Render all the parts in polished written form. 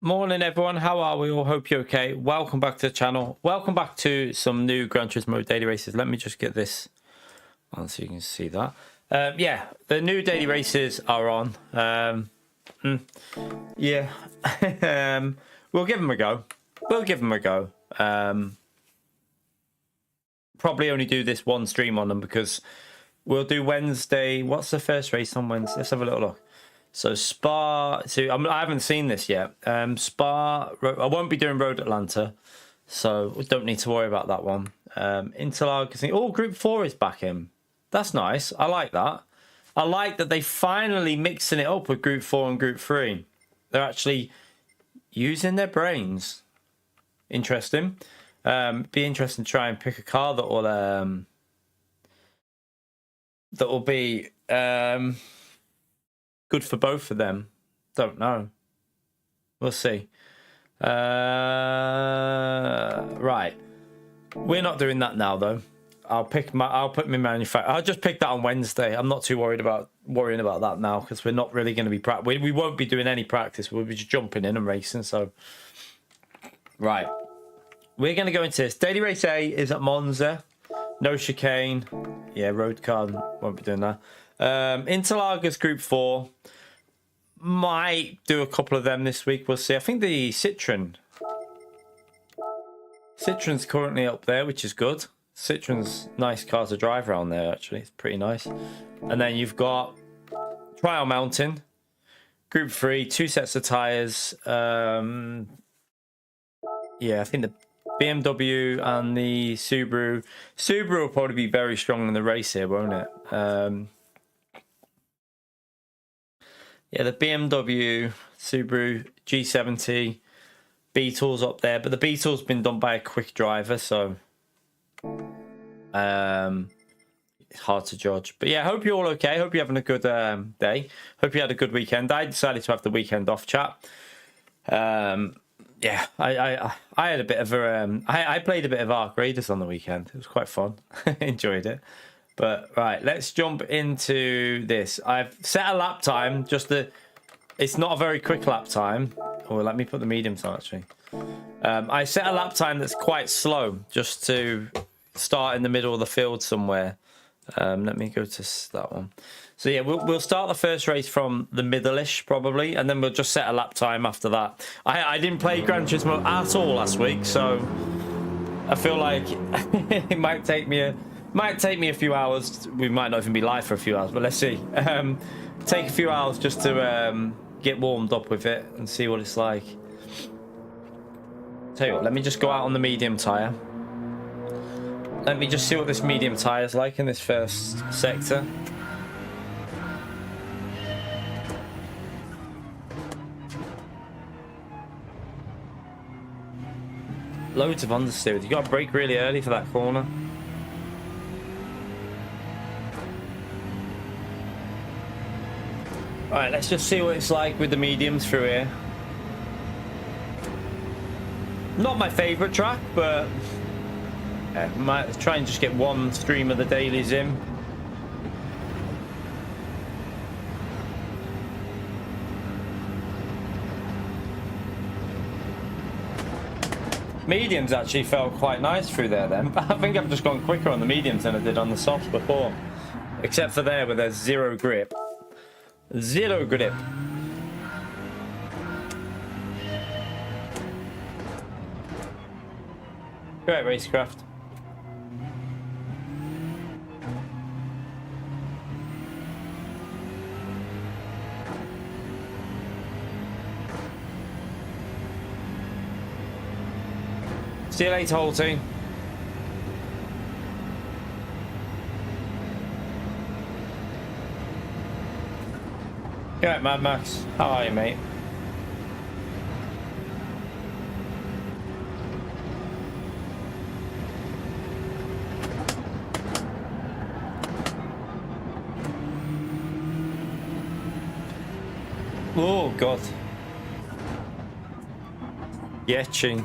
Morning everyone, how are we all? Hope you're okay. Welcome back to the channel. Welcome back to some new Gran Turismo daily races. Let me just get this on so you can see that. Yeah, the new daily races are on. Yeah, we'll give them a go. Probably only do this one stream on them because we'll do Wednesday. What's the first race on Wednesday? Let's have a little look. So Spa, so I haven't seen this yet. Spa, I won't be doing Road Atlanta, so we don't need to worry about that one. Interlagos, oh, Group 4 is back in. That's nice. I like that. I like that they finally mixing it up with Group 4 and Group 3. They're actually using their brains. Interesting. Be interesting to try and pick a car that will be good for both of them. Don't know. We'll see. Right. We're not doing that now though. I'll put my manufacturer. I'll just pick that on Wednesday. I'm not too worrying about that now because we're not really going to be we won't be doing any practice. We'll be just jumping in and racing. So right. We're going to go into this. Daily race A is at Monza. No chicane. Yeah, road car. Won't be doing that. Interlagos Group 4. Might do a couple of them this week. We'll see. I think the Citroen's currently up there, which is good. Citroen's nice car to drive around there, actually. It's pretty nice. And then you've got Trial Mountain. Group 3. 2 sets of tyres. Yeah, I think the BMW and the Subaru. Subaru will probably be very strong in the race here, won't it? Yeah, the BMW, Subaru, G70, Beetle's up there. But the Beetle's been done by a quick driver, so it's hard to judge. But yeah, I hope you're all okay. Hope you're having a good day. Hope you had a good weekend. I decided to have the weekend off, chat. Yeah, I had a bit of a... I played a bit of Ark Raiders on the weekend. It was quite fun. Enjoyed it. But right, let's jump into this. I've set a lap time, it's not a very quick lap time. Oh, let me put the mediums on actually. I set a lap time that's quite slow, just to start in the middle of the field somewhere. Let me go to that one. So yeah, we'll start the first race from the middle-ish probably, and then we'll just set a lap time after that. I didn't play Gran Turismo at all last week, so I feel like it might take me a few hours. We might not even be live for a few hours, but let's see. Take a few hours just to get warmed up with it and see what it's like. Tell you what, let me just go out on the medium tyre. Let me just see what this medium tyre is like in this first sector. Loads of understeer. You got to brake really early for that corner. Alright, let's just see what it's like with the mediums through here. Not my favourite track, but might try and just get one stream of the dailies in. Mediums actually felt quite nice through there then. I think I've just gone quicker on the mediums than I did on the softs before. Except for there where there's zero grip. Zero grip. Great racecraft. See you later, whole team. You alright, Mad Max? How are you, mate? Oh, God. Yetching.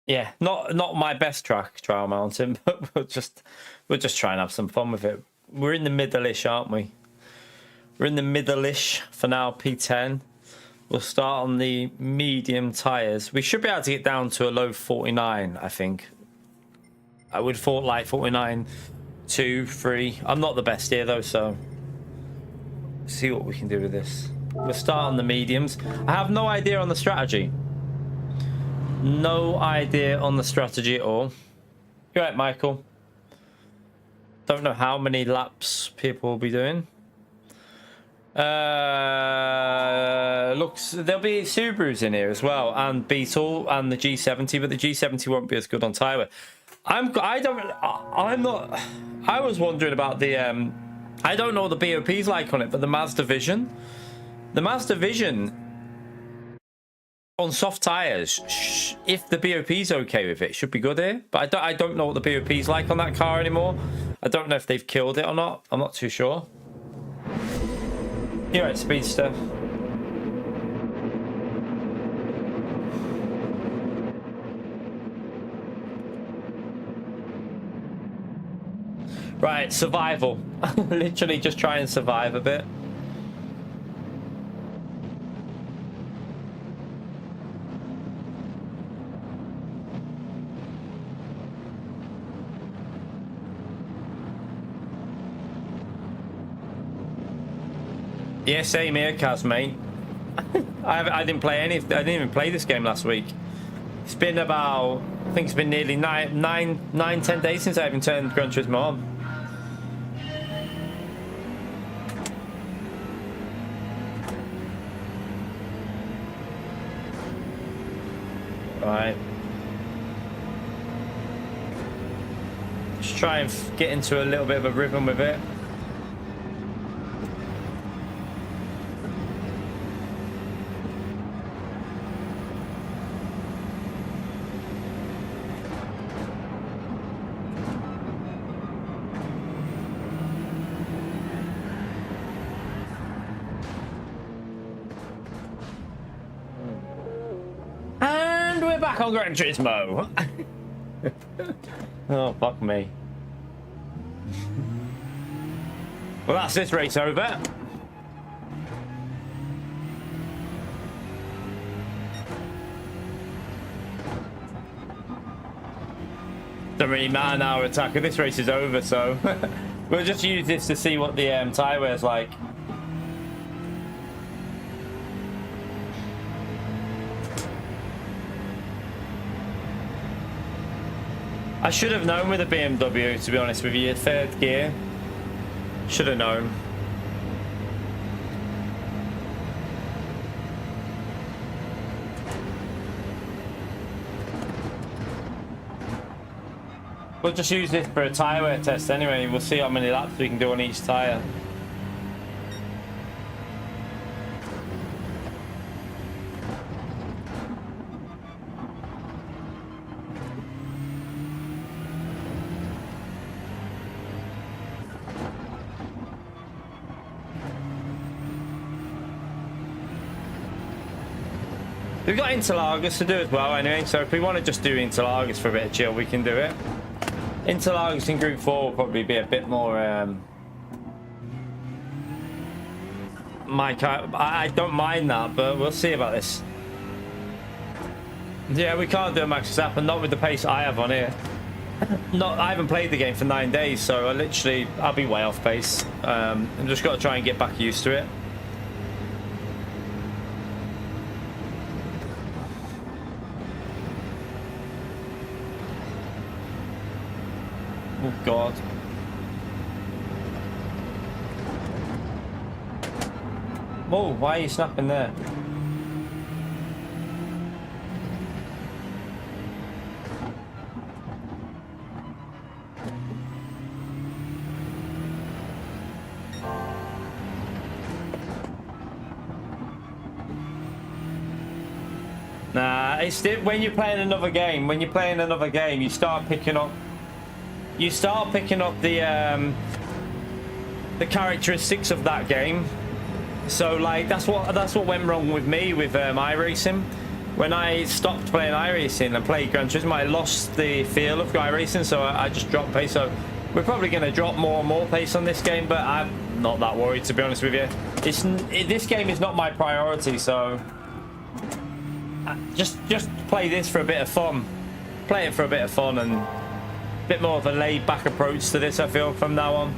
Yeah, not my best track, Trial Mountain, but we'll just try and have some fun with it. We're in the middle-ish, aren't we? We're in the middle-ish for now, P10. We'll start on the medium tyres. We should be able to get down to a low 49, I think. I would have thought like 49, 2, 3. I'm not the best here though, so see what we can do with this. We'll start on the mediums. I have no idea on the strategy. No idea on the strategy at all. You're right, Michael. Don't know how many laps people will be doing. Looks, there'll be Subarus in here as well, and Beetle and the G70, but the G70 won't be as good on tyre wear. I was wondering about the I don't know what the BOP's like on it, but the Mazda Vision on soft tires, if the BOP's okay with it, should be good here. But I don't know what the BOP's like on that car anymore. I don't know if they've killed it or not. I'm not too sure. You're right, Speedster. Right, survival. Literally just try and survive a bit. Yeah, same here, Kaz, mate. I didn't play any. I didn't even play this game last week. It's been about, I think it's been nearly 10 days since I even turned Gran Turismo on. Right. Just try and get into a little bit of a rhythm with it. Back on Gran Turismo. Oh, fuck me. Well, that's this race over. Doesn't really matter now, Attacker. This race is over, so we'll just use this to see what the tyre wear's like. I should have known with a BMW, to be honest with you. Third gear. Should have known. We'll just use this for a tyre wear test anyway. We'll see how many laps we can do on each tyre. We've got Interlagos to do as well anyway, so if we want to just do Interlagos for a bit of chill, we can do it. Interlagos in Group 4 will probably be a bit more... I don't mind that, but we'll see about this. Yeah, we can't do a Max Verstappen, not with the pace I have on here. I haven't played the game for 9 days, so I'll be way off pace. I've just got to try and get back used to it. Oh God. Whoa, why are you snapping there? Nah, it's when you're playing another game. When you're playing another game, you start picking up. You start picking up the characteristics of that game. So like that's what went wrong with me with iRacing. When I stopped playing iRacing and played Gran Turismo, I lost the feel of iRacing, so I just dropped pace. So we're probably going to drop more and more pace on this game, but not that worried, to be honest with you. This game is not my priority, so just play this for a bit of fun. Play it for a bit of fun and a bit more of a laid-back approach to this, I feel, from now on.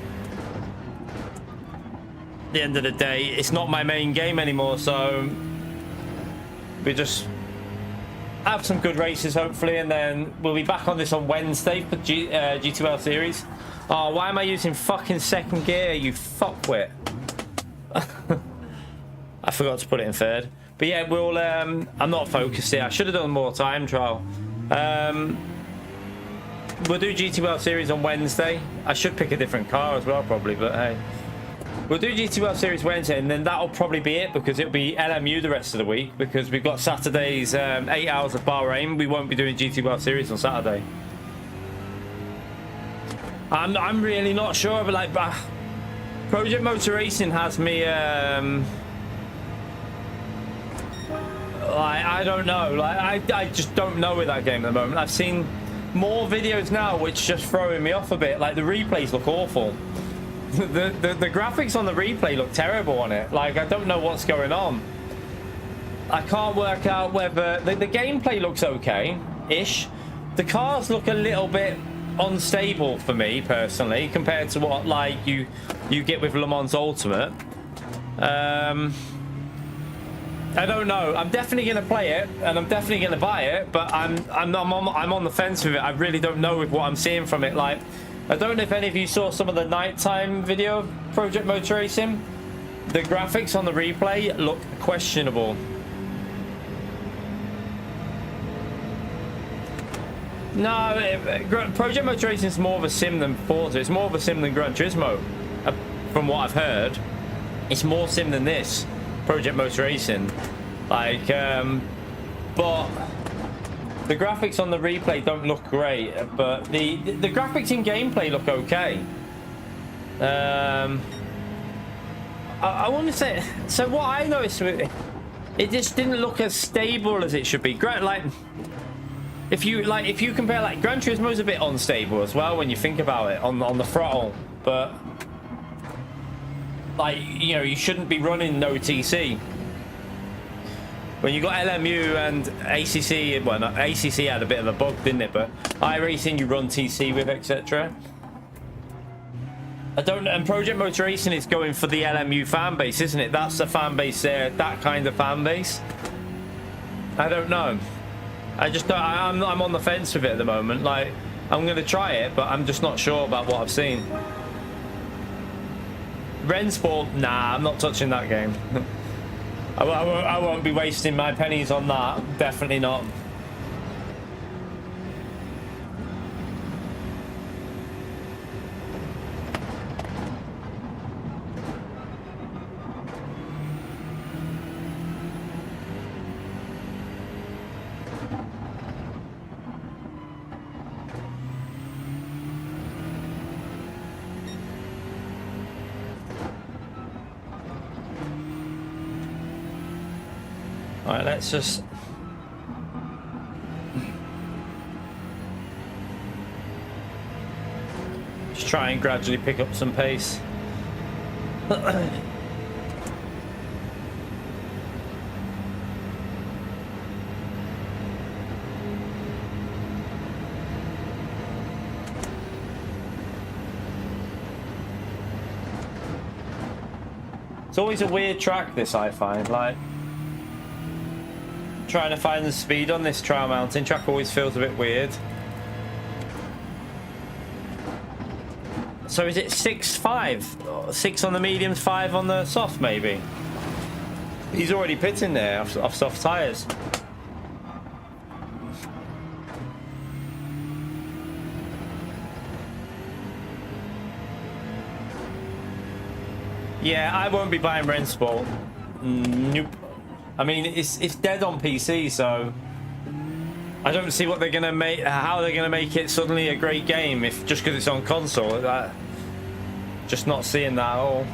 At the end of the day, it's not my main game anymore, so we just have some good races, hopefully, and then we'll be back on this on Wednesday for G2L series. Oh, why am I using fucking second gear, you fuckwit? I forgot to put it in third. But yeah, we'll I'm not focused here. I should have done more time trial. We'll do GT series on Wednesday. I should pick a different car as well, probably, but hey. We'll do GT series Wednesday, and then that'll probably be it, because it'll be LMU the rest of the week, because we've got Saturday's 8 hours of Bahrain. We won't be doing GT series on Saturday. I'm really not sure, but like Project Motor Racing has me I don't know, like I just don't know with that game at the moment. I've seen more videos now which just throwing me off a bit. Like the replays look awful. The graphics on the replay look terrible on it. Like, I don't know what's going on. I can't work out whether the gameplay looks okay-ish. The cars look a little bit unstable for me personally, compared to what like you get with Le Mans Ultimate. I don't know. I'm definitely gonna play it, and I'm definitely gonna buy it, but I'm on the fence with it. I really don't know with what I'm seeing from it. Like, I don't know if any of you saw some of the nighttime video of Project Motor Racing. The graphics on the replay look questionable. No, Project Motor Racing is more of a sim than Forza. It's more of a sim than Gran Turismo, from what I've heard. It's more sim than this, Project Motor Racing. Like, but the graphics on the replay don't look great, but the graphics in gameplay look okay. I want to say, so what I noticed with it just didn't look as stable as it should be. Like, if you compare, like, Gran Turismo is a bit unstable as well when you think about it on the throttle, but like, you know, you shouldn't be running no TC. When you got LMU and ACC, well, not, ACC had a bit of a bug, didn't it? But iRacing, you run TC with, etc. I don't know. And Project Motor Racing is going for the LMU fan base, isn't it? That's the fan base there, that kind of fan base. I don't know. I just don't, I'm on the fence with it at the moment. Like, I'm going to try it, but I'm just not sure about what I've seen. Rensport, nah, I'm not touching that game. I won't be wasting my pennies on that. Definitely not. All right, let's just try and gradually pick up some pace. It's always a weird track, this, I find. Like, trying to find the speed on this trial mountain track always feels a bit weird. So is it 6-5? 6 on the mediums, 5 on the soft, maybe? He's already pitting there off soft tyres. Yeah, I won't be buying Rensport. Nope. I mean, it's dead on PC, so I don't see what they're gonna make, how they're gonna make it suddenly a great game if just because it's on console. Just not seeing that at all.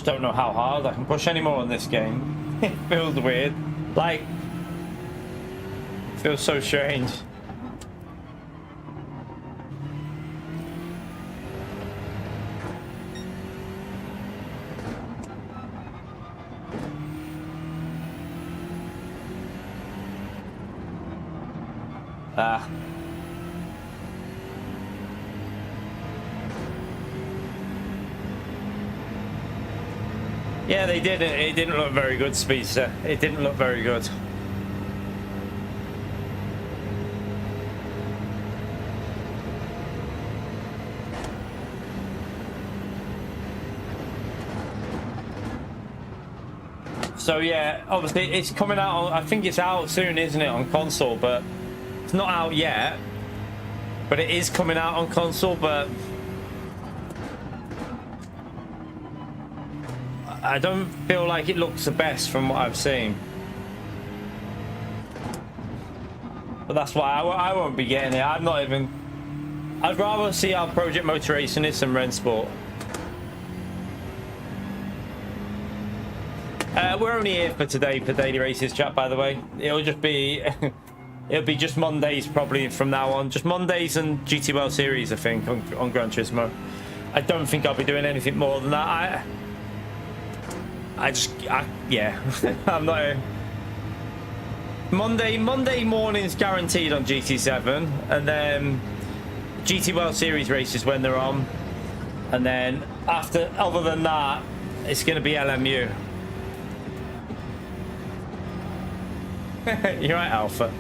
just don't know how hard I can push anymore on this game. It feels weird. Like, it feels so strange. Yeah, they did it. It didn't look very good, Speedster. It didn't look very good. So yeah, obviously it's coming out on, I think it's out soon, isn't it, on console, but it's not out yet. But it is coming out on console, but I don't feel like it looks the best from what I've seen. But that's why I won't be getting it. I'm not even... I'd rather see how Project Motor Racing is than Rennsport. We're only here for today for Daily Races chat, by the way. It'll just be... it'll be just Mondays probably from now on. Just Mondays and GT World Series, I think, on Gran Turismo. I don't think I'll be doing anything more than that. Yeah, I'm not... Monday morning's guaranteed on GT7, and then GT World Series races when they're on, and then other than that, it's going to be LMU. You're right, Alpha.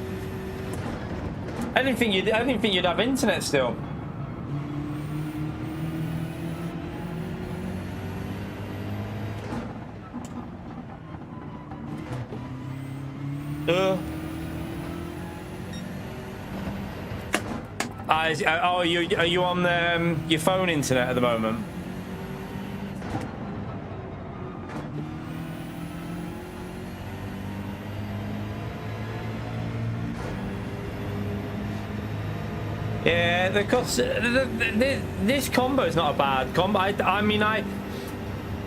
I didn't think you'd have internet still. Are you on your phone internet at the moment? Yeah, this combo is not a bad combo. I mean, I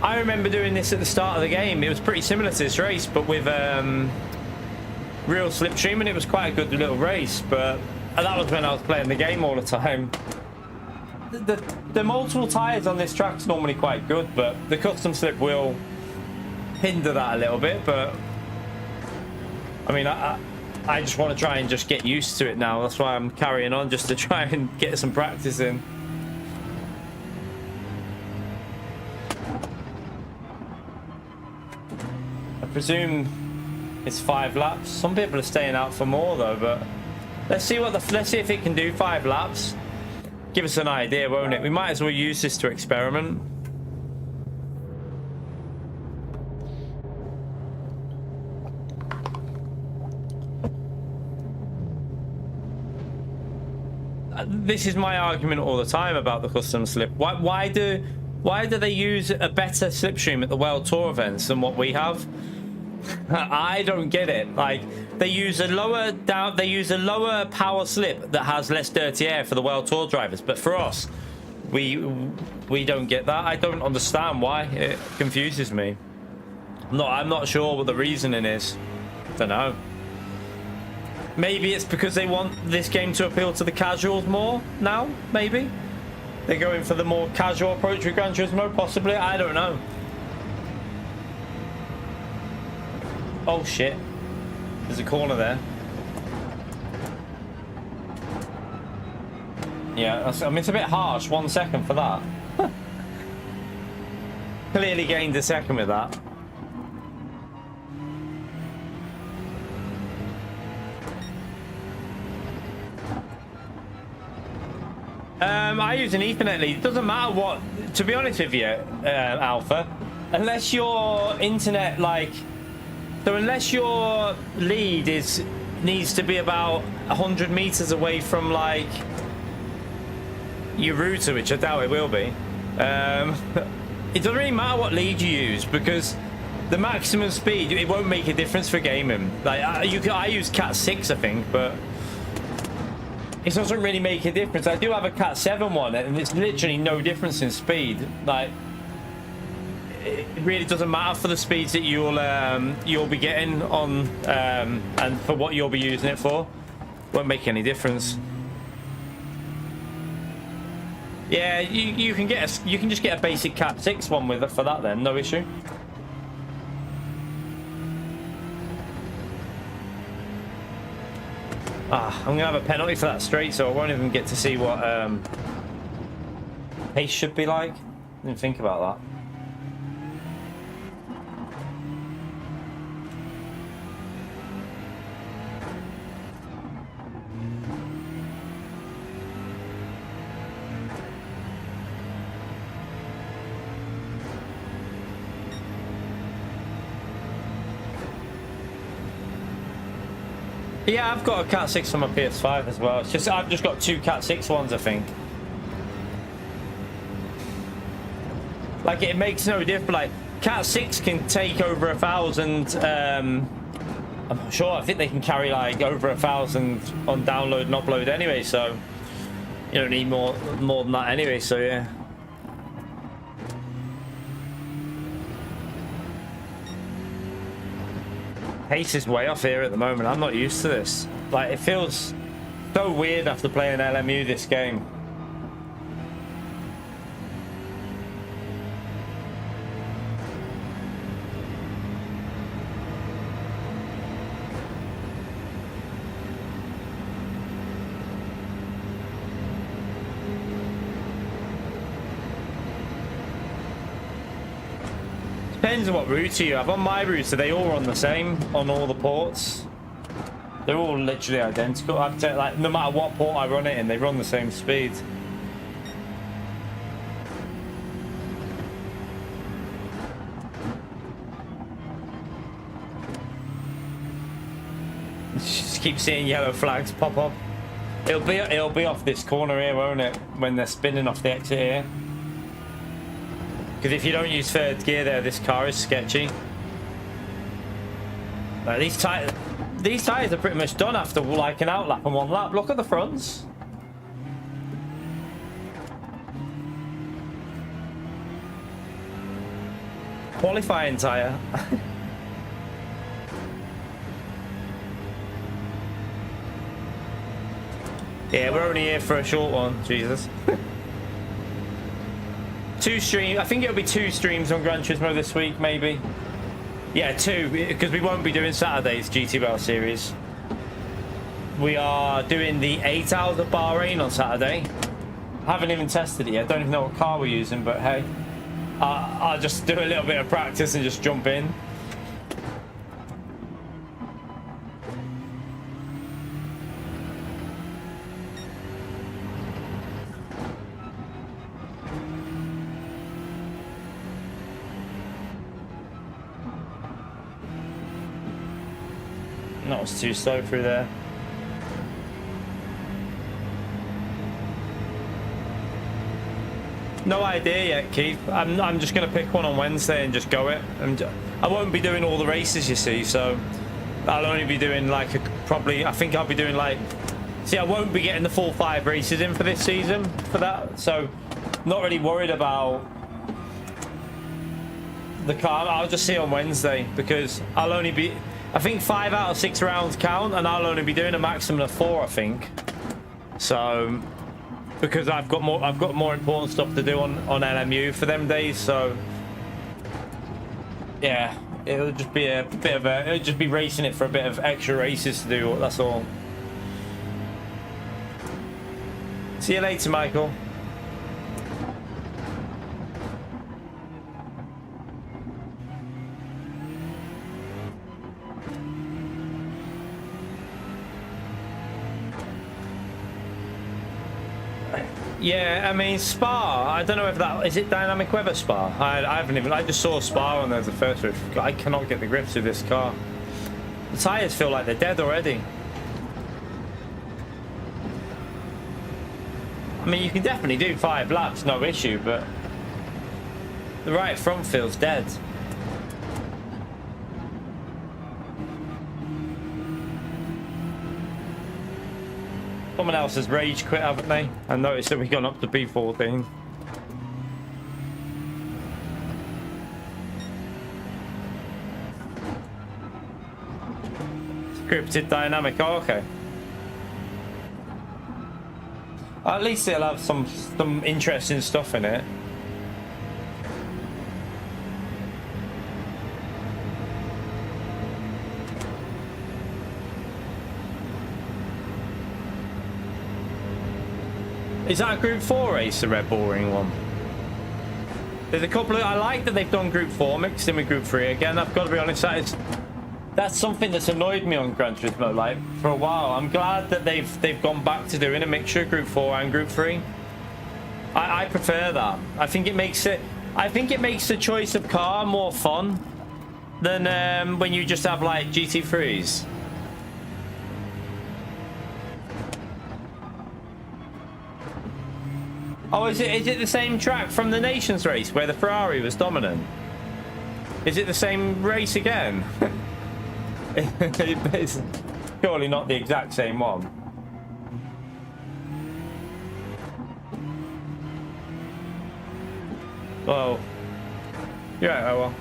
remember doing this at the start of the game. It was pretty similar to this race, but with real slipstream, and it was quite a good little race. But that was when I was playing the game all the time. The multiple tyres on this track's normally quite good, but the custom slip will hinder that a little bit. But I mean, I just want to try and just get used to it now. That's why I'm carrying on, just to try and get some practice in. I presume it's 5 laps. Some people are staying out for more though, but let's see if it can do 5 laps. Give us an idea, won't it? We might as well use this to experiment. This is my argument all the time about the custom slip. Why do they use a better slipstream at the World Tour events than what we have? I don't get it. Like, they use a lower power slip that has less dirty air for the World Tour drivers, but for us, we don't get that. I don't understand why. It confuses me. I'm not sure what the reasoning is. Don't know. Maybe it's because they want this game to appeal to the casuals more now, maybe? They're going for the more casual approach with Gran Turismo, possibly? I don't know. Oh shit. There's a corner there. Yeah, I mean, it's a bit harsh, 1 second for that. Clearly gained a second with that. I use an Ethernet lead. It doesn't matter what, to be honest with you, Alpha, unless your internet, like, so unless your lead needs to be about 100 meters away from, like, your router, which I doubt it will be, it doesn't really matter what lead you use, because the maximum speed, it won't make a difference for gaming. Like, I use Cat 6, I think, but it doesn't really make a difference. I do have a Cat 7 one, and it's literally no difference in speed. Like, it really doesn't matter for the speeds that you'll be getting on, and for what you'll be using it for. Won't make any difference. Yeah, you can just get a basic Cat 6 one with it for that then, no issue. I'm gonna have a penalty for that straight, so I won't even get to see what pace should be like. Didn't think about that. Yeah, I've got a Cat 6 on my PS5 as well. It's just I've just got 2 Cat 6 ones, I think. Like, it makes no difference. Like, Cat 6 can take over 1,000. I'm not sure. I think they can carry like over 1,000 on download and upload anyway. So you don't need more than that anyway. So yeah. Pace is way off here at the moment. I'm not used to this. Like, it feels so weird after playing LMU this game. Depends on what router you have. On my router, they all run the same on all the ports. They're all literally identical. I've like, no matter what port I run it in, they run the same speed. Just keep seeing yellow flags pop up. It'll be off this corner here, won't it? When they're spinning off the exit here. Because if you don't use third gear there, this car is sketchy. Like, these tires are pretty much done after like an outlap and one lap. Look at the fronts. Qualifying tire. Yeah, we're only here for a short one. Jesus. 2 streams. I think it'll be 2 streams on Gran Turismo this week, maybe. Yeah, 2, because we won't be doing Saturday's GT Rail series. We are doing the 8 hours at Bahrain on Saturday. Haven't even tested it yet. Don't even know what car we're using, but hey, I'll just do a little bit of practice and just jump in. That was too slow through there. No idea yet, Keith. I'm just gonna pick one on Wednesday and just go it. I won't be doing all the races, you see, so I'll only be doing like I think I'll be doing like. See, I won't be getting the full 5 races in for this season for that, so not really worried about the car. I'll just see on Wednesday because I'll only be. I think 5 out of 6 rounds count, and I'll only be doing a maximum of 4, I think. So, because I've got more important stuff to do on LMU for them days. So, yeah, it'll just be a bit of a. It'll just be racing it for a bit of extra races to do. That's all. See you later, Michael. Yeah, I mean, Spa, I don't know if that... Is it dynamic weather Spa? I haven't even... I just saw Spa on there the first race. I cannot get the grips with this car. The tyres feel like they're dead already. I mean, you can definitely do 5 laps, no issue, but... the right front feels dead. Someone else has rage quit, haven't they? I noticed that we've gone up to B14. Scripted dynamic. Oh, okay. At least it'll have some interesting stuff in it. Is that a Group 4 race, the Red Bull Ring one? There's a couple of... I like that they've done Group 4 mixed in with Group 3 again. I've got to be honest, that's something that's annoyed me on Gran Turismo, like, for a while. I'm glad that they've gone back to doing a mixture of Group 4 and Group 3. I prefer that. I think it makes the choice of car more fun than when you just have, like, GT3s. Oh, is it the same track from the Nations race where the Ferrari was dominant? Is it the same race again? It's surely not the exact same one. Well, yeah, oh well.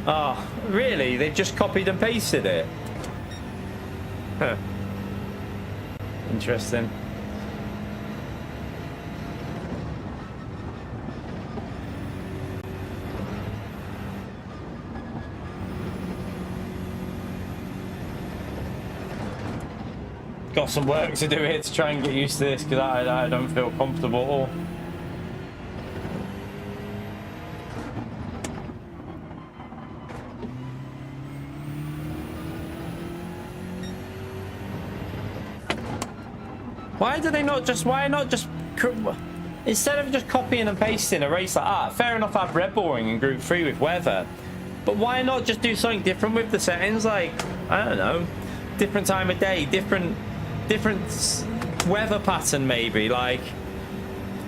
Oh, really? They've just copied and pasted it? Huh. Interesting. Got some work to do here to try and get used to this because I don't feel comfortable at all. Why not just instead of just copying and pasting a race like that? Fair enough, have Red Bull Ring in Group 3 with weather, but why not just do something different with the settings? Like, I don't know, different time of day, different weather pattern, maybe. Like,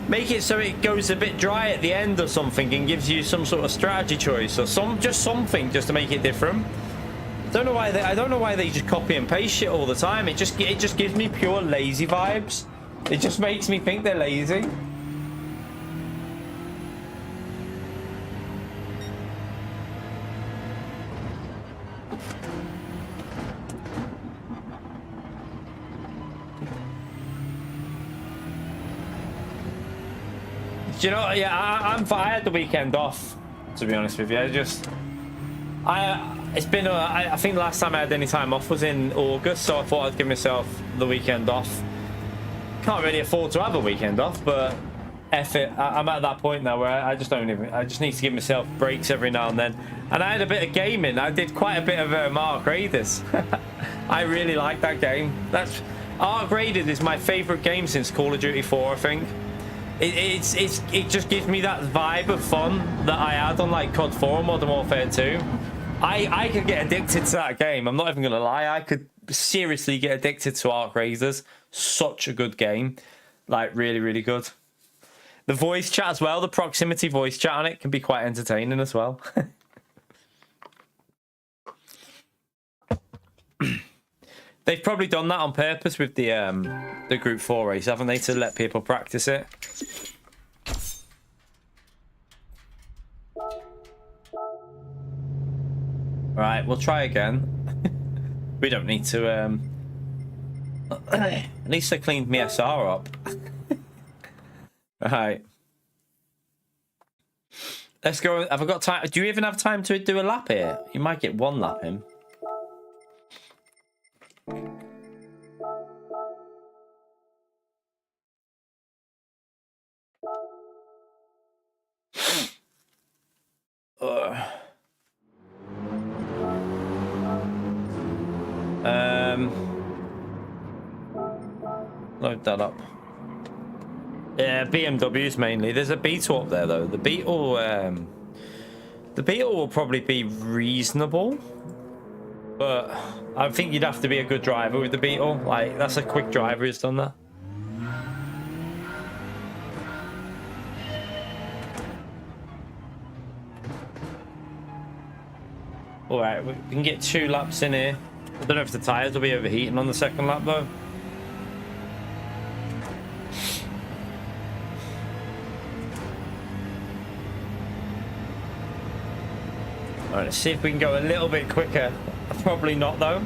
make it so it goes a bit dry at the end or something and gives you some sort of strategy choice or something just to make it different. I don't know why they just copy and paste shit all the time. It just gives me pure lazy vibes. It just makes me think they're lazy. Do you know? Yeah, I had the weekend off, to be honest with you. I think the last time I had any time off was in August, so I thought I'd give myself the weekend off. Can't really afford to have a weekend off, but F it. I'm at that point now where I just need to give myself breaks every now and then. And I had a bit of gaming. I did quite a bit of Arc Raiders. I really like that game. Arc Raiders is my favorite game since Call of Duty 4, I think. It just gives me that vibe of fun that I had on like COD 4 and Modern Warfare 2. I could get addicted to that game. I'm not even gonna lie. I could seriously get addicted to Arc Raiders. Such a good game, like really, really good. The voice chat as well, the proximity voice chat on it can be quite entertaining as well. They've probably done that on purpose with the Group 4 race, haven't they, to let people practice it? Right, we'll try again. We don't need to. At least I cleaned my SR up. Right. Let's go. Have I got time? Do you even have time to do a lap here? You might get one lap in. Load that up. Yeah, BMWs mainly. There's a Beetle up there though. The Beetle will probably be reasonable, but I think you'd have to be a good driver with the Beetle. Like, that's a quick driver who's done that. All right, we can get 2 laps in here. I don't know if the tires will be overheating on the second lap though. All right, let's see if we can go a little bit quicker. Probably not, though.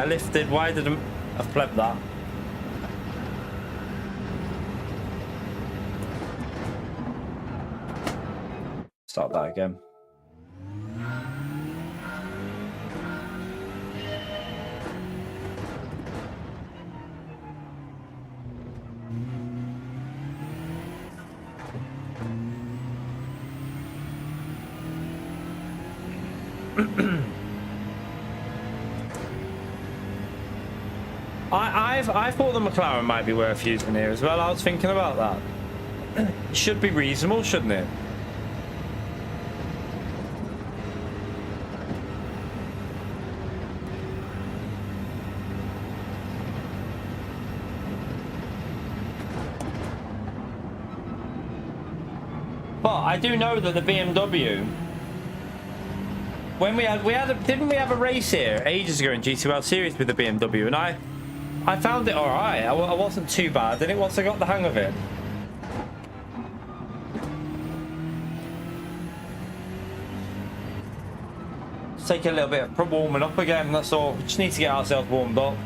Lifted. Why didn't I've plebbed that? Start that again. I thought the McLaren might be worth using here as well. I was thinking about that. It should be reasonable, shouldn't it? But I do know that the BMW, when didn't we have a race here ages ago in GT World Series with the BMW, and I found it all right. I wasn't too bad, and once I got the hang of it. Let's take a little bit of warming up again. That's all. We just need to get ourselves warmed up.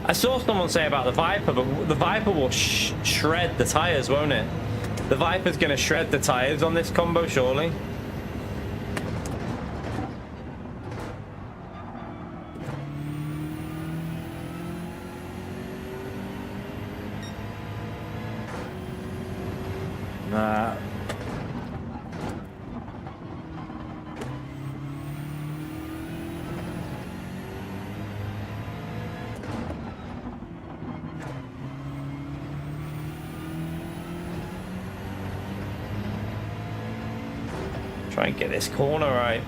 I saw someone say about the Viper, but the Viper will shred the tires, won't it? The Viper's going to shred the tires on this combo, surely. Nah. Try and get this corner right.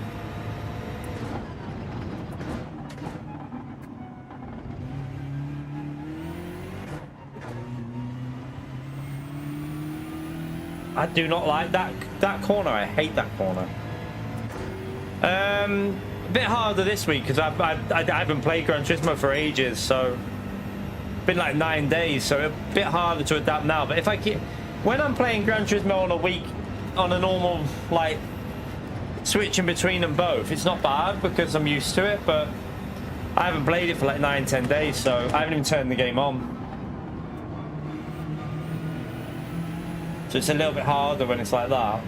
I do not like that corner. I hate that corner. A bit harder this week because I haven't played Gran Turismo for ages, so been like 9 days, so a bit harder to adapt now. But if when I'm playing Gran Turismo on a week, on a normal like switching between them both, it's not bad because I'm used to it, but I haven't played it for like 9-10 days, so I haven't even turned the game on. So it's a little bit harder when it's like that.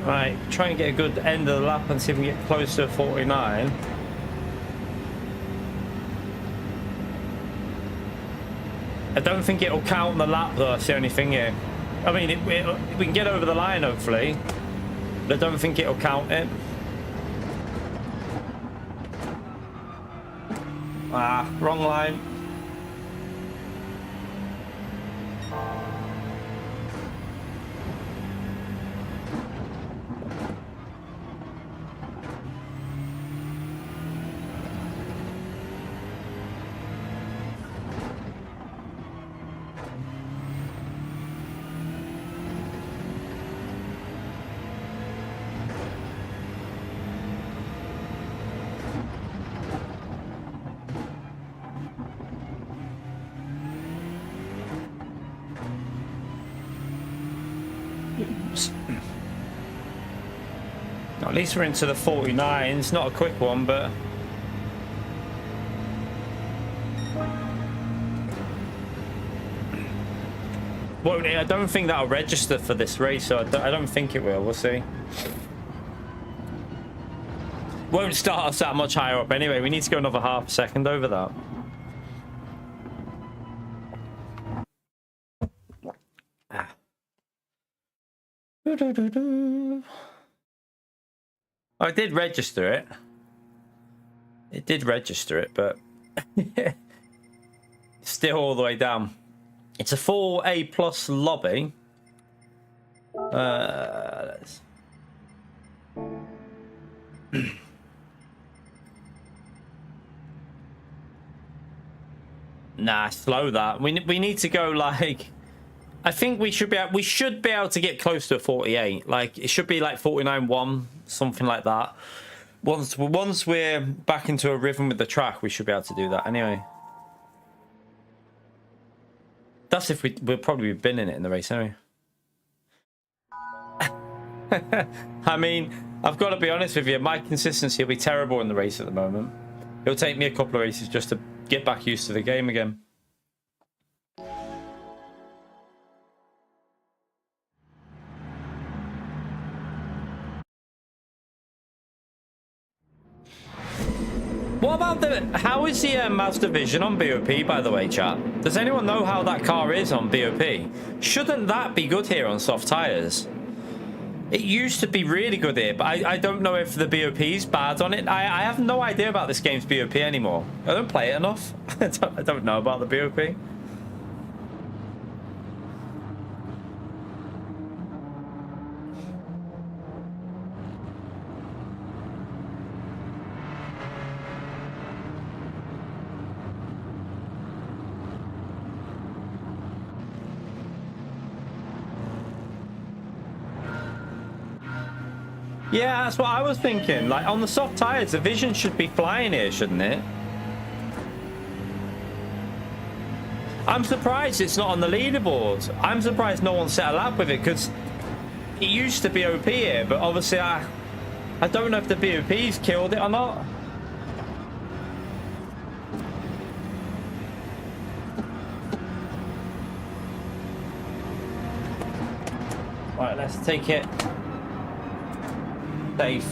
Right, try and get a good end of the lap and see if we can get close to 49. I don't think it'll count the lap though, that's the only thing here. I mean, we can get over the line hopefully, but I don't think it'll count it. Ah, wrong line. At least we're into the 49s. Not a quick one, but won't it? I don't think that'll register for this race, so I don't think it will. We'll see. Won't start us that much higher up anyway. We need to go another half a second over that. I did register it. It did register it, but still all the way down. It's a full A+ lobby. Let's... Nah, slow that. We need to go like, I think we should be able to get close to a 48. Like it should be like 49.1, something like that. Once we're back into a rhythm with the track, we should be able to do that anyway. That's if we'll probably been in it in the race anyway. I mean, I've got to be honest with you, my consistency will be terrible in the race at the moment. It'll take me a couple of races just to get back used to the game again. What about how is the Mazda Vision on BOP, by the way, chat? Does anyone know how that car is on BOP? Shouldn't that be good here on soft tires? It used to be really good here, but I don't know if the BOP is bad on it. I have no idea about this game's BOP anymore. I don't play it enough. I don't know about the BOP. Yeah, that's what I was thinking. Like, on the soft tires, the Vision should be flying here, shouldn't it? I'm surprised it's not on the leaderboard. I'm surprised no one set a lap with it, because it used to be OP here, but obviously I don't know if the BOP's killed it or not. Right, let's take it safe.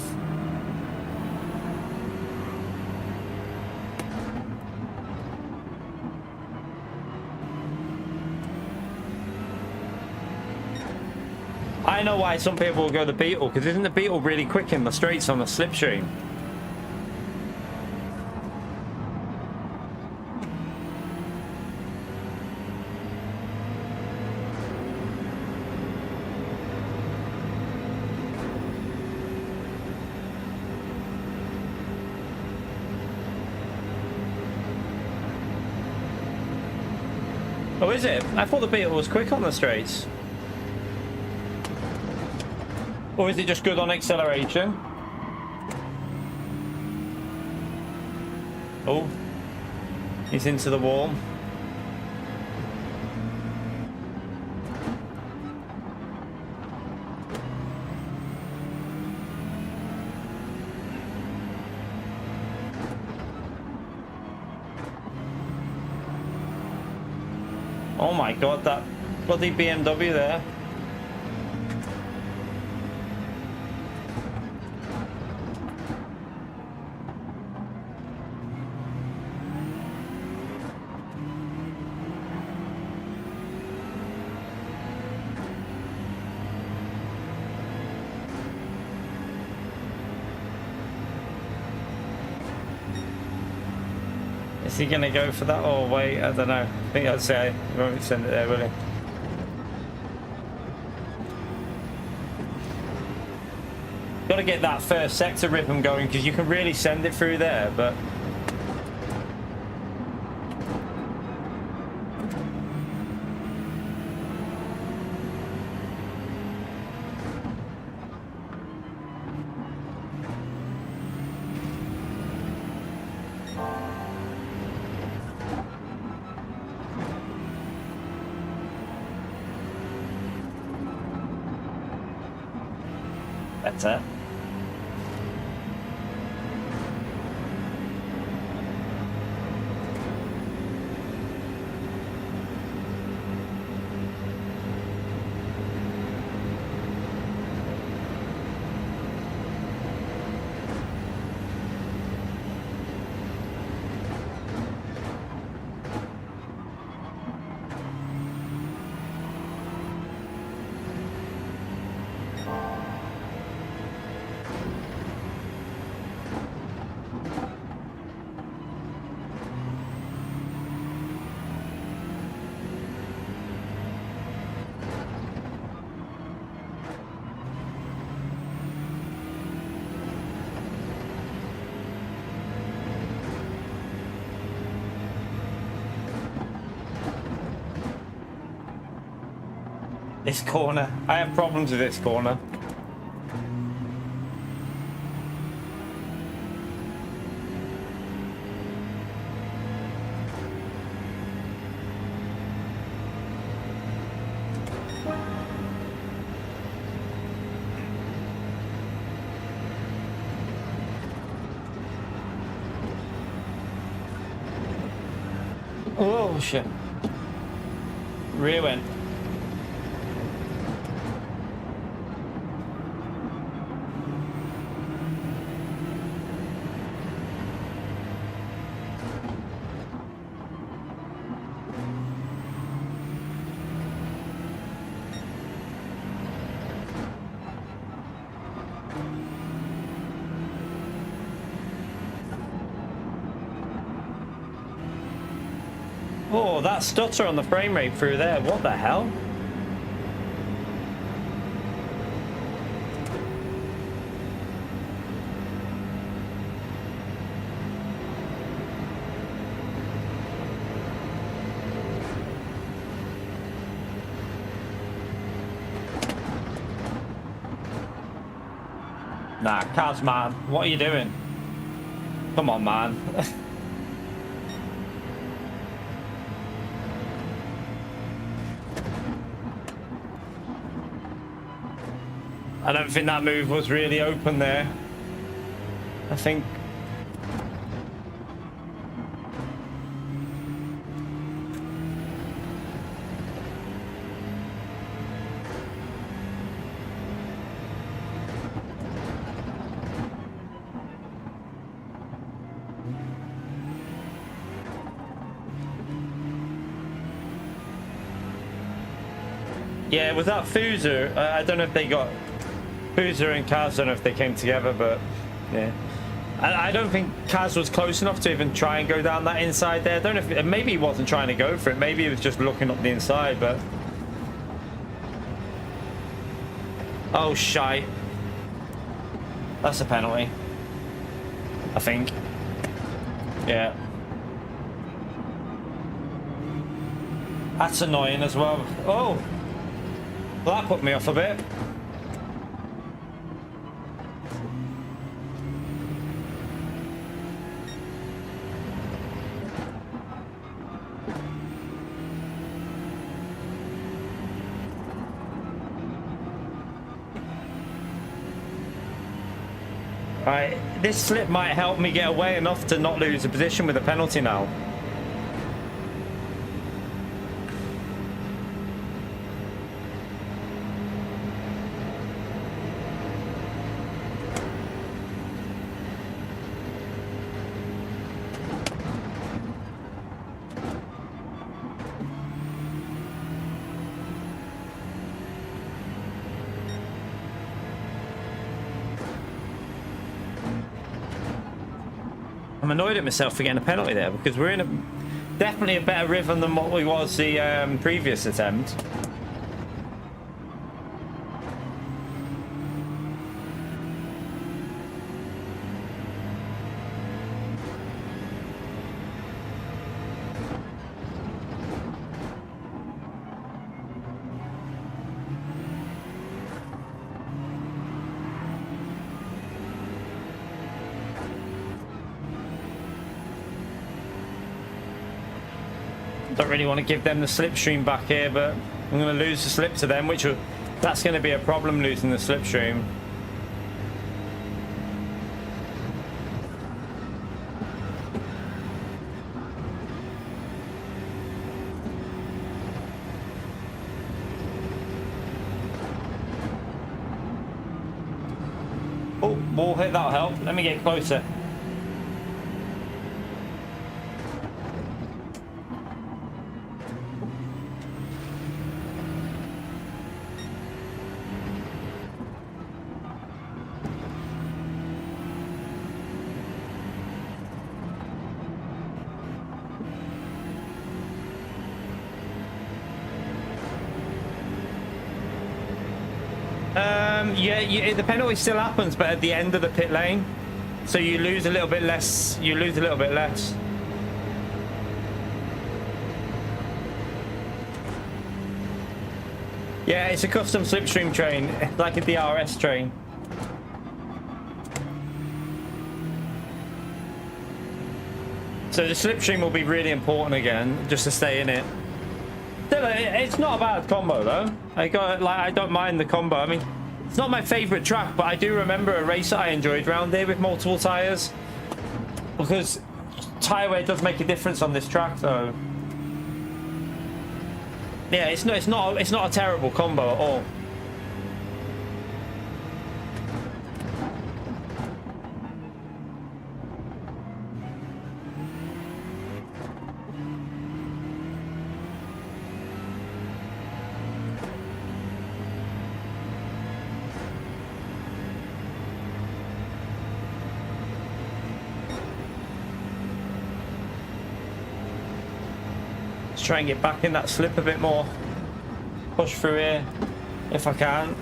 I know why some people will go the Beetle, because isn't the Beetle really quick in the straights on the slipstream? Oh, is it? I thought the Beetle was quick on the straights. Or is it just good on acceleration? Oh, he's into the wall. Oh my god, that bloody BMW there. Is he going to go for that? Oh, wait, I don't know. I think I'd say he won't send it there, will he? Got to get that first sector rhythm going, because you can really send it through there, but... That's it. This corner. I have problems with this corner. Oh shit. Rear went. Oh, that stutter on the frame rate through there. What the hell? Nah, Kaz, man. What are you doing? Come on, man. I don't think that move was really open there. I think... Yeah, was that Fuser? I don't know if they got... Fuser and Kaz, I don't know if they came together, but yeah. I don't think Kaz was close enough to even try and go down that inside there. I don't know if... Maybe he wasn't trying to go for it. Maybe he was just looking up the inside, but... Oh, shite. That's a penalty. I think. Yeah. That's annoying as well. Oh! Well, that put me off a bit. Right, this slip might help me get away enough to not lose a position with a penalty now. I'm annoyed at myself for getting a penalty there because we're in definitely a better rhythm than what we was the previous attempt. Don't really want to give them the slipstream back here, but I'm going to lose the slip to them, that's going to be a problem, losing the slipstream. Oh, ball hit, that'll help. Let me get closer. Yeah, the penalty still happens, but at the end of the pit lane, so you lose a little bit less. You lose a little bit less. Yeah, it's a custom slipstream train, like a DRS train. So the slipstream will be really important again, just to stay in it. Still, it's not a bad combo though. I don't mind the combo. I mean, it's not my favorite track, but I do remember a race that I enjoyed round here with multiple tires, because tire wear does make a difference on this track. So yeah, it's not a terrible combo at all. Try and get back in that slip a bit more. Push through here if I can.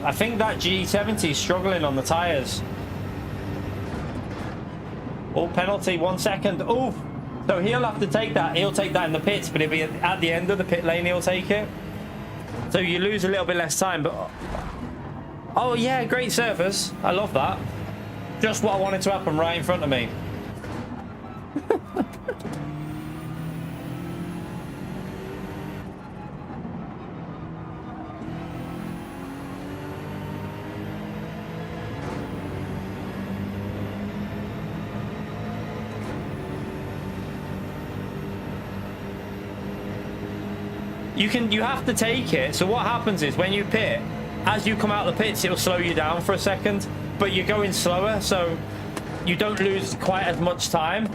I think that GT7 is struggling on the tires. Oh, penalty, 1 second. Oh, so he'll have to take that. He'll take that in the pits, but it'll be at the end of the pit lane he'll take it. So you lose a little bit less time, but oh yeah, great surface. I love that. Just what I wanted to happen right in front of me. You have to take it. So what happens is when you pit, as you come out of the pits, it'll slow you down for a second, but you're going slower, so you don't lose quite as much time.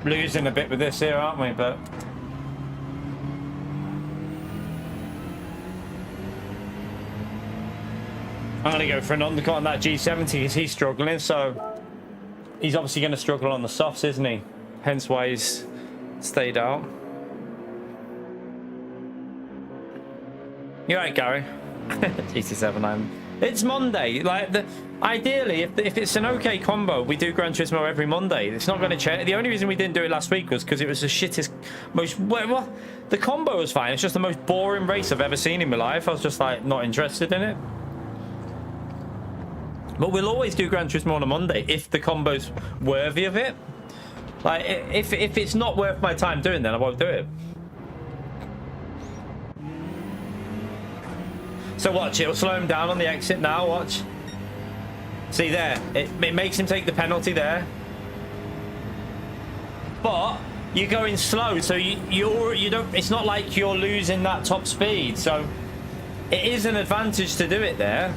Losing a bit with this here, aren't we? But I'm going to go for an undercut on that G70 because he's struggling. So he's obviously going to struggle on the softs, isn't he? Hence why he's stayed out. You're right, Gary. GT7. It's Monday. Like ideally, if it's an okay combo, we do Gran Turismo every Monday. It's not going to change. The only reason we didn't do it last week was because it was the shittest, most. Well, the combo was fine. It's just the most boring race I've ever seen in my life. I was just like not interested in it. But we'll always do Gran Turismo on a Monday if the combo's worthy of it. Like if it's not worth my time doing, then I won't do it. So watch, it'll slow him down on the exit now, watch. See there, it makes him take the penalty there. But you're going slow, so you don't, it's not like you're losing that top speed. So it is an advantage to do it there.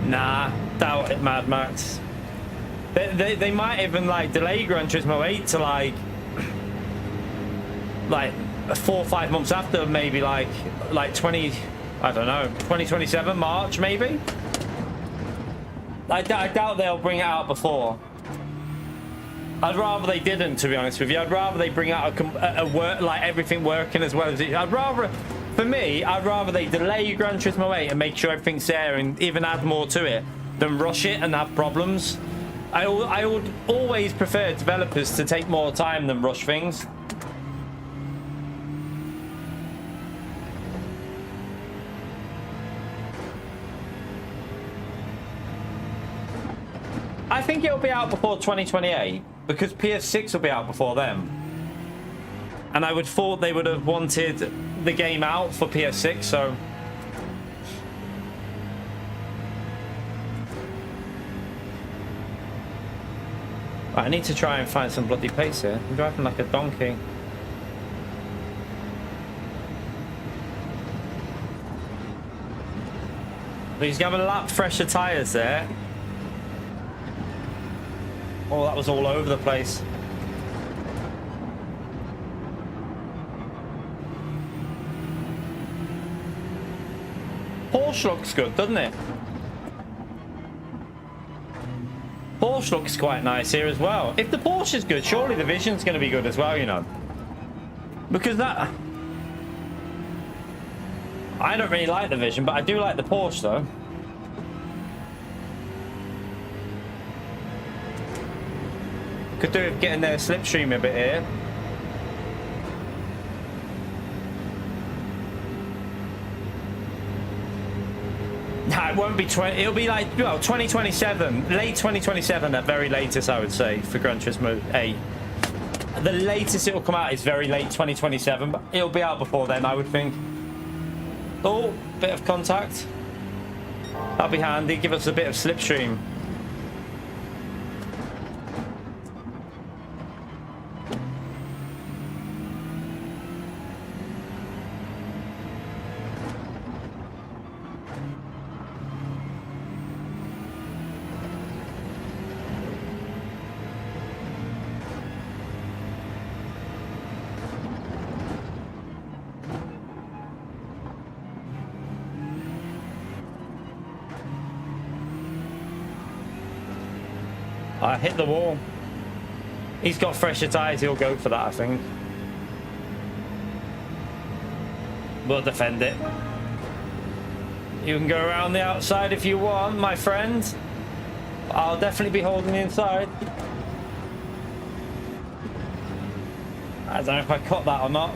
Nah, doubt it, Mad Max. They might even like delay Gran Turismo 8 to like 4 or 5 months after, maybe like 20, I don't know, 2027 March maybe. I doubt they'll bring it out before. I'd rather they didn't, to be honest with you. I'd rather they bring out a work, like everything working as well as it. For me, I'd rather they delay Gran Turismo 8 and make sure everything's there and even add more to it than rush it and have problems. I would always prefer developers to take more time than rush things. I think it'll be out before 2028 because PS6 will be out before them. And I would thought they would have wanted the game out for PS6, so Right, I need to try and find some bloody pace here. I'm driving like a donkey. He's got a lap fresher tyres there. Oh, that was all over the place. Porsche looks good, doesn't it? Porsche looks quite nice here as well. If the Porsche is good, surely the Vision's going to be good as well, you know. Because that... I don't really like the Vision, but I do like the Porsche, though. Could do with getting their slipstream a bit here. Nah, it won't be 20. It'll be like, well, 2027, late 2027 at very latest, I would say, for Gran Turismo 8. The latest it will come out is very late 2027, but it'll be out before then, I would think. Oh, bit of contact. That'll be handy. Give us a bit of slipstream. I hit the wall. He's got fresher tyres. He'll go for that, I think. We'll defend it. You can go around the outside if you want, my friend. I'll definitely be holding the inside. I don't know if I caught that or not.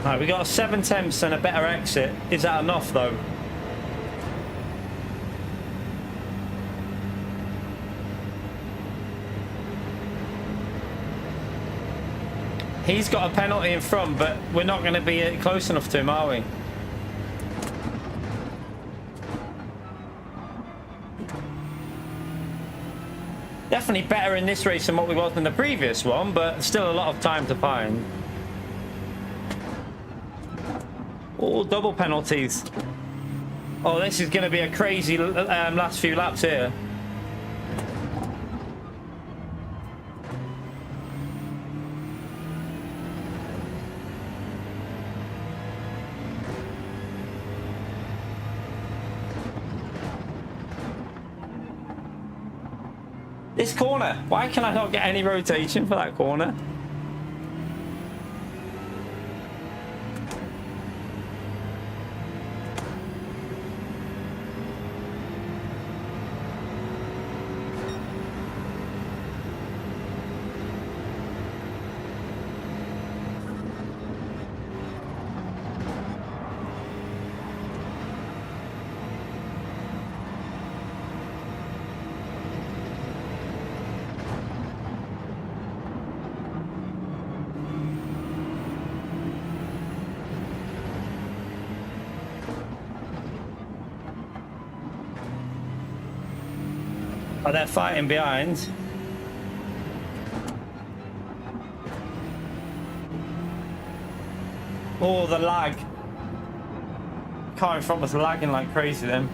Right, we got 7 tenths and a better exit. Is that enough, though? He's got a penalty in front, but we're not going to be close enough to him, are we? Definitely better in this race than what we was in the previous one, but still a lot of time to find. All double penalties. Oh, this is going to be a crazy last few laps here. This corner. Why can I not get any rotation for that corner? Oh, they're fighting behind. Oh, the lag. Car in front was lagging like crazy then.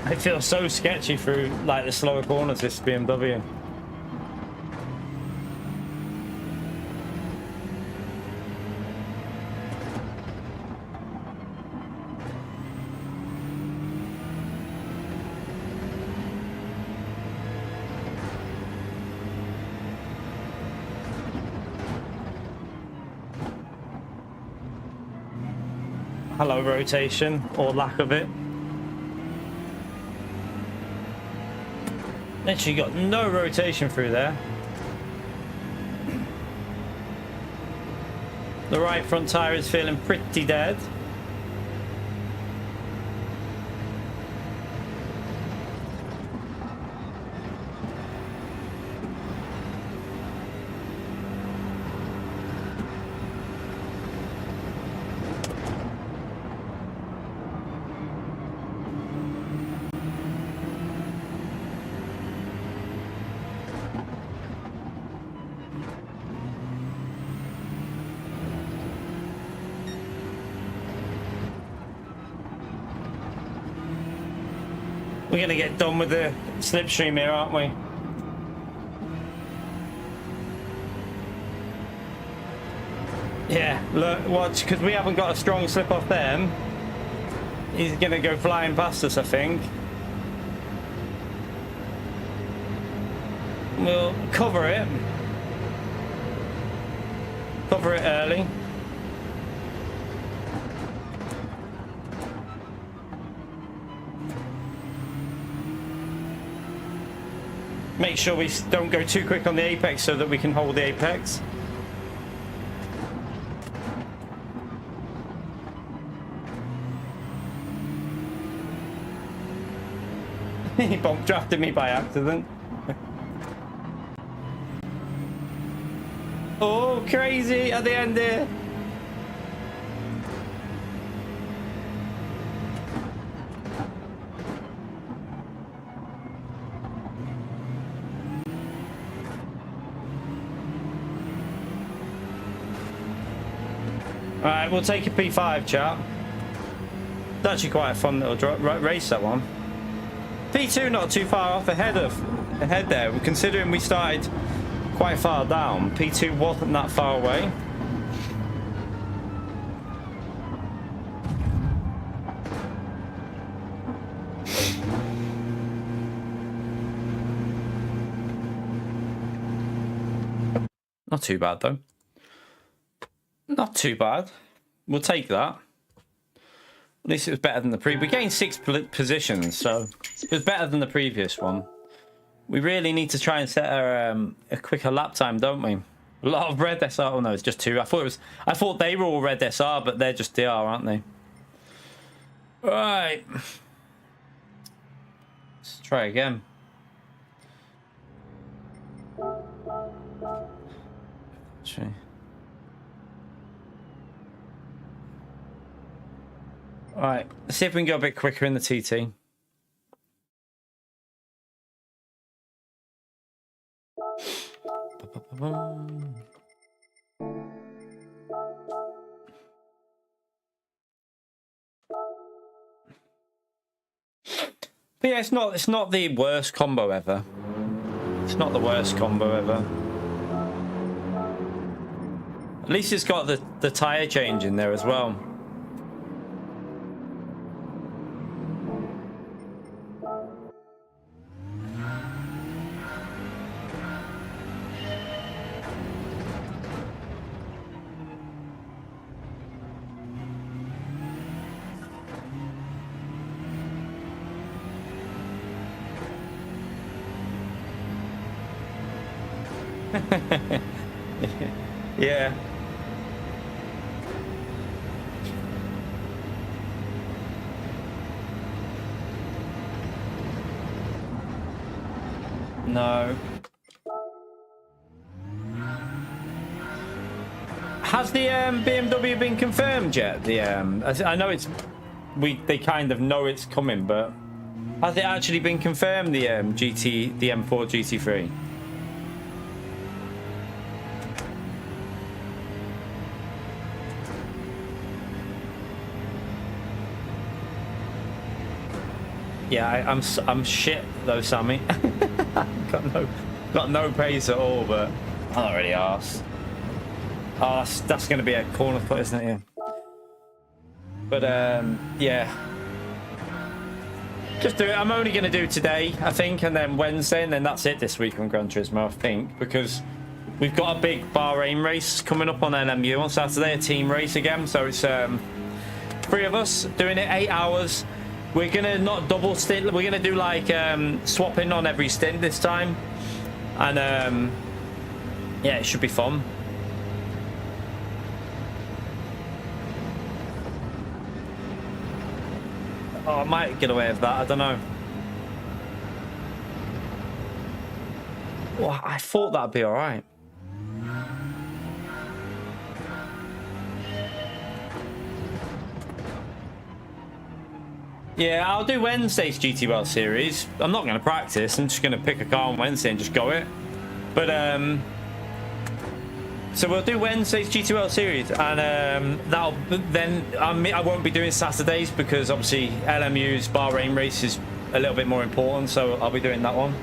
It feels so sketchy through like the slower corners, this BMW. Hello, rotation, or lack of it. Literally got no rotation through there. The right front tyre is feeling pretty dead. We're going to get done with the slipstream here, aren't we? Yeah, look, watch, because we haven't got a strong slip off them. He's going to go flying past us, I think. We'll cover it. Cover it early. Make sure we don't go too quick on the apex so that we can hold the apex. He bump drafted me by accident. Oh, crazy at the end here. Alright, we'll take a P5, chat. It's actually quite a fun little race, that one. P2 not too far off ahead there. Considering we started quite far down, P2 wasn't that far away. Not too bad, though. Not too bad. We'll take that. At least it was better than the previous. We gained 6 positions, so it was better than the previous one. We really need to try and set a quicker lap time, don't we? A lot of red SR. Oh no, it's just 2. I thought they were all red SR, but they're just DR, aren't they? Right. Let's try again. Actually. Alright, let's see if we can go a bit quicker in the TT. But yeah, it's not the worst combo ever. It's not the worst combo ever. At least it's got the tyre change in there as well. Yeah. No. Has the BMW been confirmed yet? I know they kind of know it's coming, but has it actually been confirmed, the M4 GT3? Yeah, I'm shit though, Sammy. got no pace at all, but I'm not really arsed. Oh, that's going to be a corner cut, isn't it? Yeah. But yeah, just do it. I'm only going to do today, I think, and then Wednesday, and then that's it this week on Gran Turismo, I think, because we've got a big Bahrain race coming up on NMU on Saturday, a team race again. So it's 3 of us doing it 8 hours. We're gonna not double stint. We're gonna do like swapping on every stint this time, and yeah, it should be fun. Oh, I might get away with that. I don't know. Well, I thought that'd be all right. Yeah, I'll do Wednesday's GT World Series. I'm not going to practice. I'm just going to pick a car on Wednesday and just go it. But so we'll do Wednesday's GT World Series, and that'll then I won't be doing Saturdays because obviously LMU's Bahrain race is a little bit more important. So I'll be doing that one.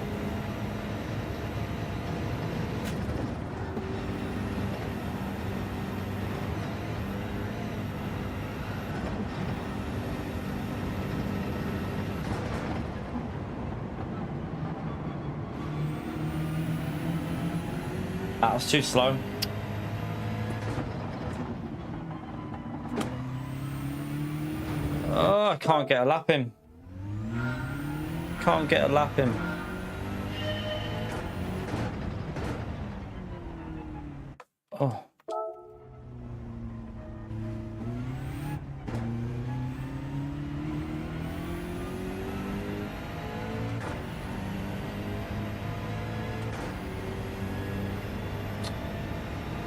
That was too slow. Oh, I can't get a lap in. Can't get a lap in. Oh.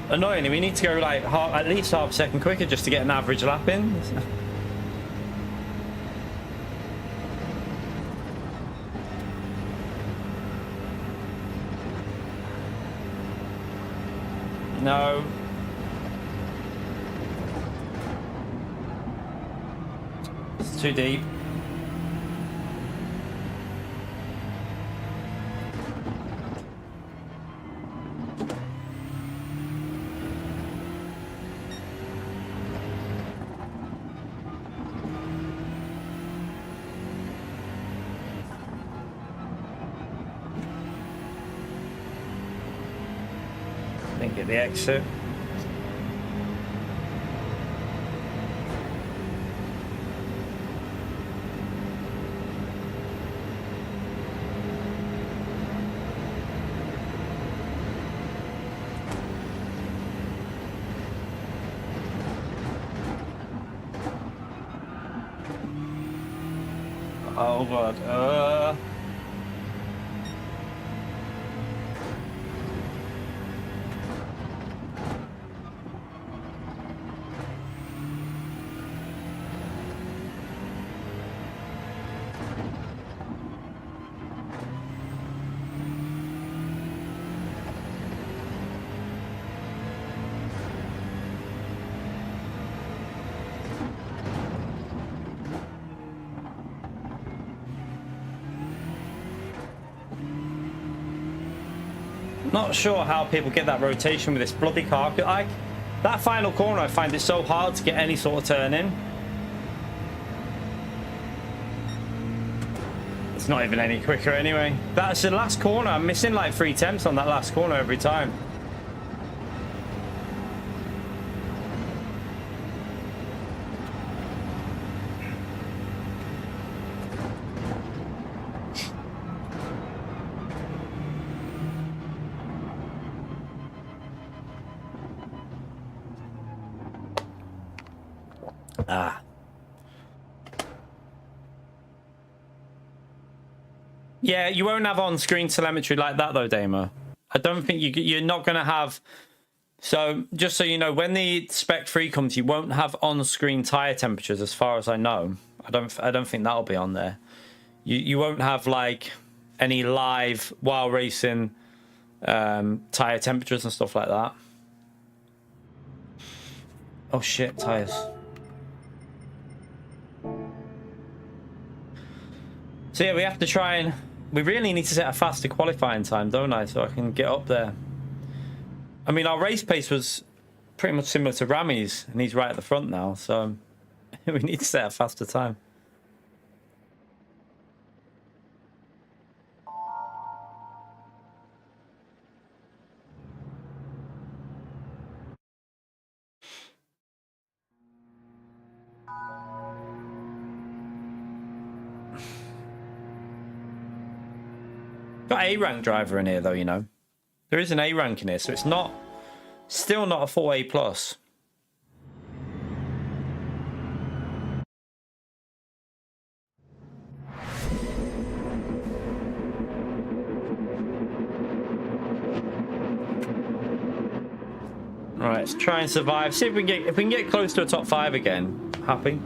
Annoyingly, we need to go like at least half a second quicker just to get an average lap in. No. It's too deep. Get the exit. Oh god. Not sure how people get that rotation with this bloody car. Like that final corner, I find it so hard to get any sort of turn in. It's not even any quicker anyway. That's the last corner. I'm missing like 3 temps on that last corner every time. Ah. Yeah, you won't have on-screen telemetry like that though, Damo. I don't think you're not going to have. So just so you know, when the Spec 3 comes, you won't have on-screen tire temperatures, as far as I know. I don't think that'll be on there. You won't have like any live while racing tire temperatures and stuff like that. Oh shit, tires. So yeah, we have to try and we really need to set a faster qualifying time, don't I? So I can get up there. I mean, our race pace was pretty much similar to Rami's, and he's right at the front now. So we need to set a faster time. got A rank driver in here though, you know. There is an A rank in here, so it's not, still not a full A plus. Right, let's try and survive. See if we can get close to a top 5 again. Happy.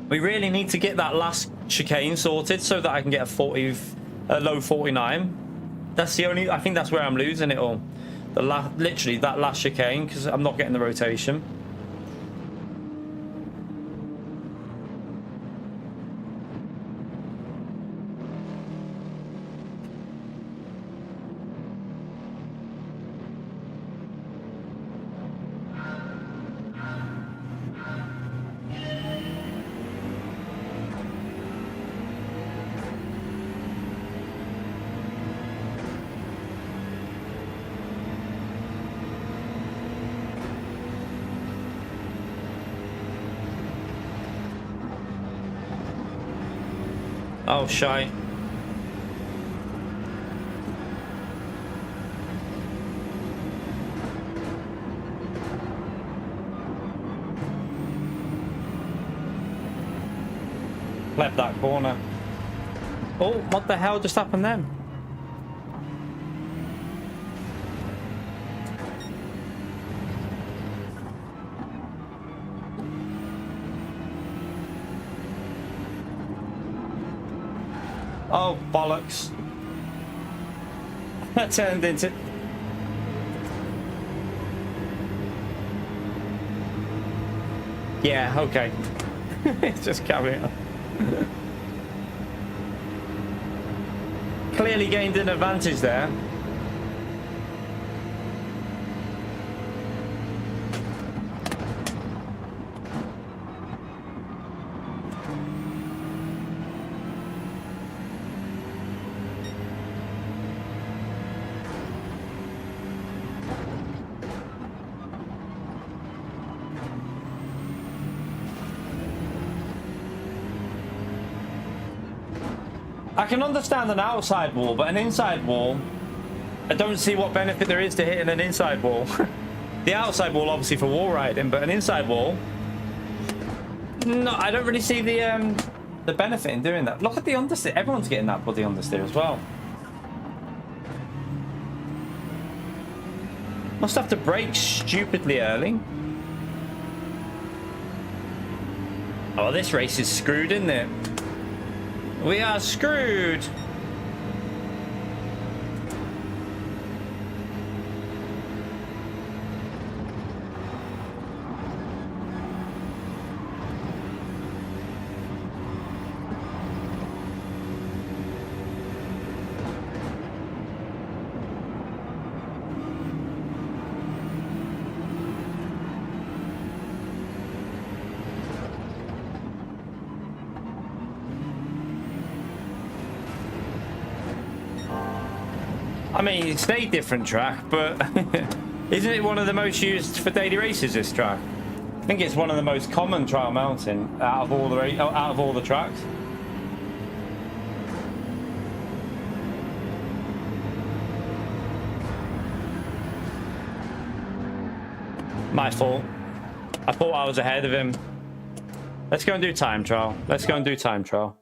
We really need to get that last chicane sorted so that I can get a low 49. That's the only, I think that's where I'm losing it all. Literally that last chicane, because I'm not getting the rotation. Oh, shite. Left that corner. Oh, what the hell just happened then? Oh, bollocks. That turned into... Yeah, okay. Just carry on. Clearly gained an advantage there. I can understand an outside wall, but an inside wall, I don't see what benefit there is to hitting an inside wall. The outside wall, obviously, for wall riding, but an inside wall, no, I don't really see the benefit in doing that. Look at the understeer. Everyone's getting that bloody understeer as well. Must have to brake stupidly early. Oh, this race is screwed, isn't it? We are screwed. I mean, it's a different track, but isn't it one of the most used for daily races, this track? I think it's one of the most common trial mounting out of all the tracks. My fault. I thought I was ahead of him. Let's go and do time trial. Let's go and do time trial.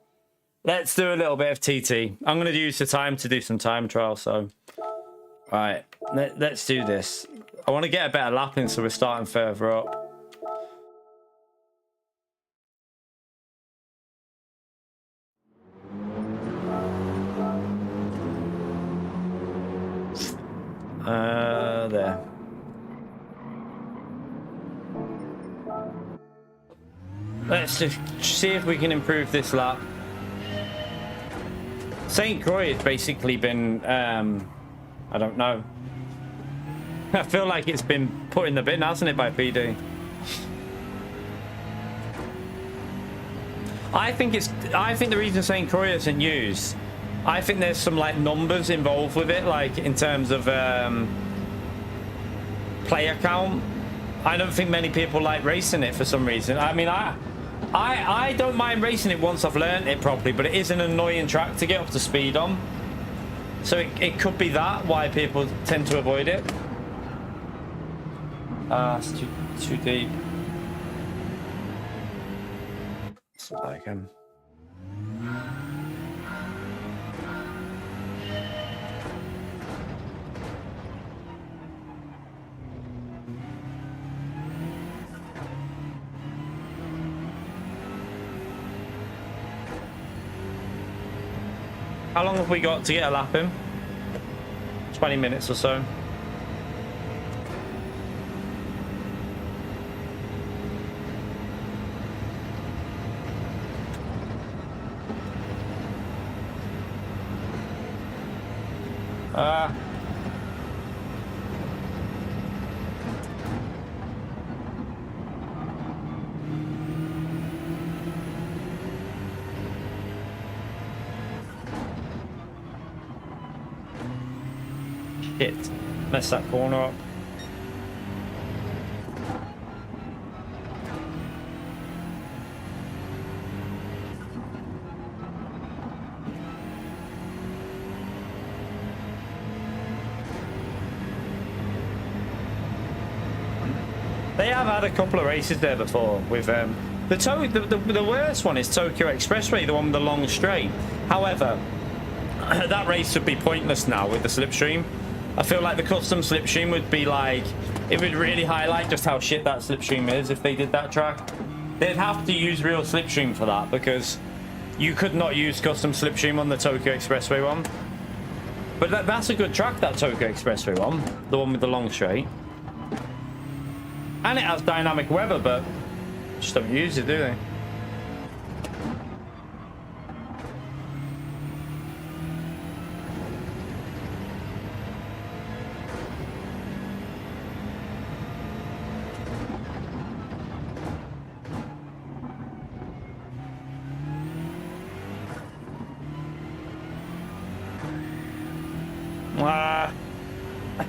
Let's do a little bit of TT. I'm going to use the time to do some time trial, so... Right, let's do this. I want to get a better lap in, so we're starting further up. There. Let's just see if we can improve this lap. St. Croix has basically been, I don't know. I feel like it's been put in the bin, hasn't it, by PD? I think the reason St. Croix isn't used, I think there's some like numbers involved with it, like in terms of player count. I don't think many people like racing it for some reason. I mean, I don't mind racing it once I've learned it properly, but it is an annoying track to get up to speed on. So it could be that why people tend to avoid it. It's too deep. It's like how long have we got to get a lap in? 20 minutes or so. Shit. Mess that corner up. They have had a couple of races there before with the worst one is Tokyo Expressway, the one with the long straight. However, that race would be pointless now with the slipstream. I feel like the custom slipstream would be like, it would really highlight just how shit that slipstream is if they did that track. They'd have to use real slipstream for that, because you could not use custom slipstream on the Tokyo Expressway one. But that's a good track, that Tokyo Expressway one, the one with the long straight. And it has dynamic weather, but just don't use it, do they?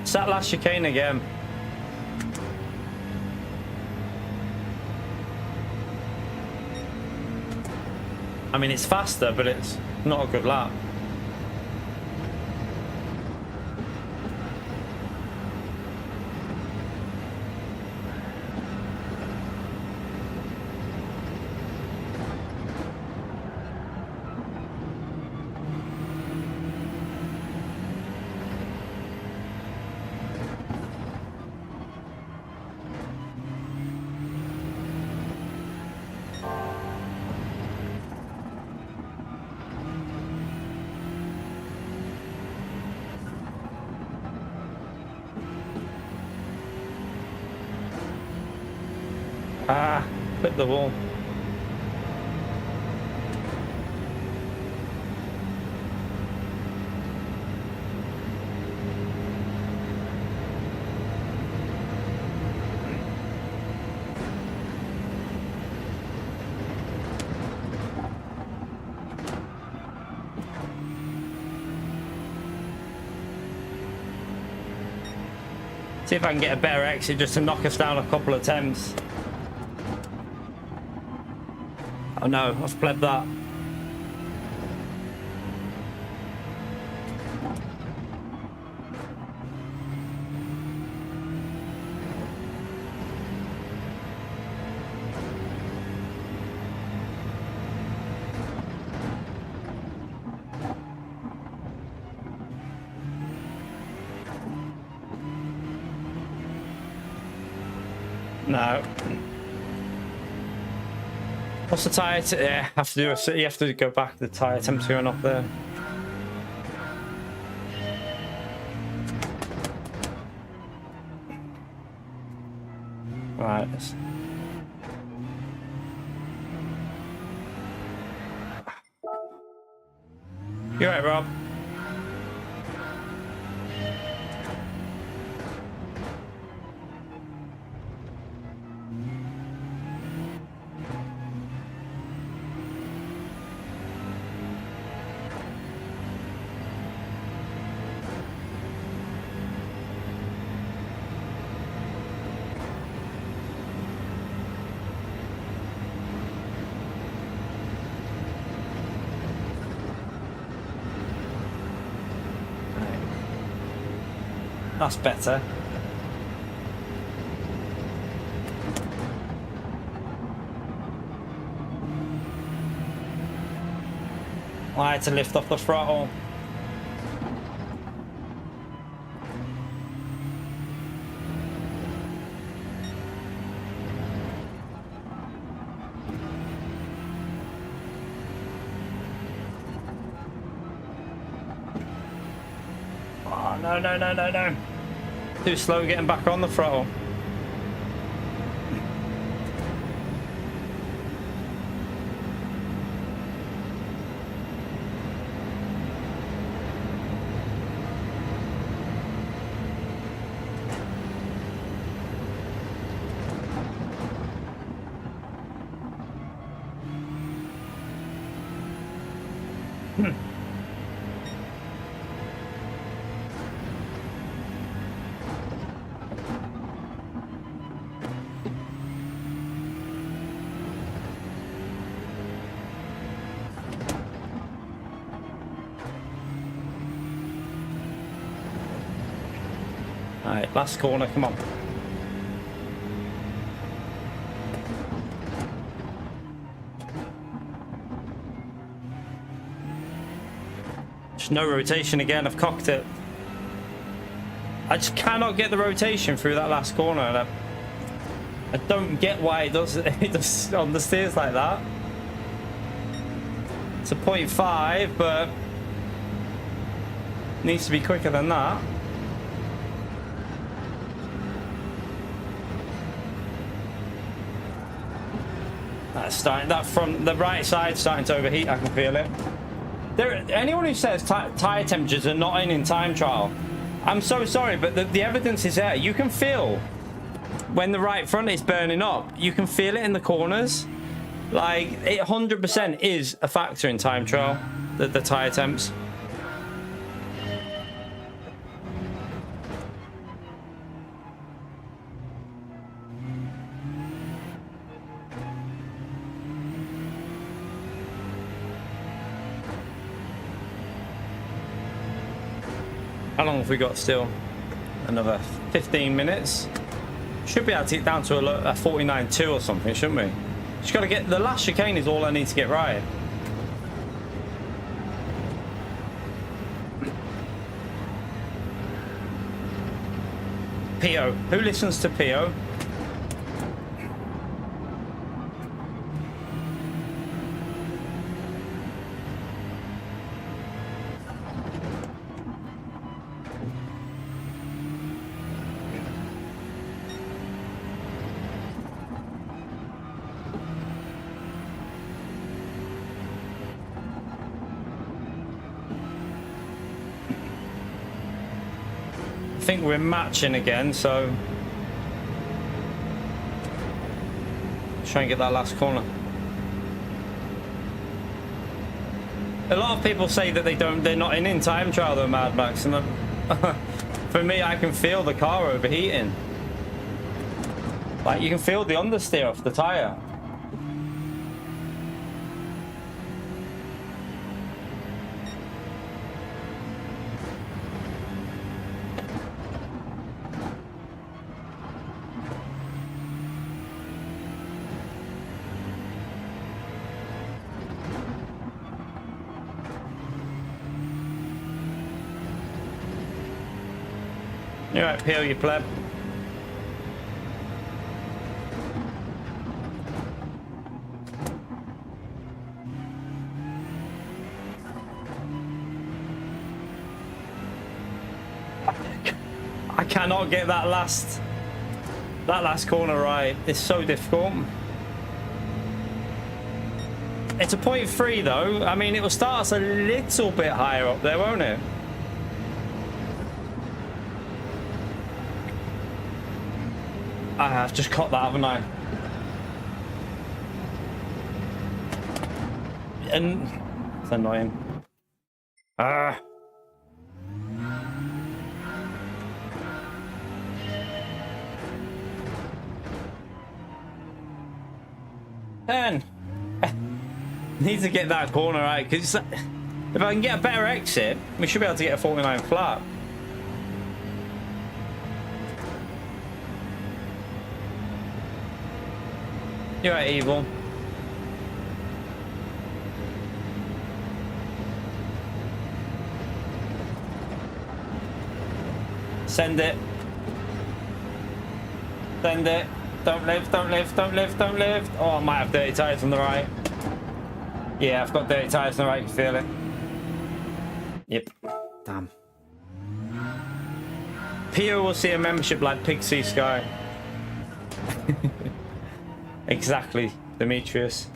It's that last chicane again. I mean, it's faster, but it's not a good lap. Clip the wall. See if I can get a better exit just to knock us down a couple of attempts. Oh no, I've pled that. No. What's the tyre? Yeah, have to do a. You have to go back to the tyre temps going up there. Right. You're right, Rob. That's better. I had to lift off the throttle. Oh, no, no, no, no, no. Too slow getting back on the throttle. Alright, last corner, come on. There's no rotation again, I've cocked it. I just cannot get the rotation through that last corner. I don't get why it does on the steers like that. It's a 0.5, but needs to be quicker than that. That's starting, that from the right side starting to overheat. I can feel it. Anyone who says tire temperatures are not in time trial, I'm so sorry, but the evidence is there. You can feel when the right front is burning up. You can feel it in the corners. Like, it 100% is a factor in time trial, the tire temps. How long have we got still? Another 15 minutes. Should be able to get down to a 49.2 or something, shouldn't we? Just got to get the last chicane is all I need to get right. Pio. Who listens to Pio? I think we're matching again, so try and get that last corner. A lot of people say that they're not in time trial though, Mad Max, and for me, I can feel the car overheating. Like, you can feel the understeer off the tire. You're right, Peel, you pleb. I cannot get that last corner right. It's so difficult. It's a 0.3 though. I mean, it will start us a little bit higher up there, won't it? I've just caught that, haven't I? And it's annoying. Ah. Then need to get that corner right, because if I can get a better exit, we should be able to get a 49 flat. You're right, evil. Send it. Send it. Don't lift, don't lift, don't lift, don't lift. Oh, I might have dirty tyres on the right. Yeah, I've got dirty tyres on the right, you can feel it. Yep. Damn. Pio will see a membership like Pixie Sky. Exactly, Demetrius.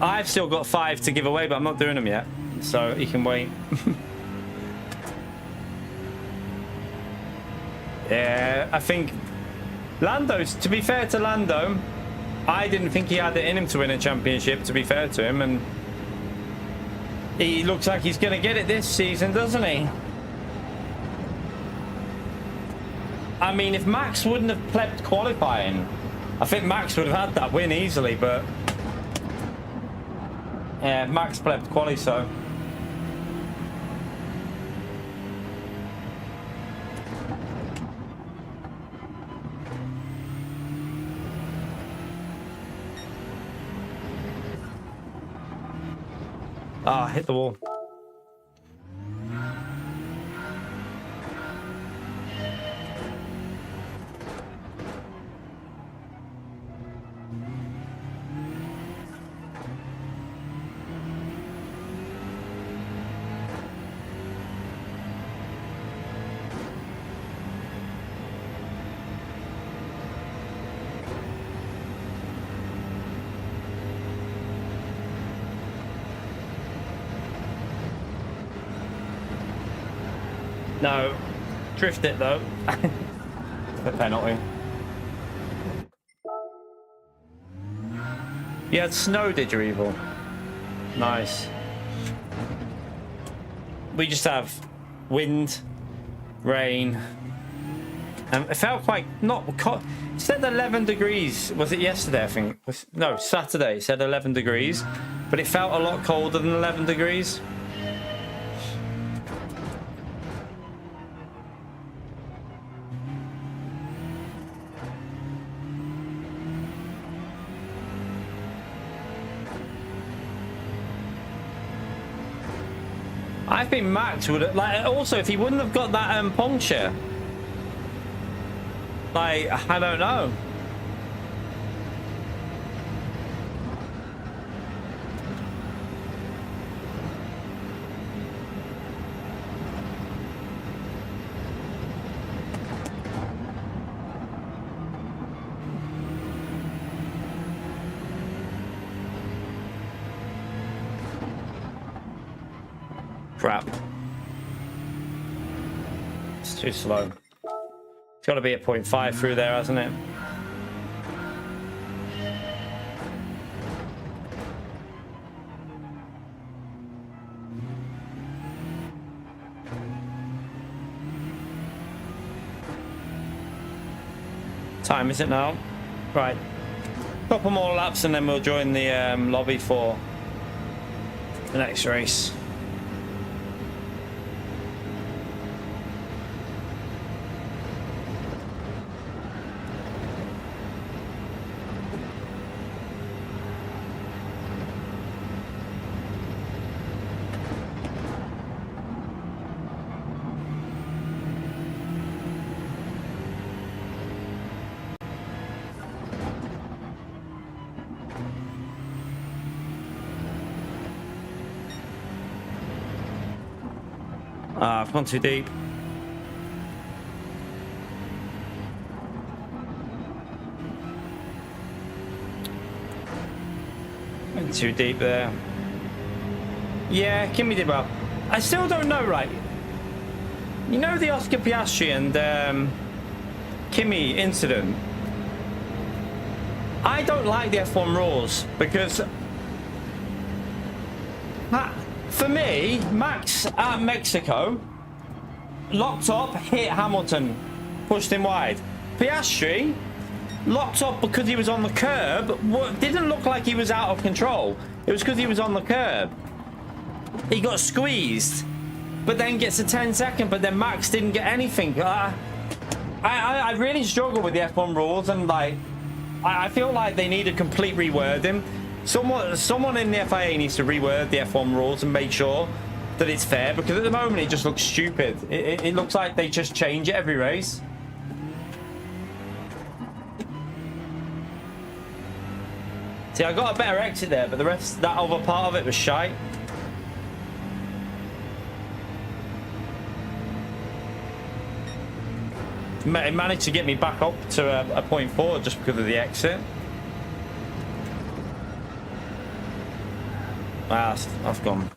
I've still got 5 to give away, but I'm not doing them yet. So he can wait. Yeah, I think Lando's, to be fair to Lando, I didn't think he had it in him to win a championship, to be fair to him, and he looks like he's going to get it this season, doesn't he? I mean, if Max wouldn't have plebbed qualifying, I think Max would have had that win easily, but yeah, Max plebbed quali, so ah, hit the wall. No, drift it though. The penalty. You had snow, did you, evil? Nice. We just have wind, rain, and it felt quite not. It said 11 degrees. Was it yesterday? I think. No, Saturday. It said 11 degrees, but it felt a lot colder than 11 degrees. I think Max would have, like, also if he wouldn't have got that puncture, like, I don't know. Crap. It's too slow. It's got to be a 0.5 through there, hasn't it? Time is it now? Right. Couple more laps and then we'll join the lobby for the next race. I've gone too deep. Went too deep there. Yeah, Kimi did well. I still don't know, right? You know the Oscar Piastri and Kimi incident? I don't like the F1 rules because for me, Max at Mexico locked up, hit Hamilton, pushed him wide. Piastri locked up because he was on the curb. Didn't look like he was out of control. It was because he was on the curb. He got squeezed, but then gets a 10-second, but then Max didn't get anything. I really struggle with the F1 rules, and like, I feel like they need a complete rewording. Someone in the FIA needs to reword the F1 rules and make sure that it's fair, because at the moment it just looks stupid. It looks like they just change it every race. See, I got a better exit there, but the rest, that other part of it was shite. It managed to get me back up to a 0.4 just because of the exit. Ah, I've gone.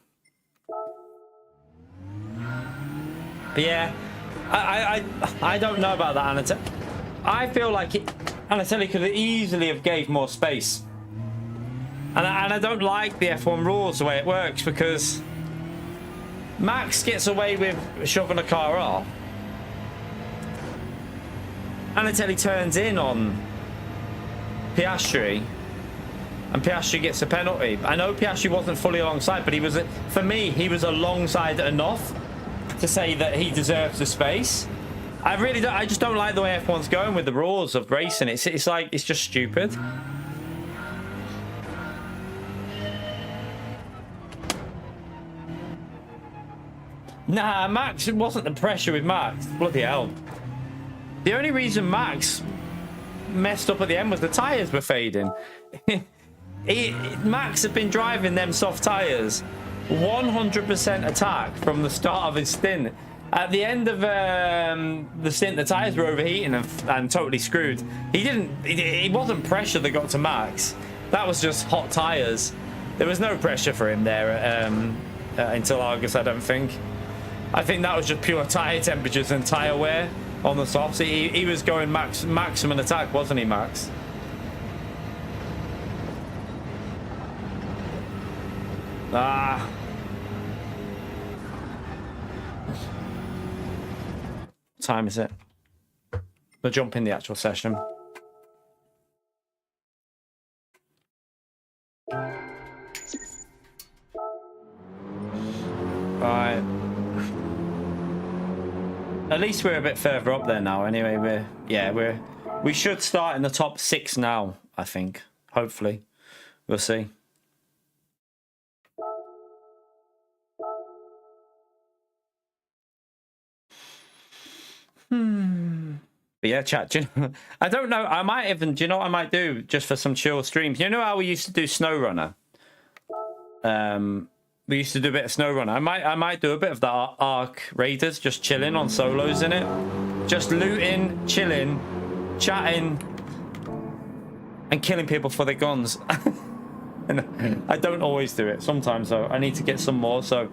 But yeah, I don't know about that, Anatoly. I feel like Anatoly could easily have gave more space. And I don't like the F1 rules the way it works, because Max gets away with shoving a car off. Anatoly turns in on Piastri, and Piastri gets a penalty. I know Piastri wasn't fully alongside, but he was, for me, he was alongside enough to say that he deserves the space. I just don't like the way F1's going with the rules of racing. It's like, it's just stupid. Nah, Max, it wasn't the pressure with Max. Bloody hell. The only reason Max messed up at the end was the tyres were fading. Max had been driving them soft tyres 100% attack from the start of his stint. At the end of the stint, the tyres were overheating and totally screwed. It wasn't pressure that got to Max. That was just hot tyres. There was no pressure for him there until August, I don't think. I think that was just pure tyre temperatures and tyre wear on the softs. He was going maximum attack, wasn't he, Max? Ah. What time is it? We'll jump in the actual session. Right. At least we're a bit further up there now. Anyway, we should start in the top 6 now, I think. Hopefully. We'll see. But yeah, chat, do you know, I don't know. I might even, do you know what I might do just for some chill streams? You know how we used to do SnowRunner? We used to do a bit of SnowRunner. I might do a bit of that Ark Raiders, just chilling on solos in it. Just looting, chilling, chatting, and killing people for their guns. And I don't always do it. Sometimes, though, I need to get some more, so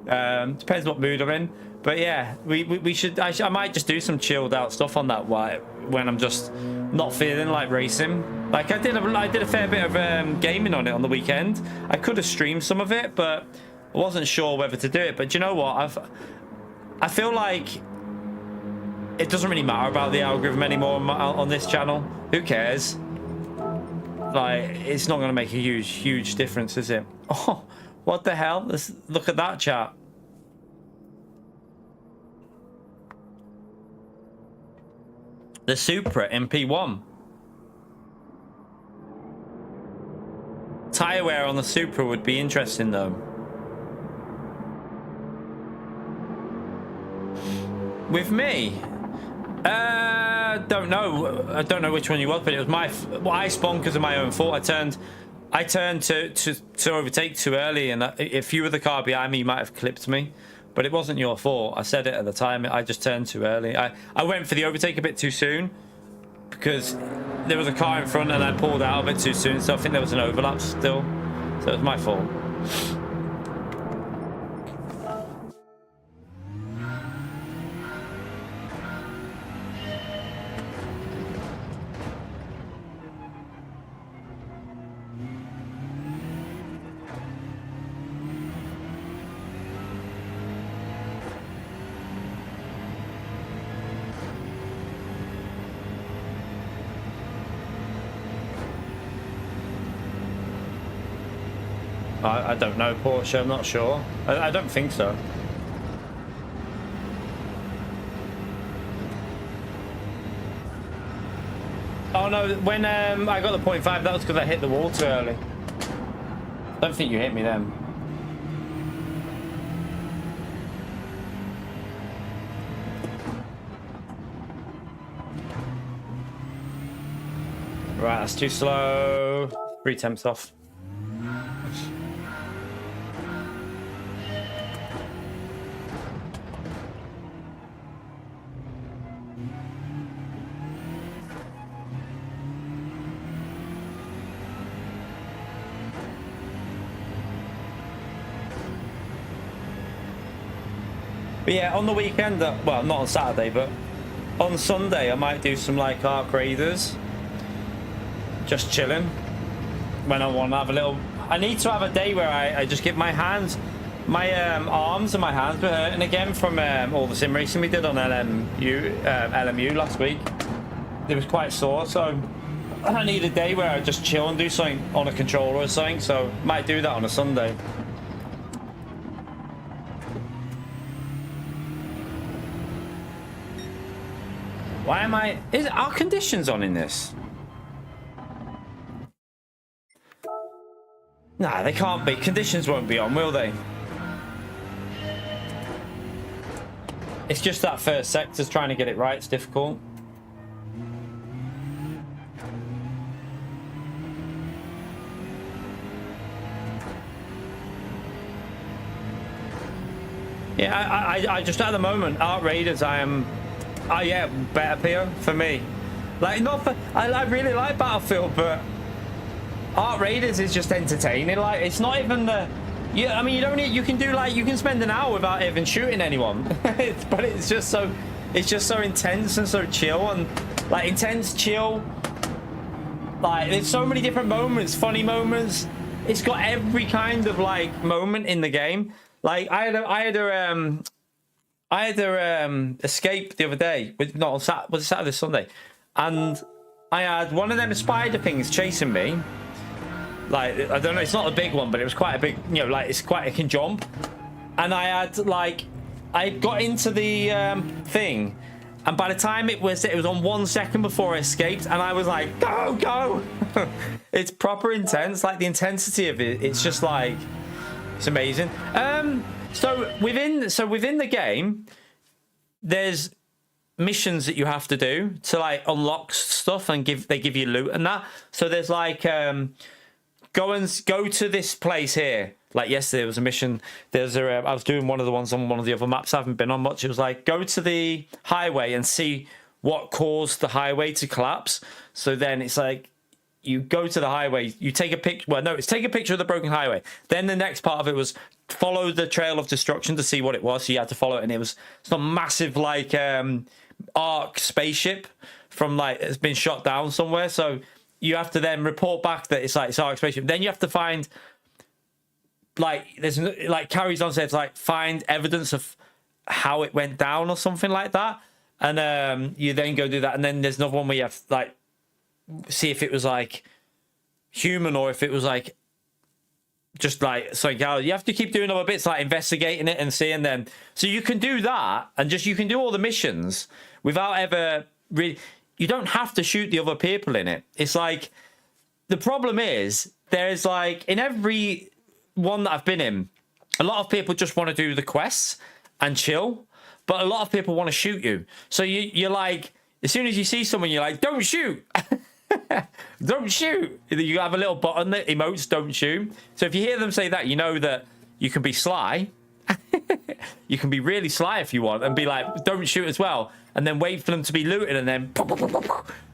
depends what mood I'm in. But yeah, we should. I might just do some chilled out stuff on that when I'm just not feeling like racing. Like I did a fair bit of gaming on it on the weekend. I could have streamed some of it, but I wasn't sure whether to do it. But do you know what? I feel like it doesn't really matter about the algorithm anymore on this channel. Who cares? Like, it's not going to make a huge difference, is it? Oh, what the hell? Let's look at that, chat. The Supra MP1. Tyre wear on the Supra would be interesting, though. With me, don't know. I don't know which one you was, but it was I spun because of my own fault. I turned to overtake too early, and if you were the car behind me, you might have clipped me. But it wasn't your fault. I said it at the time. I just turned too early. I went for the overtake a bit too soon because there was a car in front and I pulled out a bit too soon. So I think there was an overlap still. So it was my fault. I don't know, Porsche. I'm not sure. I don't think so. Oh no, when I got the 0.5, that was because I hit the wall too early. Don't think you hit me then. Right, that's too slow. 3 temps off. But yeah, on the weekend, well, not on Saturday, but on Sunday, I might do some like arc raiders. Just chilling. When I want to have a little... I need to have a day where I just give my hands... My arms and my hands were hurting again from all the sim racing we did on LMU last week. It was quite sore, so I need a day where I just chill and do something on a controller or something, so might do that on a Sunday. Why am I... Are conditions on in this? Nah, they can't be. Conditions won't be on, will they? It's just that first sector's trying to get it right. It's difficult. Yeah, I just at the moment, Art Raiders, I am... Oh yeah, better Pio for me. Like, not for... I really like Battlefield, but... Art Raiders is just entertaining. Like, it's not even the... Yeah, I mean, you don't need... You can do, like... You can spend an hour without even shooting anyone. But it's just so... It's just so intense and so chill. And, like, intense, chill. Like, there's so many different moments. Funny moments. It's got every kind of, like, moment in the game. Like, I had a escape the other day. Not on Saturday. Was it Saturday, Sunday? And I had one of them spider things chasing me. Like, I don't know, it's not a big one, but it was quite a big, you know, like, it's quite, it can jump. And I had, like, I got into the thing, and by the time it was on 1 second before I escaped, and I was like, go, go! It's proper intense, like, the intensity of it, it's just like, it's amazing. So within the game, there's missions that you have to do to, like, unlock stuff, and they give you loot and that. So there's, like, go to this place here. Like yesterday, there was a mission. I was doing one of the ones on one of the other maps I haven't been on much. It was like, go to the highway and see what caused the highway to collapse. So then it's like, you go to the highway, you take a picture. Well, no, it's take a picture of the broken highway. Then the next part of it was follow the trail of destruction to see what it was. So you had to follow it, and it was some massive, like, arc spaceship from, like, it's been shot down somewhere. So you have to then report back that it's, like, it's arc spaceship. Then you have to find, like, there's, like, carries on, says, like, find evidence of how it went down or something like that. And you then go do that. And then there's another one where you have, like, see if it was, like, human or if it was, like, just, like, something else. You have to keep doing other bits, like investigating it and seeing them. So you can do that, and just, you can do all the missions without ever really... You don't have to shoot the other people in it. It's like, the problem is, there's, like, in every one that I've been in, a lot of people just want to do the quests and chill, but a lot of people want to shoot you. So you're like, as soon as you see someone, you're like, don't shoot. Don't shoot. You have a little button that emotes don't shoot. So if you hear them say that, you know that you can be sly. You can be really sly if you want, and be like, don't shoot as well, and then wait for them to be looted, and then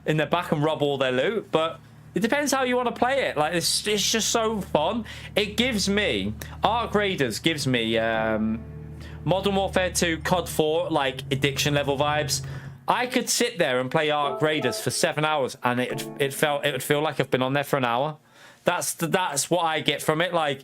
in their back and rob all their loot. But it depends how you want to play it. Like, it's just so fun. It gives me, Arc Raiders gives me Modern Warfare 2 COD 4, like, addiction level vibes. I could sit there and play Arc Raiders for 7 hours, and it would feel like I've been on there for an hour. That's what I get from it. Like,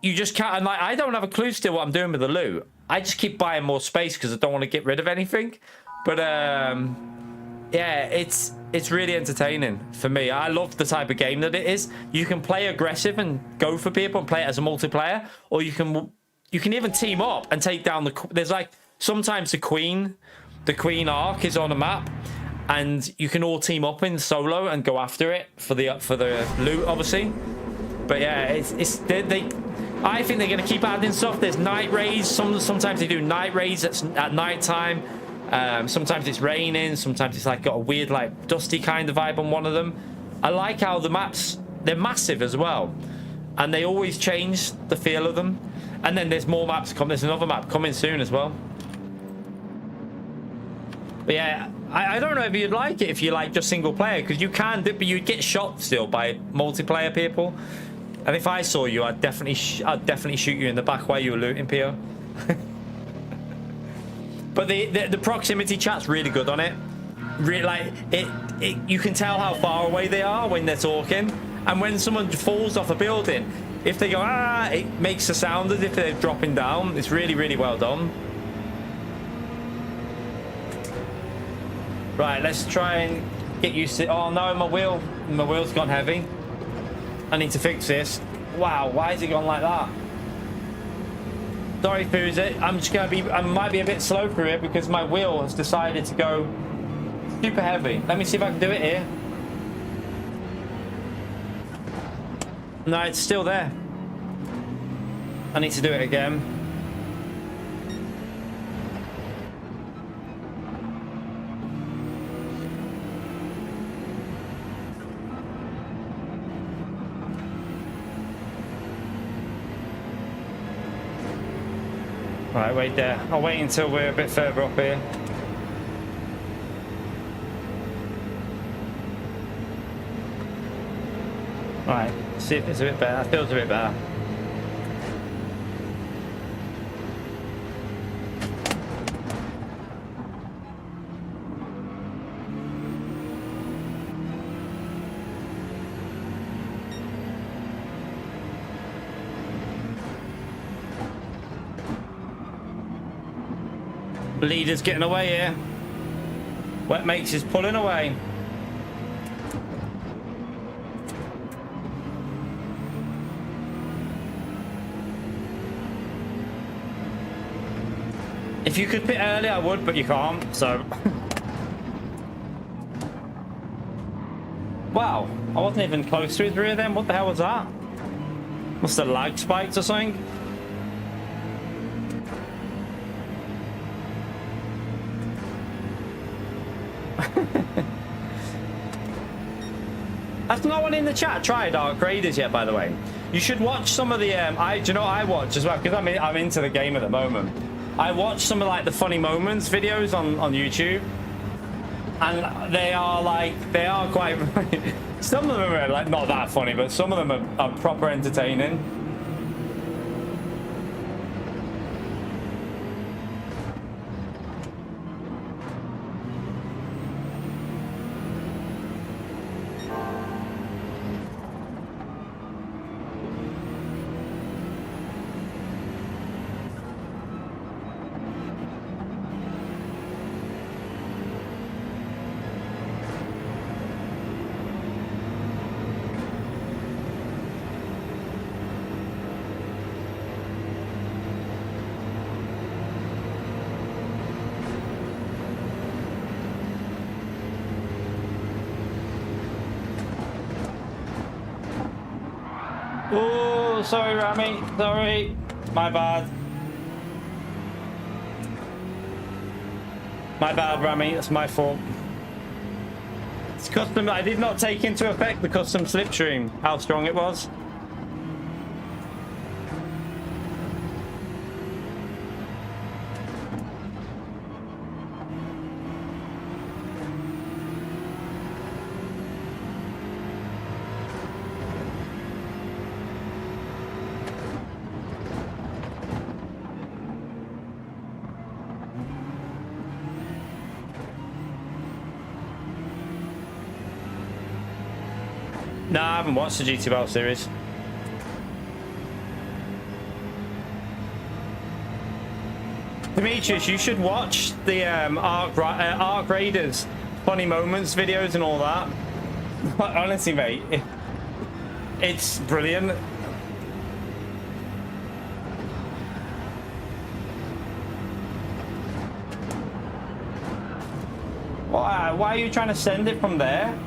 you just can't. And, like, I don't have a clue still what I'm doing with the loot. I just keep buying more space because I don't want to get rid of anything. But yeah, it's really entertaining for me. I love the type of game that it is. You can play aggressive and go for people and play it as a multiplayer, or you can even team up and take down the. There's, like, sometimes the Queen arc is on a map, and you can all team up in solo and go after it for the loot, obviously. But yeah, I think they're going to keep adding stuff. There's night raids. Sometimes they do night raids at night time. Sometimes it's raining. Sometimes it's like got a weird, like, dusty kind of vibe on one of them. I like how the maps, they're massive as well, and they always change the feel of them. And then there's more maps coming. There's another map coming soon as well. But yeah, I don't know if you'd like it if you like just single player, because you can do, but you'd get shot still by multiplayer people. And if I saw you, I'd definitely shoot you in the back while you were looting, Pio. But the proximity chat's really good on it. Really, like you can tell how far away they are when they're talking, and when someone falls off a building, if they go it makes a sound as if they're dropping down. It's really, really well done. Right, let's try and get used to. Oh no, my wheel's gone heavy. I need to fix this. Wow, why has it gone like that? Sorry, Fuzi. I'm just gonna be. I might be a bit slow through it because my wheel has decided to go super heavy. Let me see if I can do it here. No, it's still there. I need to do it again. Right, wait there. I'll wait until we're a bit further up here. Right, see if it's a bit better. That feels a bit better. Leader's getting away here. Wet Mates is pulling away. If you could pit early, I would, but you can't, so. Wow, I wasn't even close to his rear then. What the hell was that? Must have lag spiked or something. Has no one in the chat tried Arc Raiders yet, by the way? You should watch some of the do you know what I watch as well, because I'm into the game at the moment. I watch some of like the funny moments videos on YouTube, and they are quite some of them are like not that funny, but some of them are proper entertaining. Oh, sorry, Rami. Sorry. My bad. My bad, Rami. That's my fault. It's custom. I did not take into effect the custom slipstream, how strong it was. No, I haven't watched the GT series. Demetrius, you should watch the Arc Raiders funny moments videos and all that. Honestly, mate, it's brilliant. Why are you trying to send it from there?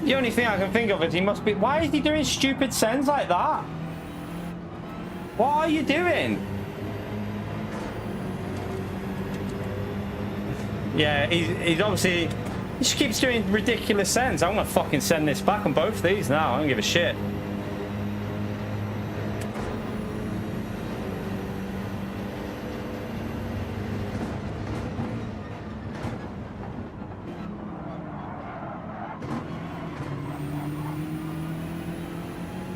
The only thing I can think of is he must be... Why is he doing stupid sends like that? What are you doing? Yeah, he's obviously... He just keeps doing ridiculous sends. I'm gonna fucking send this back on both of these now. I don't give a shit.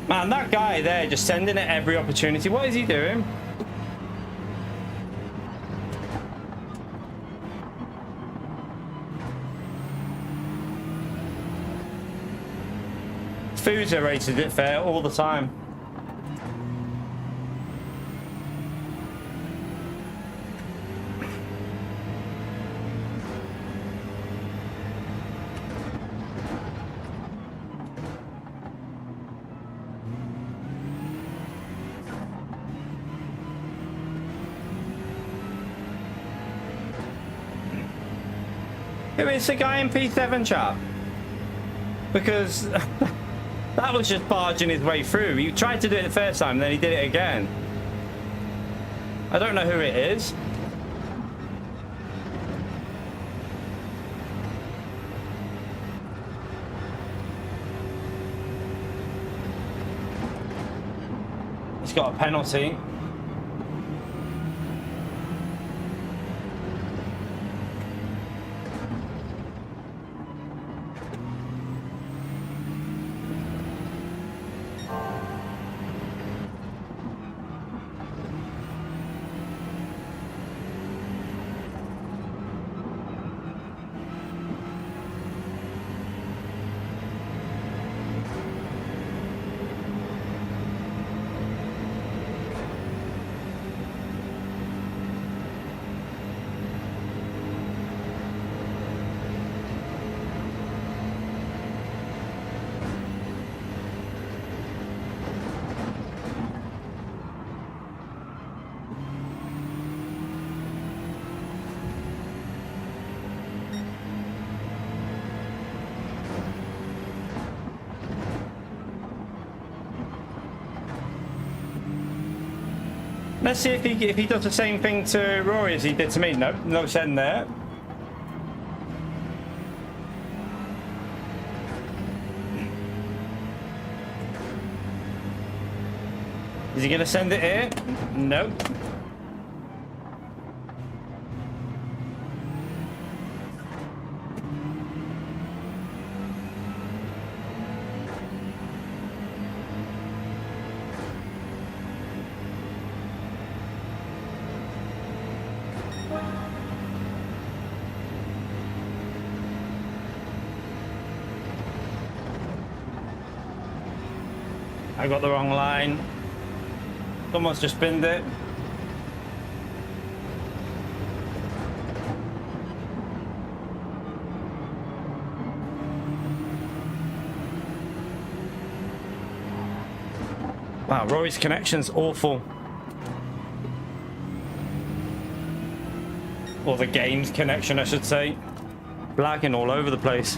Man, that guy there just sending it every opportunity. What is he doing? Foods are rated it fair all the time. Who is the guy in P7 chat? Because that was just barging his way through. He tried to do it the first time, then he did it again. I don't know who it is. He's got a penalty. Let's see if he does the same thing to Rory as he did to me. No, no send there. Is he gonna send it here? Nope. I got the wrong line. Someone's just binned it. Wow, Rory's connection's awful. Or the game's connection, I should say. Lagging all over the place.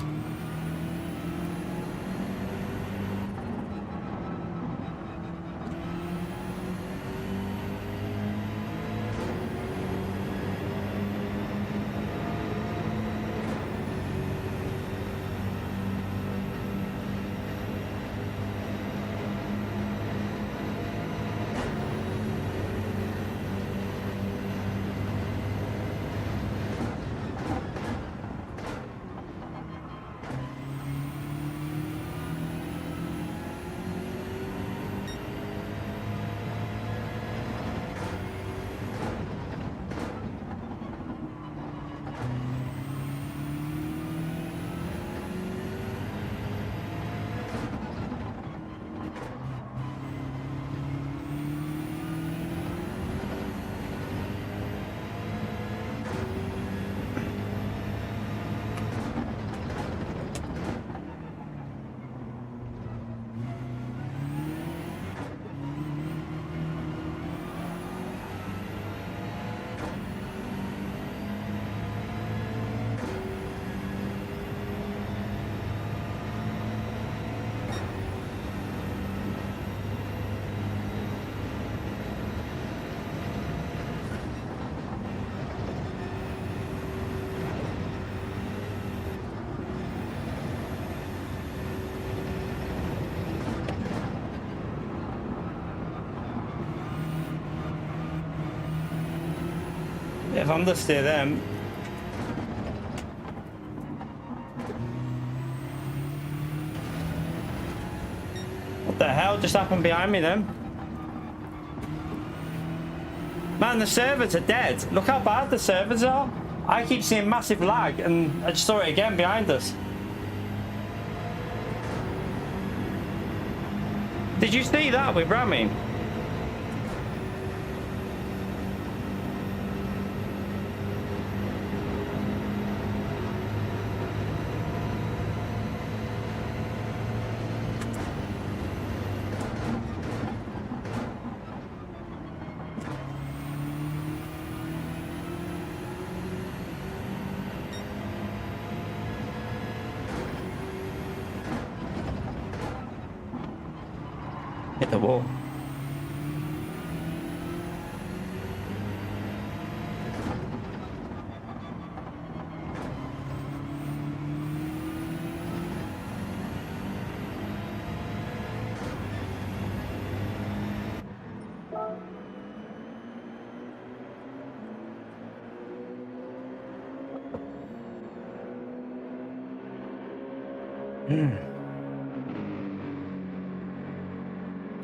of understeer them. What the hell just happened behind me then? Man, the servers are dead. Look how bad the servers are. I keep seeing massive lag, and I just saw it again behind us. Did you see that with Rami? Hit the wall.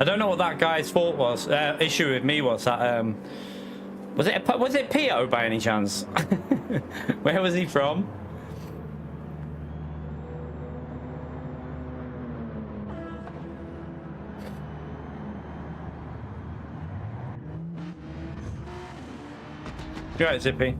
I don't know what that guy's fault was. Issue with me was that was it Pio by any chance? Where was he from? You're right, Zippy.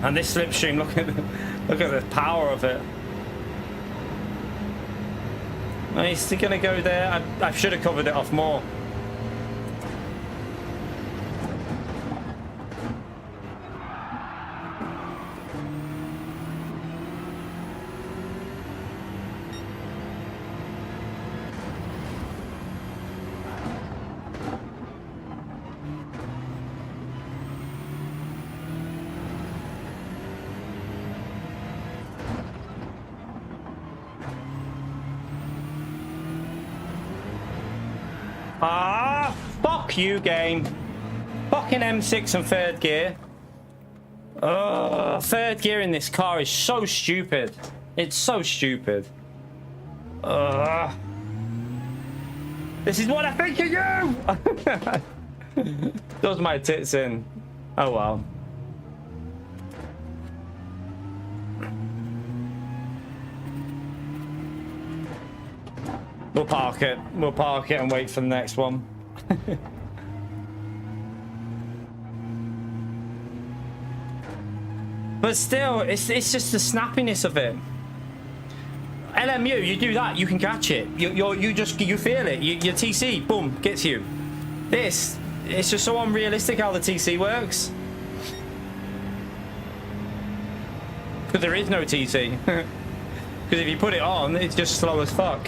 And this slipstream, look at the power of it. Oh, he's still gonna go there. I should have covered it off more. Ah, fuck you, game. Fucking M6 and third gear. Third gear in this car is so stupid. It's so stupid. This is what I think of you! Does my tits in. Oh well. We'll park it. We'll park it and wait for the next one. But still, it's just the snappiness of it. LMU, you do that, you can catch it. You feel it. Your TC, boom, gets you. This, it's just so unrealistic how the TC works. Because there is no TC. Because if you put it on, it's just slow as fuck.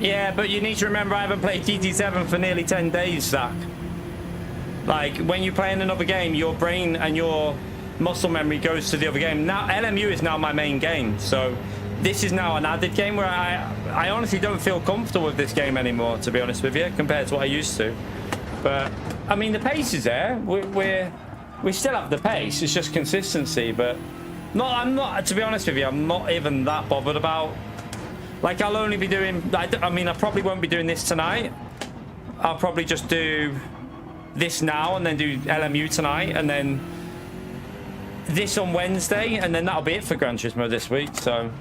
Yeah, but you need to remember I haven't played GT7 for nearly 10 days, Zach. Like, when you play in another game, your brain and your muscle memory goes to the other game. Now, LMU is now my main game, so this is now an added game where I honestly don't feel comfortable with this game anymore, to be honest with you, compared to what I used to. But, I mean, the pace is there. We still have the pace. It's just consistency, but I'm not, to be honest with you, I'm not even that bothered about. Like, I'll only be doing, I mean, I probably won't be doing this tonight. I'll probably just do this now and then do LMU tonight and then this on Wednesday, and then that'll be it for Gran Turismo this week, so.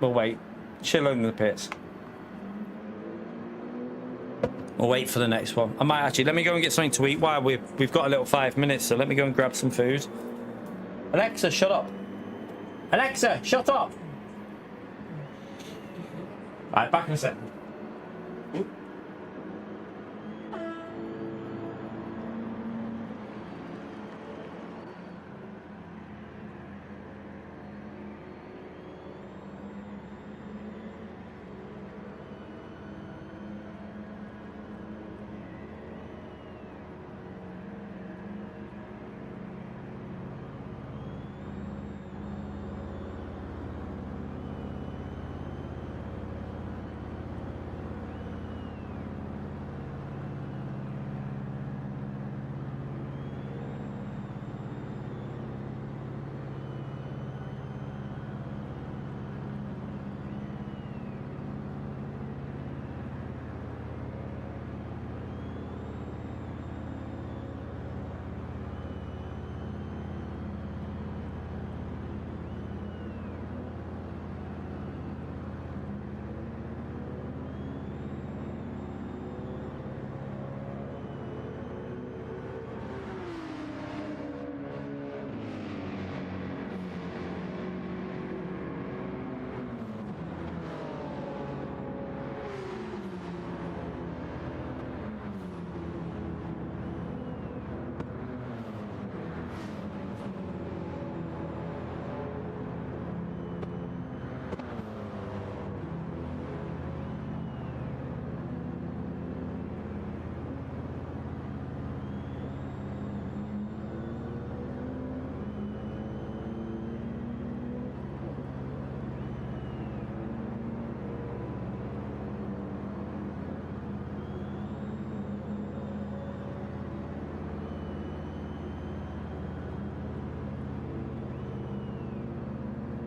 We'll wait. Chill in the pits. We'll wait for the next one. I might actually, let me go and get something to eat while we've got a little 5 minutes, so let me go and grab some food. Alexa, shut up. Alexa, shut up. Alright, back in a second.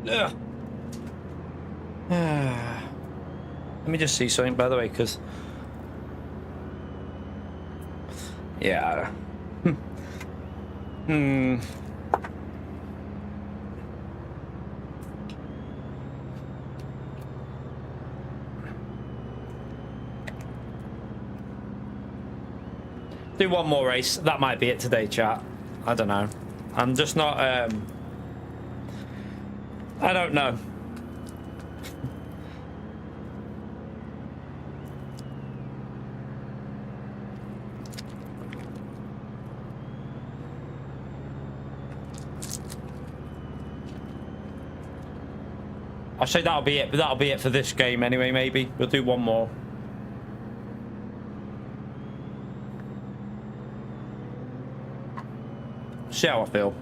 Ugh. Let me just see something, by the way, because yeah. Do one more race. That might be it today, chat. I don't know. I'm just not I don't know. I'll say that'll be it, but that'll be it for this game anyway, maybe. We'll do one more. See how I feel.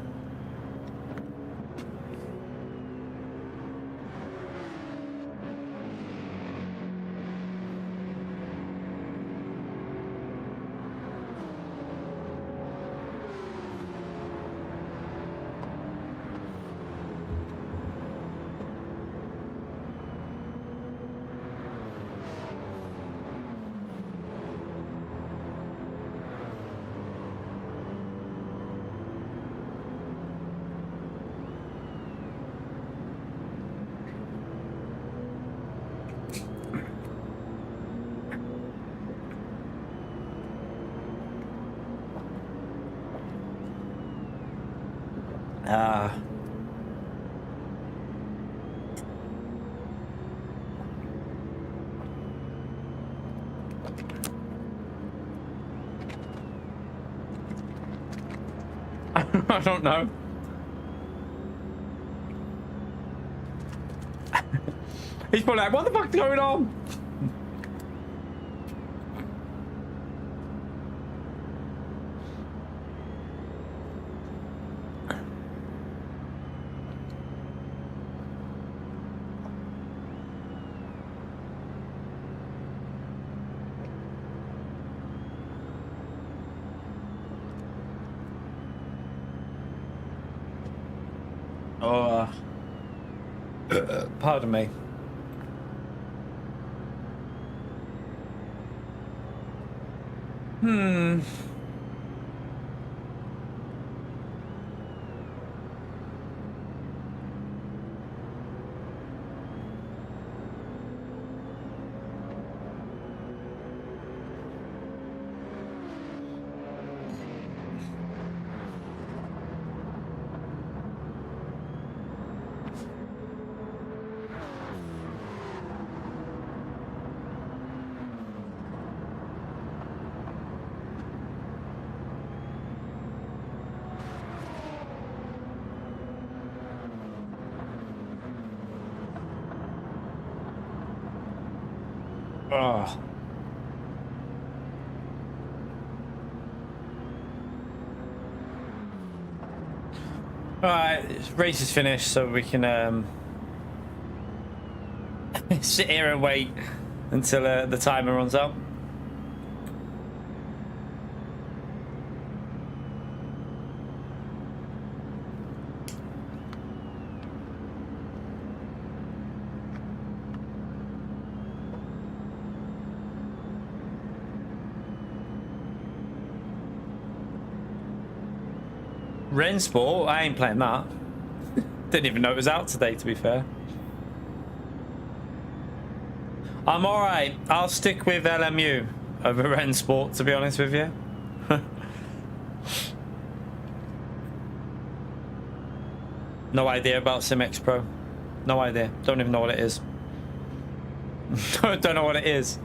I don't know. He's probably like, what the fuck's going on? Oh, pardon me. Oh. Alright, race is finished, so we can sit here and wait until the timer runs out. Ren Sport, I ain't playing that. Didn't even know it was out today, to be fair. I'm alright. I'll stick with LMU over Ren Sport, to be honest with you. No idea about SimX Pro. No idea. Don't even know what it is. Don't know what it is.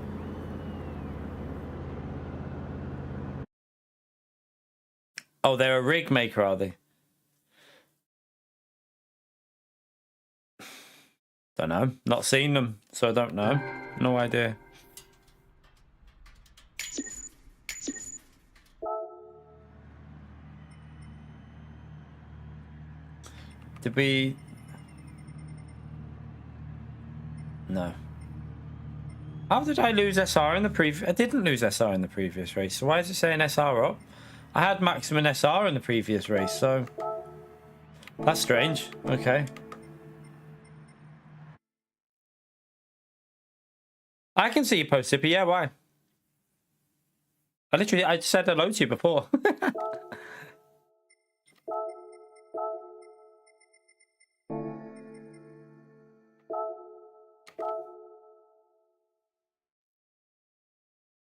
Oh, they're a rig maker, are they? Don't know. Not seen them, so I don't know. No idea. Did we... No. How did I lose SR in the previous... I didn't lose SR in the previous race, so why is it saying SR up? I had maximum SR in the previous race, so... That's strange. Okay. I can see you posted, but yeah, why? I said hello to you before.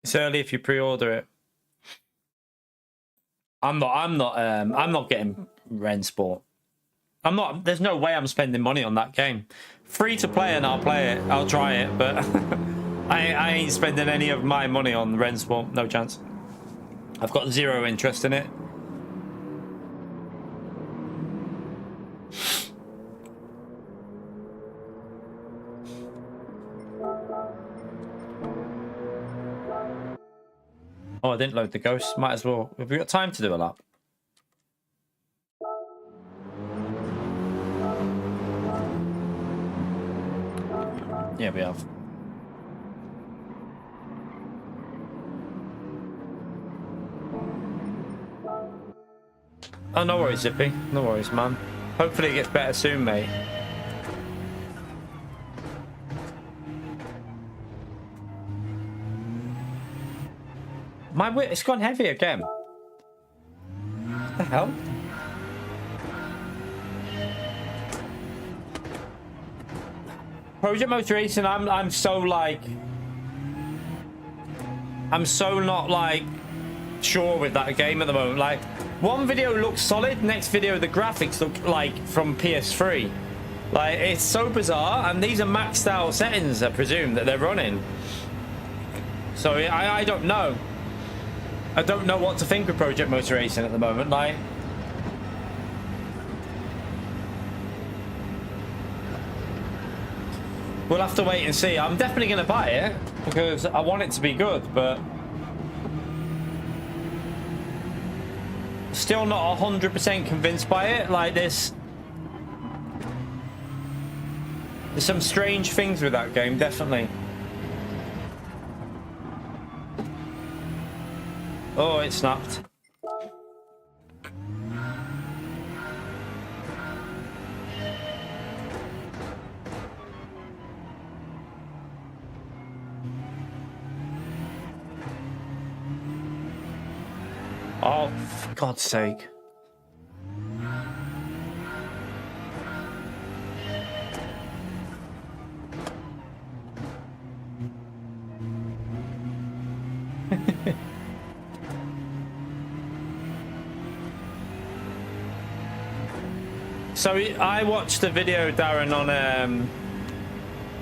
It's early if you pre-order it. I'm not getting Ren Sport. I'm not. There's no way I'm spending money on that game. Free to play, and I'll play it. I'll try it, but I ain't spending any of my money on Ren Sport. No chance. I've got zero interest in it. Oh, I didn't load the ghost. Might as well. Have we got time to do a lap? Yeah, we have. Oh, no worries, Zippy. No worries, man. Hopefully it gets better soon, mate. My weight, it's gone heavy again. What the hell? Project Motor Racing, I'm so like... I'm so not like sure with that game at the moment. Like, one video looks solid, next video the graphics look like from PS3. Like, it's so bizarre, and these are maxed out settings, I presume, that they're running. So I don't know. I don't know what to think of Project Motor Racing at the moment. Like, we'll have to wait and see. I'm definitely going to buy it because I want it to be good, but still not 100% convinced by it. Like this, there's some strange things with that game, definitely. Oh, it snapped. Oh, for God's sake. So I watched a video, Darren,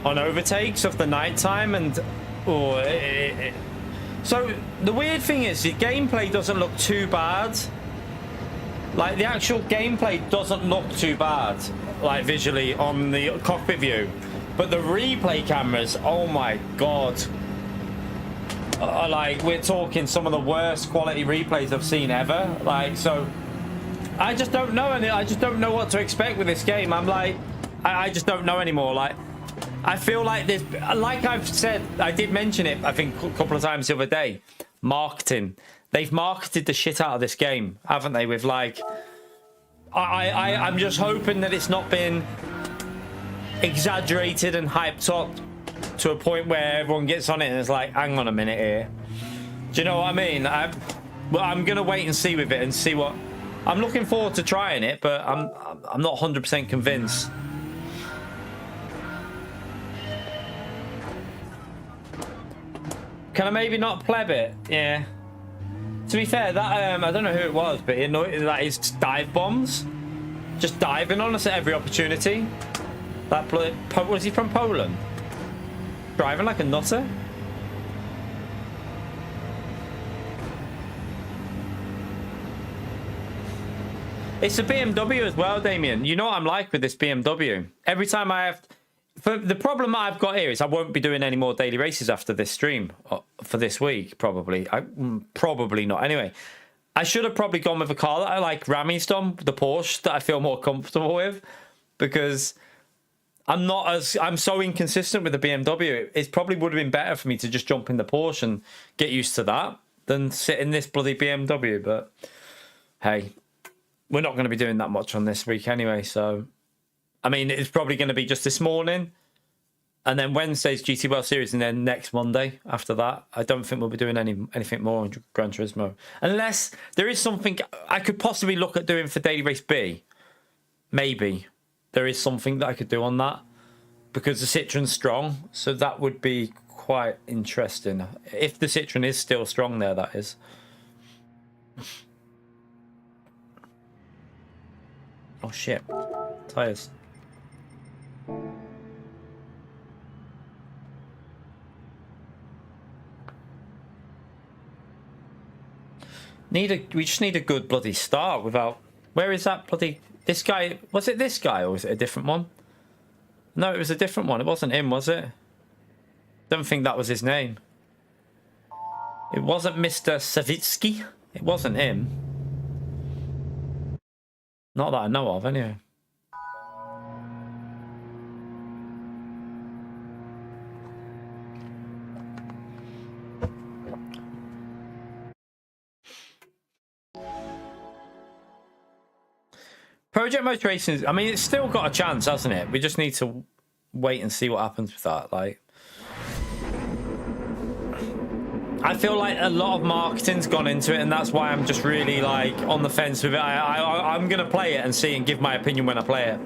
on overtakes of the nighttime, and so the weird thing is the gameplay doesn't look too bad. Like the actual gameplay doesn't look too bad, like visually on the cockpit view, but the replay cameras, oh my God, like we're talking some of the worst quality replays I've seen ever. Like, so I just don't know, and I just don't know what to expect with this game. I'm like, I just don't know anymore. Like, I feel like this, like I've said, I did mention it, I think, a couple of times the other day. Marketing. They've marketed the shit out of this game, haven't they? With like, I'm just hoping that it's not been exaggerated and hyped up to a point where everyone gets on it and it's like, hang on a minute here. Do you know what I mean? Well, I'm gonna wait and see with it and see what. I'm looking forward to trying it, but I'm not 100% convinced. Can I maybe not pleb it? Yeah. To be fair, that I don't know who it was, but that is dive bombs, just diving on us at every opportunity. That was he from Poland? Driving like a nutter. It's a BMW as well, Damien. You know what I'm like with this BMW. Every time I have... The problem I've got here is I won't be doing any more daily races after this stream. For this week, probably. Probably not. Anyway, I should have probably gone with a car that I like. Rami's done, the Porsche, that I feel more comfortable with. Because I'm so inconsistent with the BMW. It probably would have been better for me to just jump in the Porsche and get used to that than sit in this bloody BMW. But, hey... We're not going to be doing that much on this week anyway, so... I mean, it's probably going to be just this morning, and then Wednesday's GT World Series, and then next Monday after that. I don't think we'll be doing anything more on Gran Turismo. Unless there is something I could possibly look at doing for Daily Race B. Maybe. There is something that I could do on that, because the Citroen's strong, so that would be quite interesting. If the Citroen is still strong there, that is. Oh shit. Tires. We just need a good bloody start without... Where is that bloody... This guy... Was it this guy or was it a different one? No, it was a different one. It wasn't him, was it? Don't think that was his name. It wasn't Mr. Savitsky. It wasn't him. Not that I know of, anyway. Project Motor Racing, I mean, it's still got a chance, hasn't it? We just need to wait and see what happens with that. Like, I feel like a lot of marketing's gone into it, and that's why I'm just really like on the fence with it. I'm gonna play it and see and give my opinion when I play it.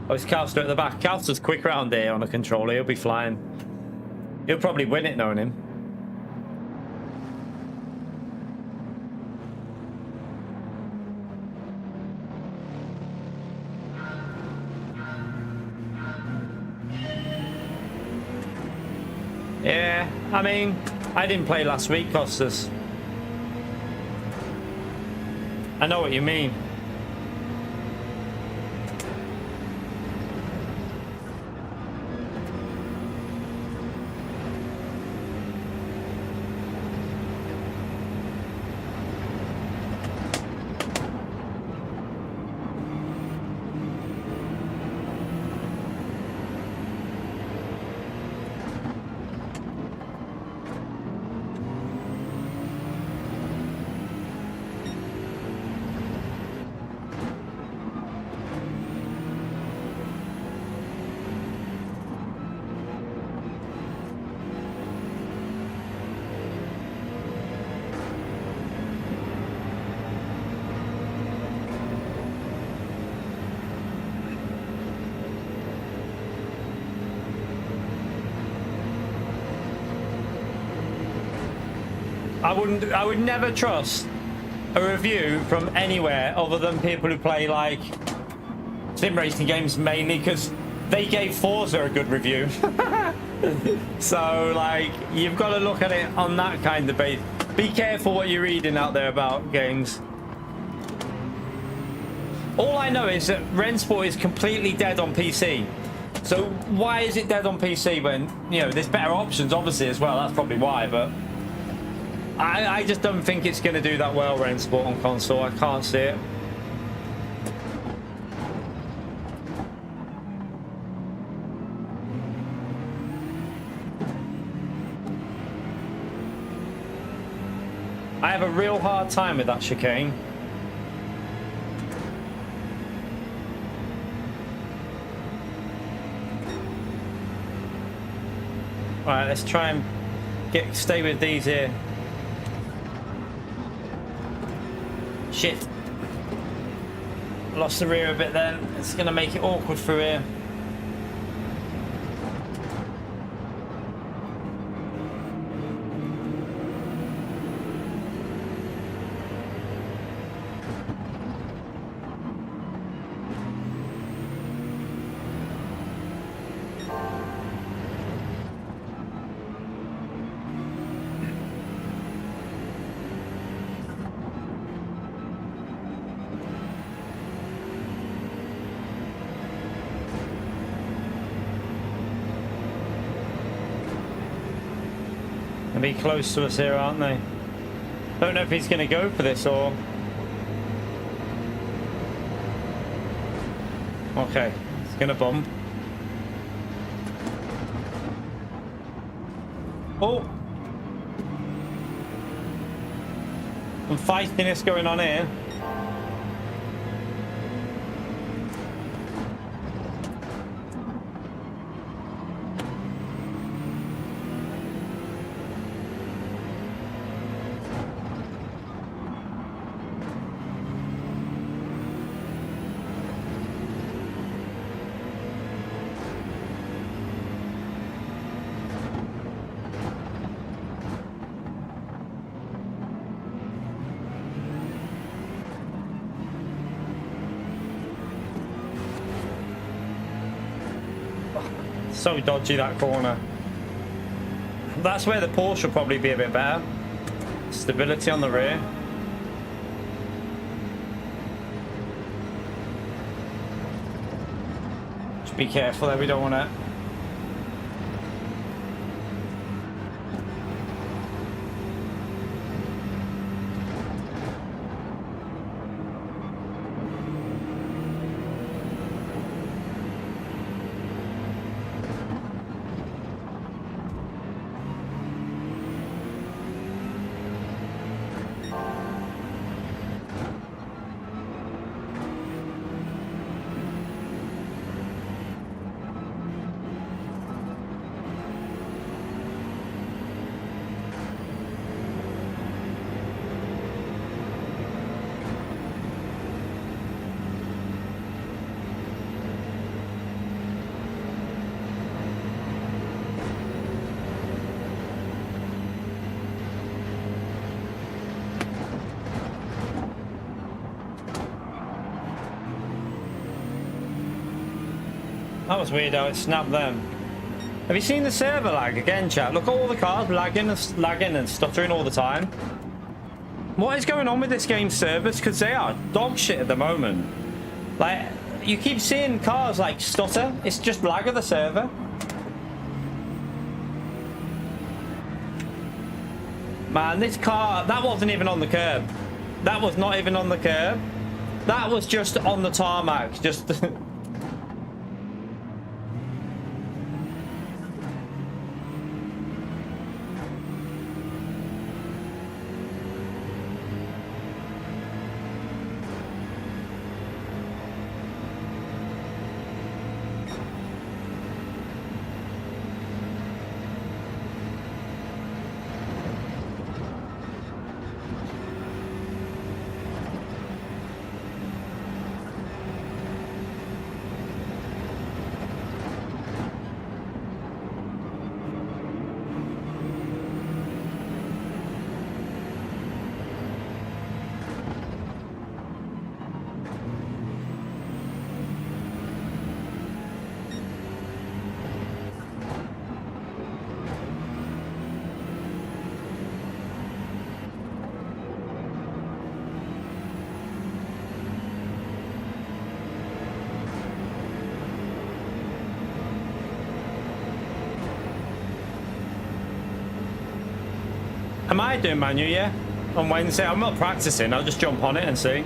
Oh, it's Calster at the back. Calster's quick round here on a controller. He'll be flying. He'll probably win it, knowing him. Yeah, I mean, I didn't play last week, Costas. I know what you mean. I would never trust a review from anywhere other than people who play like sim racing games mainly, because they gave Forza a good review. So like, you've got to look at it on that kind of base. Be careful what you're reading out there about games. All I know is that Rensport is completely dead on PC. So why is it dead on PC when, you know, there's better options obviously as well? That's probably why, but I just don't think it's going to do that well, Rensport, on console. I can't see it. I have a real hard time with that chicane. Alright, let's try and stay with these here. Shit. Lost the rear a bit then. It's going to make it awkward through here. Be close to us here, aren't they? Don't know if he's going to go for this or... Okay, he's going to bump. Oh! Some feistiness going on here. So dodgy, that corner. That's where the Porsche will probably be a bit better. Stability on the rear. Just be careful there, we don't want to... That was weird how it snapped them. Have you seen the server lag again, chat? Look at all the cars lagging and stuttering all the time. What is going on with this game's servers? Because they are dog shit at the moment. Like, you keep seeing cars like stutter. It's just lag of the server. Man, this car, that wasn't even on the curb. That was not even on the curb. That was just on the tarmac. Just... Am I doing manual, yeah? On Wednesday? I'm not practicing. I'll just jump on it and see.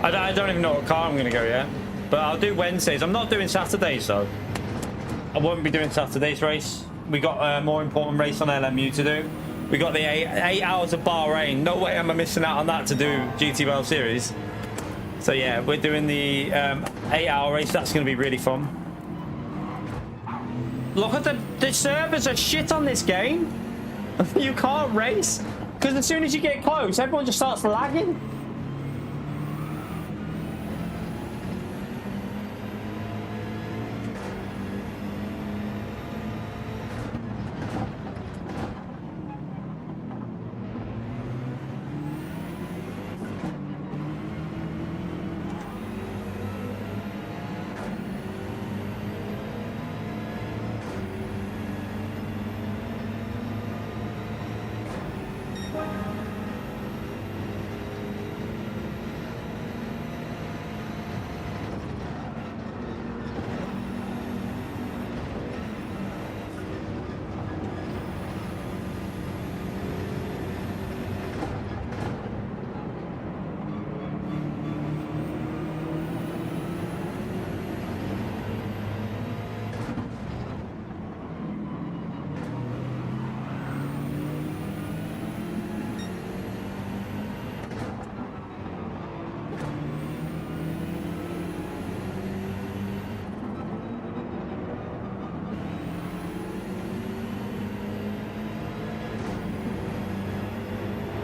I don't even know what car I'm going to go yet. But I'll do Wednesdays. I'm not doing Saturdays, though. I won't be doing Saturday's race. We got a more important race on LMU to do. We got the 8 hours of Bahrain. No way am I missing out on that to do GT World Series. So, yeah, we're doing the 8-hour race. That's going to be really fun. Look at the servers are shit on this game. You can't race because as soon as you get close, everyone just starts lagging.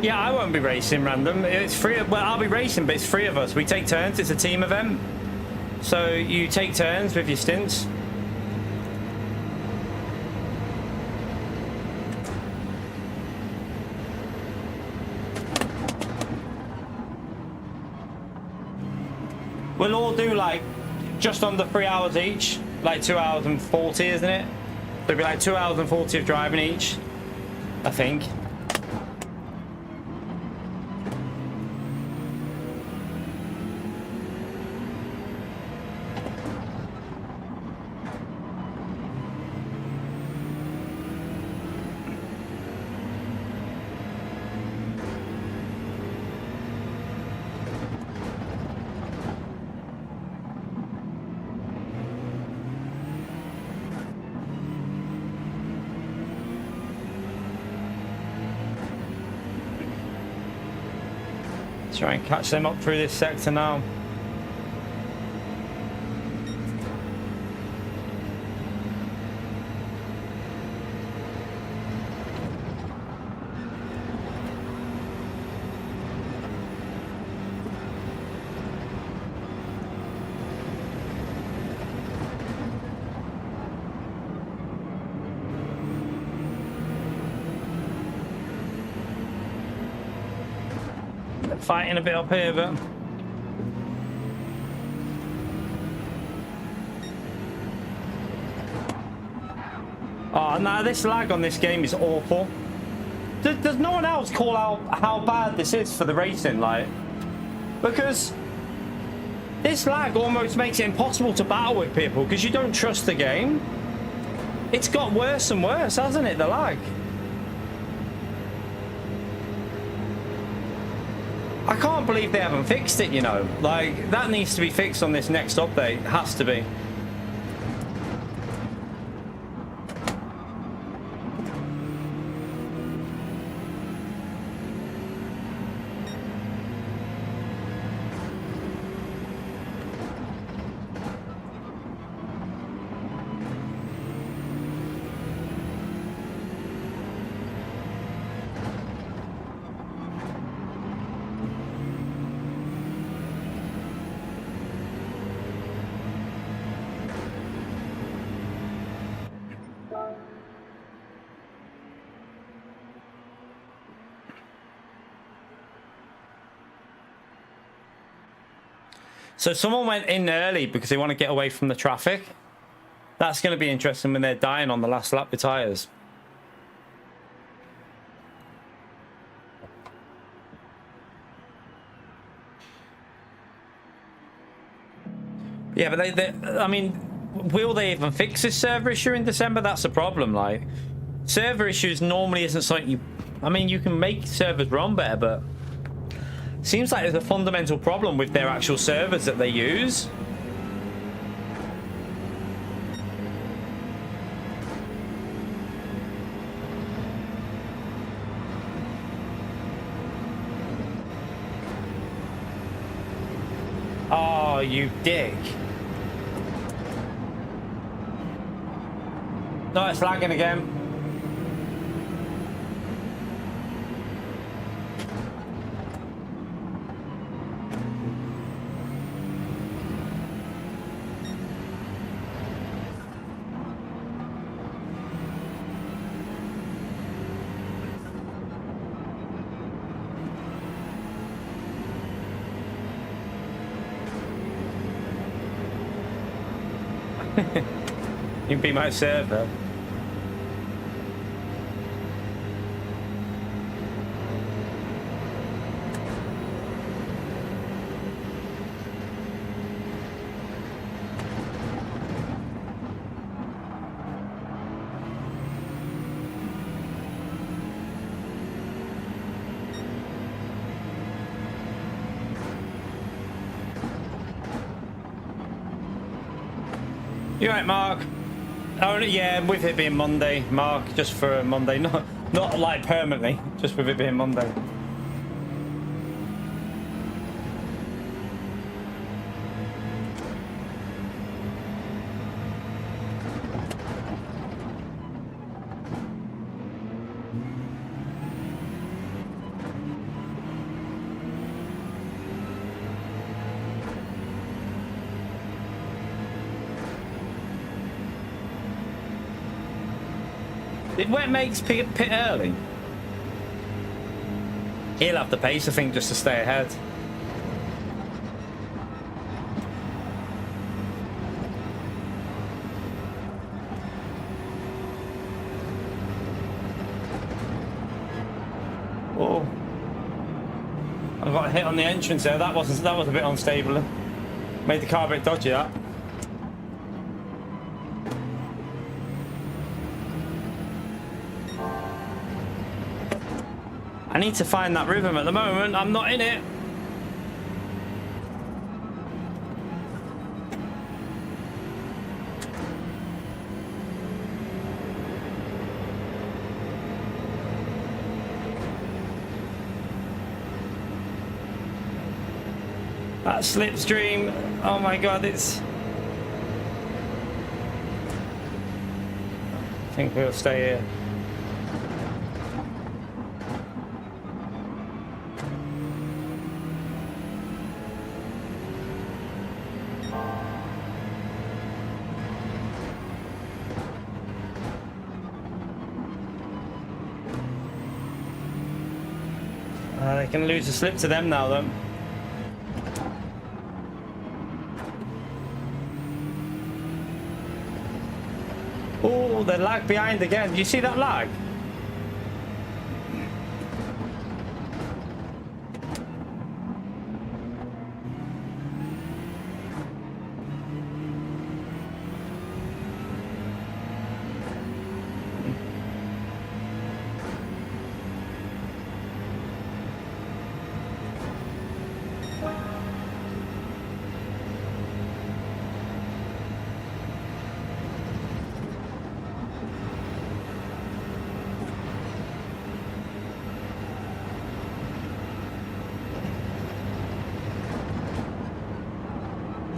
Yeah, I won't be racing random. It's free. Well, I'll be racing, but it's 3 of us. We take turns. It's a team event. So you take turns with your stints. We'll all do like just under 3 hours each. Like 2 hours and 40, isn't it? There'll be like 2 hours and 40 of driving each, I think. Try and catch them up through this sector now. Fighting a bit up here, but Oh, no, this lag on this game is awful. Does no one else call out how bad this is for the racing? Like, because this lag almost makes it impossible to battle with people because you don't trust the game. It's got worse and worse, hasn't it, the lag? I can't believe they haven't fixed it, you know. Like, that needs to be fixed on this next update. It has to be. So someone went in early because they want to get away from the traffic. That's going to be interesting when they're dying on the last lap with tyres. Yeah, but I mean, will they even fix this server issue in December? That's the problem. Like, server issues normally isn't something you... I mean, you can make servers run better, but... Seems like there's a fundamental problem with their actual servers that they use. Oh, you dick. No, it's lagging again. You can be my server. You right, Mark? Oh yeah, with it being Monday, Mark, just for a Monday, not like permanently, just with it being Monday. What makes pit early? He'll have the pace, I think, just to stay ahead. Oh, I got hit on the entrance there. That was a bit unstable. Made the car a bit dodgy. That. I need to find that rhythm at the moment. I'm not in it. That slipstream. Oh my God, it's... I think we'll stay here. They can lose a slip to them now, though. Oh, the lag behind again. Do you see that lag?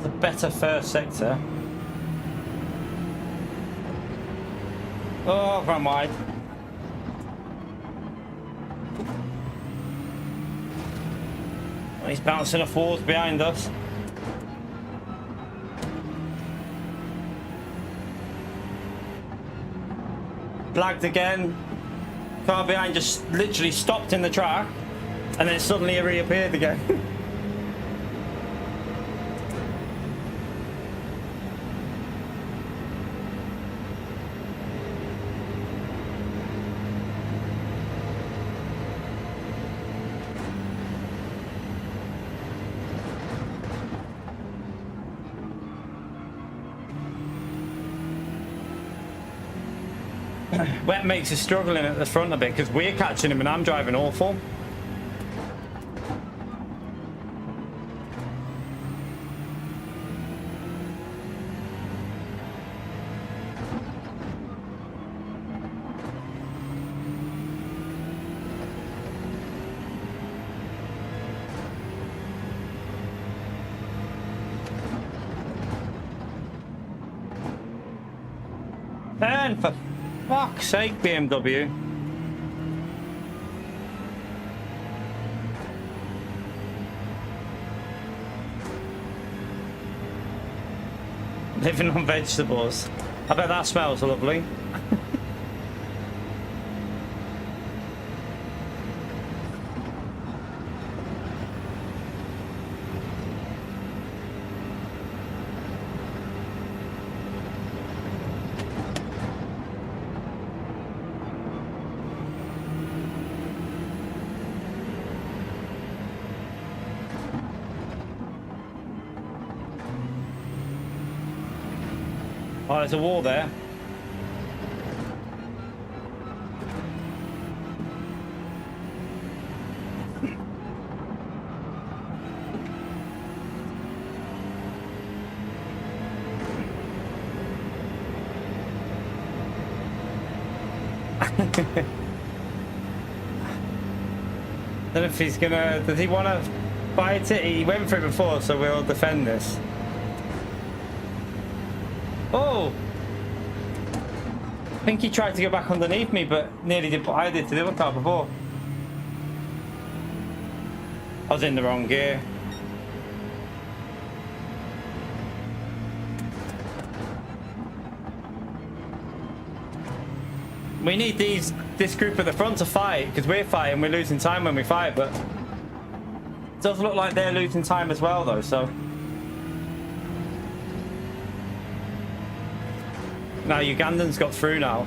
The better first sector. Oh, run wide. He's bouncing off walls behind us. Blagged again. Car behind just literally stopped in the track and then suddenly it reappeared again. Wet makes us struggling at the front a bit because we're catching him and I'm driving awful. And for fuck's sake, BMW. Living on vegetables. I bet that smells lovely. Oh, there's a wall there. Don't know if he's gonna. Does he want to fight it? He went for it before, so we'll defend this. Oh! I think he tried to go back underneath me, but nearly did what I did to the other car before. I was in the wrong gear. We need this group at the front to fight, because we're fighting, we're losing time when we fight, but it does look like they're losing time as well though, so. Now Ugandan's got through now.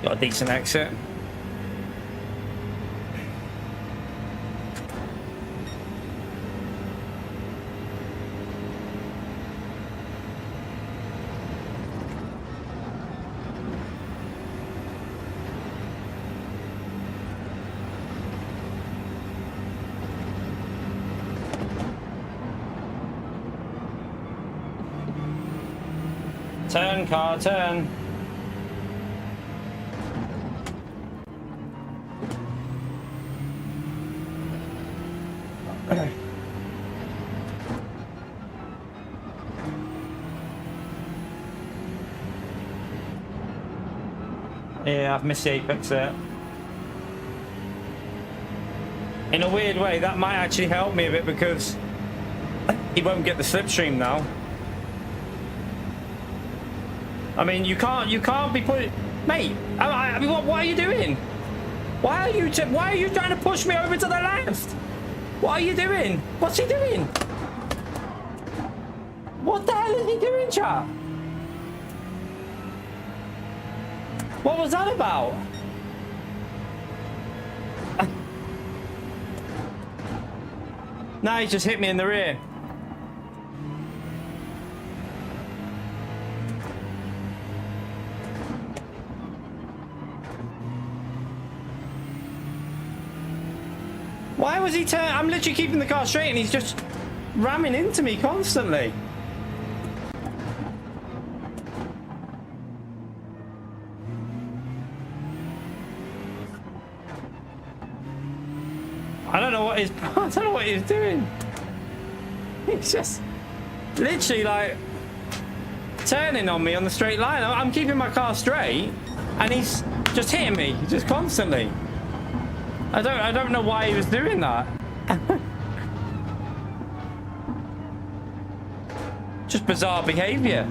Got a decent exit. Turn, car, turn. Yeah, I've missed the apex there. In a weird way, that might actually help me a bit because he won't get the slipstream now. I mean, you can't be Mate, I mean, what are you doing? Why are you trying to push me over to the left? What are you doing? What's he doing? What the hell is he doing, chat? What was that about? Now he just hit me in the rear. Why was he turning? I'm literally keeping the car straight and he's just ramming into me constantly. I don't know what he's doing. He's just literally like turning on me on the straight line. I'm keeping my car straight and he's just hitting me just constantly. I don't know why he was doing that. Just bizarre behavior.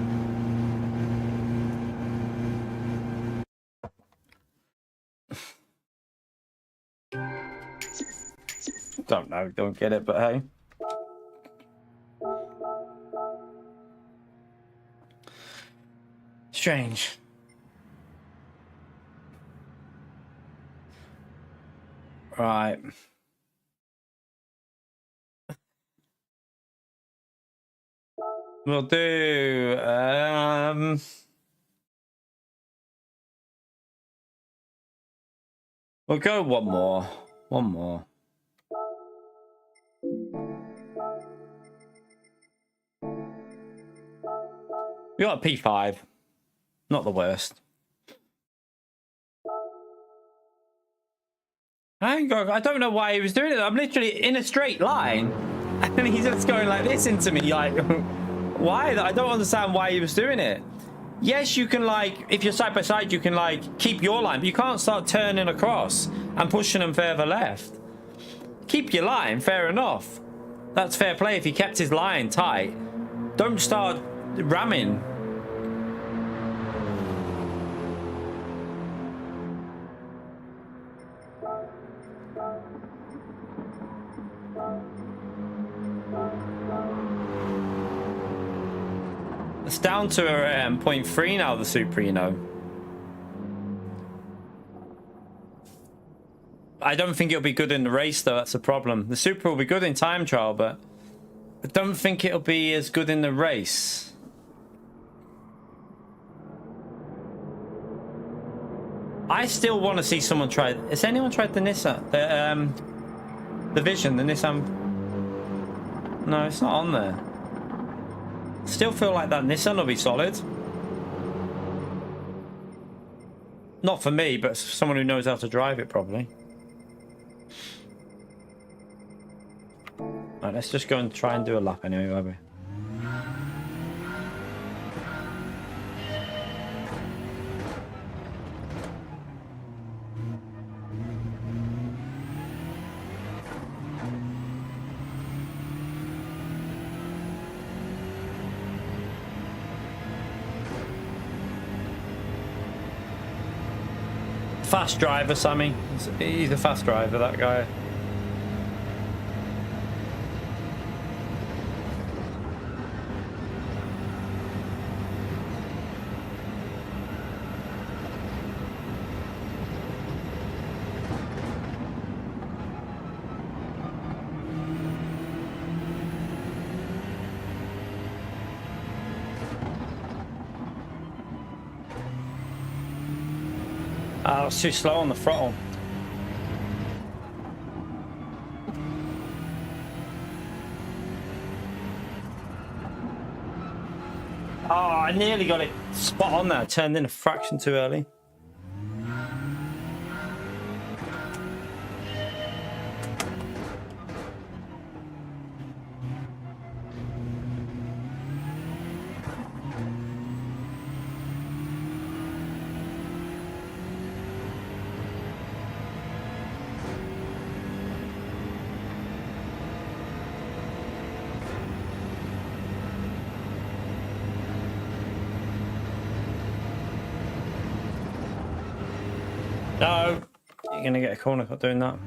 Don't know, don't get it, but hey. Strange. Right. We'll do we'll go one more. One more. We got a P5. Not the worst. I don't know why he was doing it. I'm literally in a straight line. And he's just going like this into me. Like, why? I don't understand why he was doing it. Yes, you can, like, if you're side by side, you can, like, keep your line. But you can't start turning across and pushing them further left. Keep your line, fair enough. That's fair play if he kept his line tight. Don't start ramming. It's down to a 0.3 now, the Supra, you know. I don't think it'll be good in the race, though. That's a problem. The Supra will be good in time trial, but I don't think it'll be as good in the race. I still want to see someone try. Has anyone tried the Nissan? The Vision, the Nissan? No, it's not on there. Still feel like that Nissan will be solid. Not for me, but someone who knows how to drive it, probably. Right, let's just go and try and do a lap anyway, won't we? Fast driver, Sammy. He's a fast driver, that guy. I was too slow on the throttle. Oh, I nearly got it spot on there. I turned in a fraction too early. No, you're gonna get a corner cut doing that.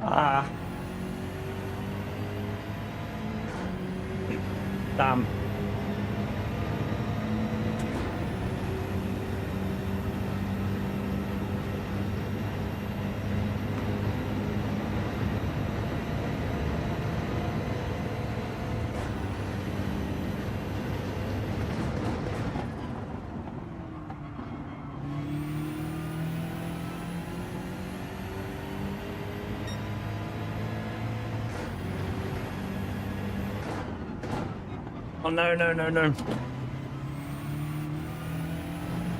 Ah. Damn. Oh no, no, no, no.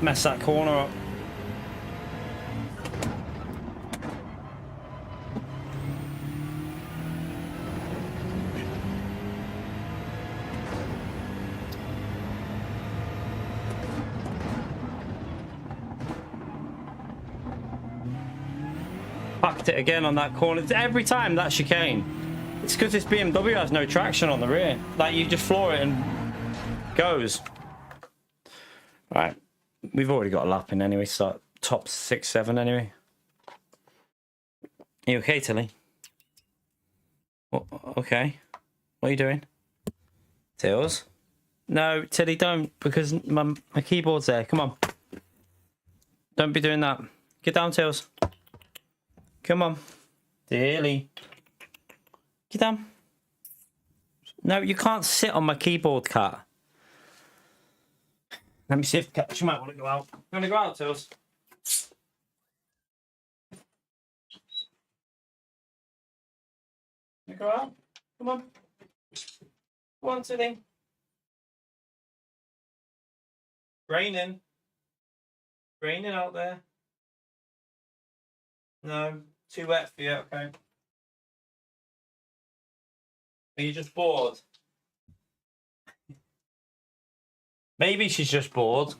Mess that corner up. Fucked it again on that corner. Every time that chicane. It's because this BMW has no traction on the rear. Like, you just floor it and goes. Right. We've already got a lap in anyway. Start top 6, 7 anyway. Are you okay, Tilly? Oh, okay. What are you doing? Tills? No, Tilly, don't. Because my keyboard's there. Come on. Don't be doing that. Get down, Tills. Come on. Tilly. Get down. No, you can't sit on my keyboard, cat. Let me see if she might want to go out. You want to go out, Tills? You go out? Come on. Come on, Tilly. Raining. Raining out there. No, too wet for you, okay. Are you just bored? Maybe she's just bored.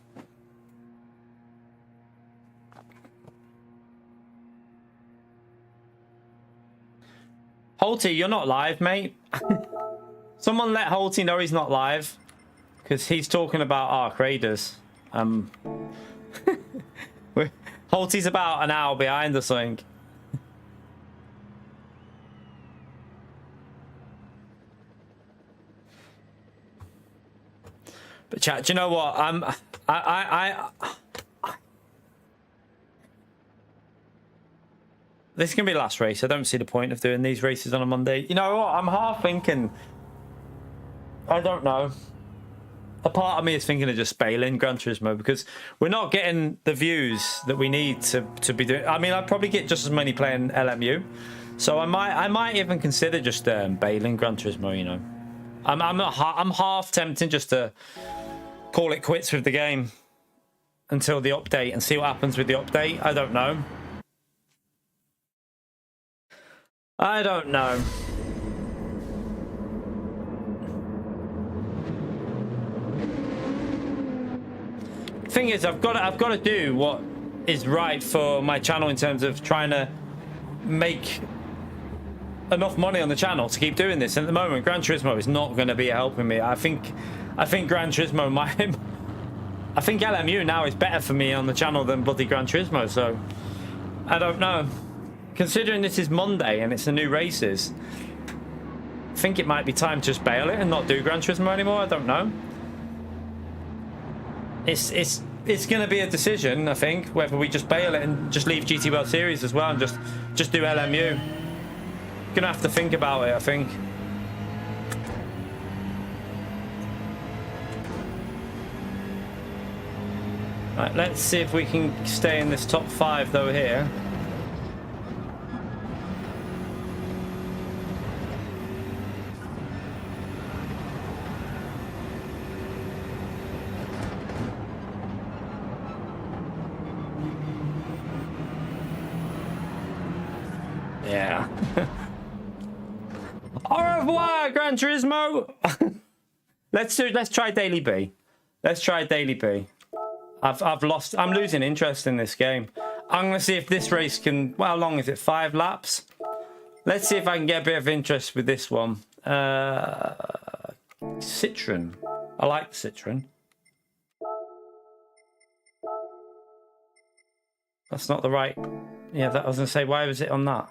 Holty, you're not live, mate. Someone let Holty know he's not live. Because he's talking about Arc Raiders. Holty's about an hour behind or something. But chat, do you know what? This is gonna be the last race. I don't see the point of doing these races on a Monday. You know what? I'm half thinking. I don't know. A part of me is thinking of just bailing Gran Turismo because we're not getting the views that we need to be doing. I mean, I'd probably get just as many playing LMU, so I might even consider just bailing Gran Turismo. You know, I'm half tempted just to call it quits with the game until the update and see what happens with the update. I don't know. I don't know. Thing is, I've got to do what is right for my channel in terms of trying to make enough money on the channel to keep doing this. And at the moment, Gran Turismo is not going to be helping me. I think Gran Turismo might. I think LMU now is better for me on the channel than bloody Gran Turismo. So I don't know. Considering this is Monday and it's the new races, I think it might be time to just bail it and not do Gran Turismo anymore. I don't know. It's it's going to be a decision, I think, whether we just bail it and just leave GT World Series as well and just do LMU. Gonna have to think about it, I think. Right, let's see if we can stay in this top 5 though here. Yeah. Au revoir, Gran Turismo. Let's try Daily B. Let's try Daily B. I'm losing interest in this game. I'm gonna see if this race can, well, how long is it? 5 laps? Let's see if I can get a bit of interest with this one. Citroen. I like the Citroen. That's not the right. Yeah, that I was gonna say, why was it on that?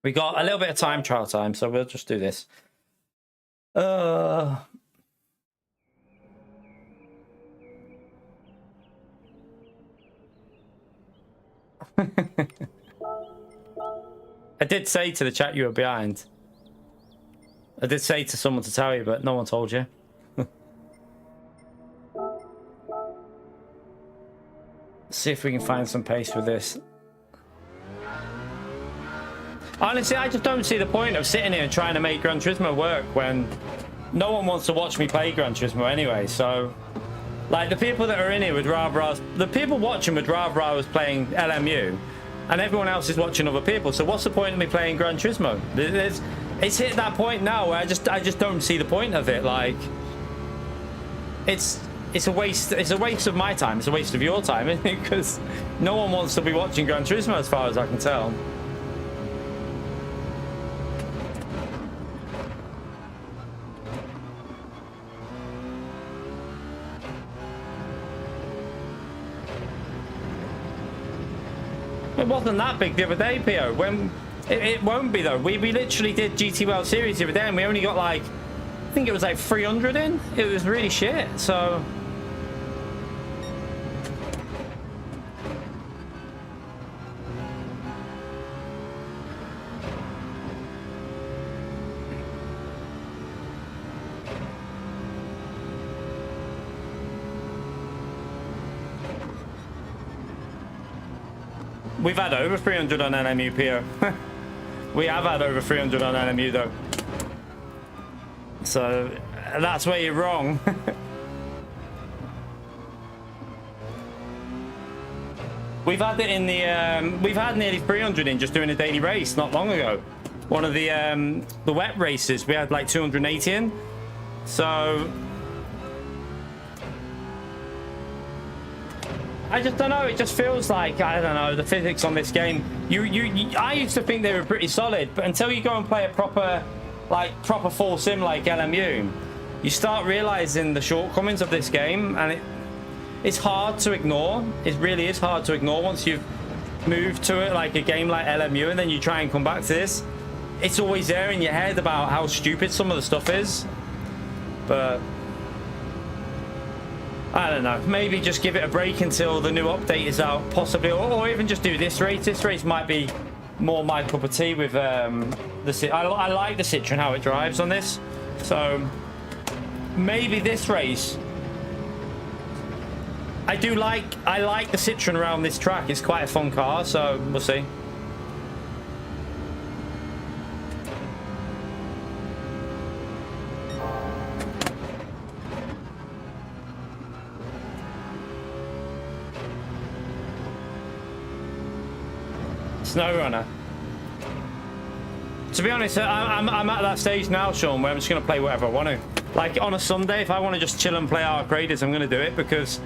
We got a little bit of time trial time, so we'll just do this. I did say to the chat you were behind. I did say to someone to tell you, but no one told you. See if we can find some pace with this. Honestly, I just don't see the point of sitting here and trying to make Gran Turismo work when no one wants to watch me play Gran Turismo anyway. So, like, the people that are in here would rather us, the people watching would rather I was playing LMU, and everyone else is watching other people. So what's the point of me playing Gran Turismo? It's hit that point now where I just don't see the point of it. Like, it's a waste. It's a waste of my time. It's a waste of your time, isn't it? Because no one wants to be watching Gran Turismo, as far as I can tell. It wasn't that big the other day, Pio. When it won't be though. We literally did GT World Series the other day, and we only got like, I think it was like 300 in. It was really shit. So we've had over 300 on LMU, Pio. We have had over 300 on LMU though. So that's where you're wrong. We've had it in the we've had nearly 300 in just doing a daily race not long ago. One of the wet races we had like 280 in. So I just don't know. It just feels like, I don't know, the physics on this game. I used to think they were pretty solid, but until you go and play a proper full sim like LMU, you start realizing the shortcomings of this game, and it's hard to ignore. It really is hard to ignore once you've moved to it, like a game like LMU, and then you try and come back to this. It's always there in your head about how stupid some of the stuff is, but I don't know, maybe just give it a break until the new update is out, possibly, or even just do this race. This race might be more my cup of tea with I like the Citroen, how it drives on this. So maybe this race, I like the Citroen around this track. It's quite a fun car, so we'll see. Snow Runner. To be honest, I'm at that stage now, Sean, where I'm just going to play whatever I want to. Like on a Sunday, if I want to just chill and play Arc Raiders, I'm going to do it, because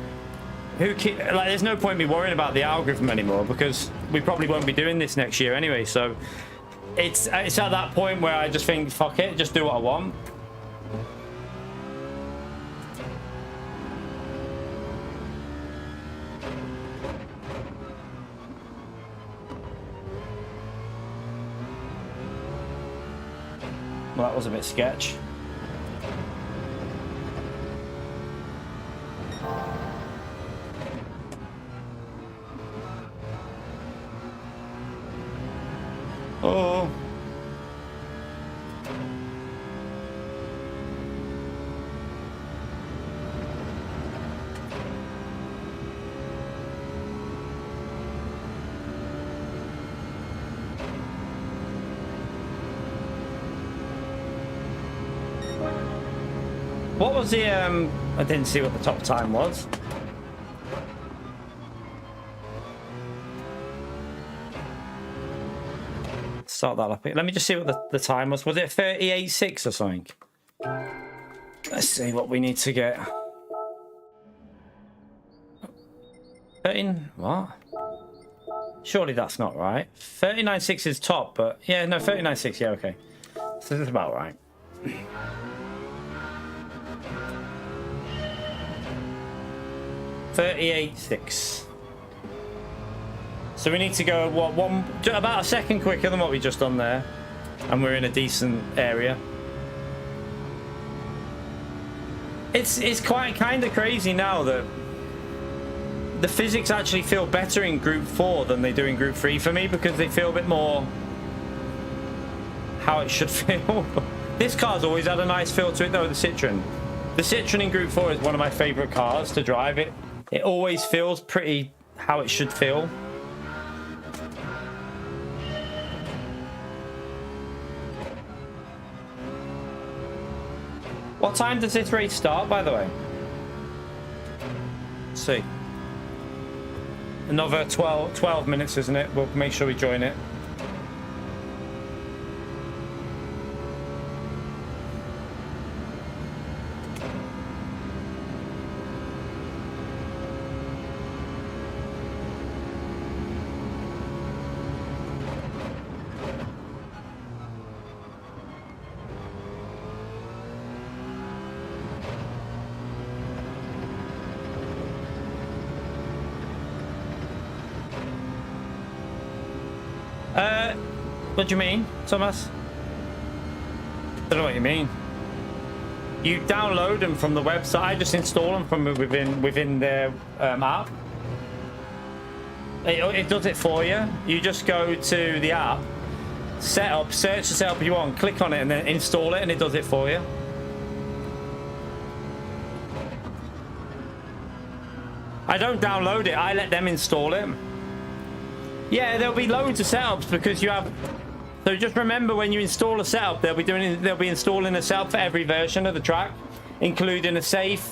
there's no point me worrying about the algorithm anymore, because we probably won't be doing this next year anyway. So it's at that point where I just think, fuck it, just do what I want. Well, that was a bit sketch. Oh. What was the I didn't see what the top time was. Start that up. Let me just see what the time was. Was it 38.6 or something? Let's see what we need to get. 13 what? Surely that's not right. 39.6 is top, but yeah, no, 39.6, yeah, okay. So this is about right. 38.6. So we need to go about a second quicker than what we just done there, and we're in a decent area. It's quite kind of crazy now that the physics actually feel better in Group 4 than they do in Group 3 for me, because they feel a bit more how it should feel. This car's always had a nice feel to it though, the Citroen. The Citroen in Group 4 is one of my favourite cars to drive. It always feels pretty how it should feel. What time does this race start, by the way? Let's see. Another 12 minutes, isn't it? We'll make sure we join it. What do you mean, Thomas? I don't know what you mean. You download them from the website. I just install them from within their app. It does it for you. You just go to the app, search the setup you want, click on it, and then install it, and it does it for you. I don't download it. I let them install it. Yeah, there'll be loads of setups because you have. So just remember, when you install a setup, they'll be installing a setup for every version of the track, including a safe,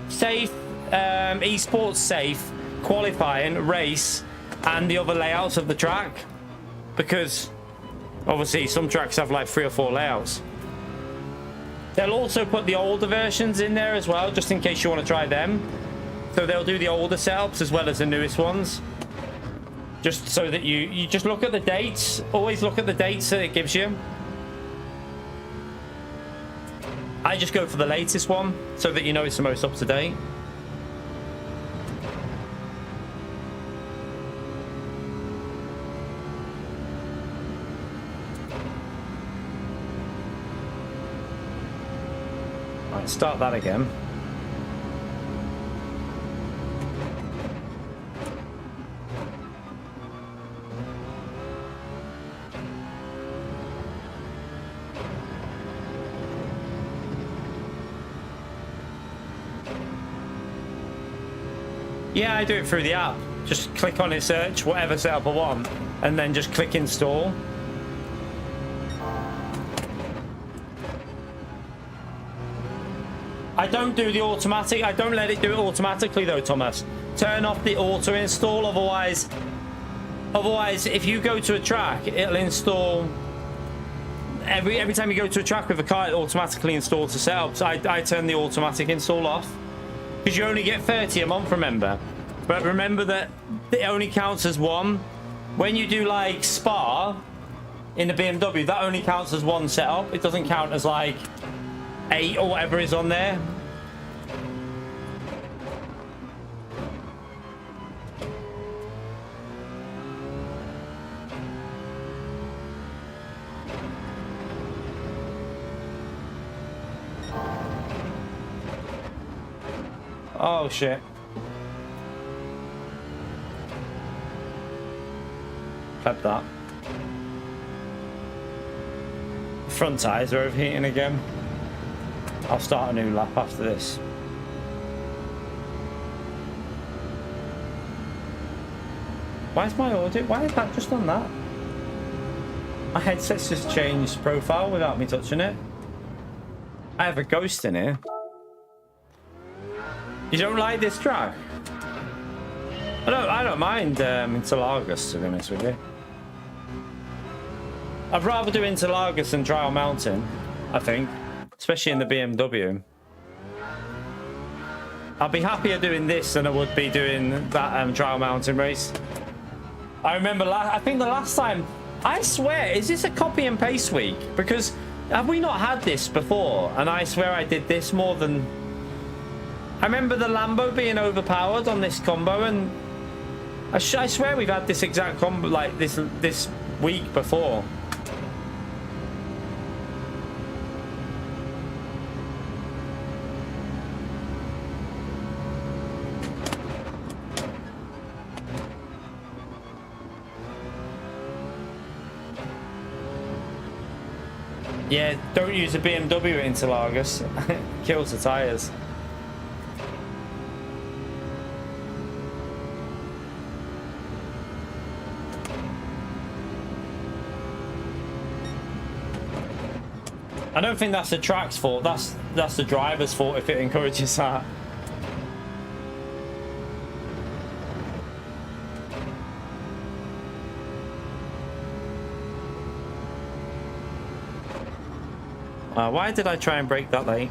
esports safe, qualifying, race, and the other layouts of the track. Because obviously some tracks have like 3 or 4 layouts. They'll also put the older versions in there as well, just in case you want to try them. So they'll do the older setups as well as the newest ones. Just so that you just look at the dates. Always look at the dates that it gives you. I just go for the latest one so that you know it's the most up to date. Right, start that again. Yeah, I do it through the app. Just click on it, search whatever setup I want, and then just click install. I don't do the automatic. I don't let it do it automatically though, Thomas. Turn off the auto install, otherwise if you go to a track, it'll install every time you go to a track with a car, it automatically installs the setup. So I turn the automatic install off. Because you only get 30 a month, remember. But remember that it only counts as one. When you do like Spa in the BMW, that only counts as one setup. It doesn't count as like 8 or whatever is on there. Oh shit. Clap that. Front tires are overheating again. I'll start a new lap after this. Why is my audio? Why is that just on that? My headset's just changed profile without me touching it. I have a ghost in here. You don't like this track? I don't mind Interlagos, to be honest with you. I'd rather do Interlagos than Trial Mountain, I think. Especially in the BMW. I'd be happier doing this than I would be doing that Trial Mountain race. I remember, I think the last time, I swear, is this a copy and paste week? Because have we not had this before? And I swear I did this more than... I remember the Lambo being overpowered on this combo, and I swear we've had this exact combo like this week before. Yeah, don't use a BMW at Interlagos. Kills the tyres. I don't think that's the track's fault. That's the driver's fault if it encourages that. Why did I try and brake that late?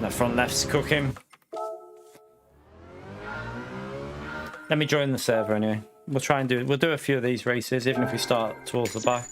That front left's cooking. Let me join the server anyway. We'll do a few of these races, even if we start towards the back.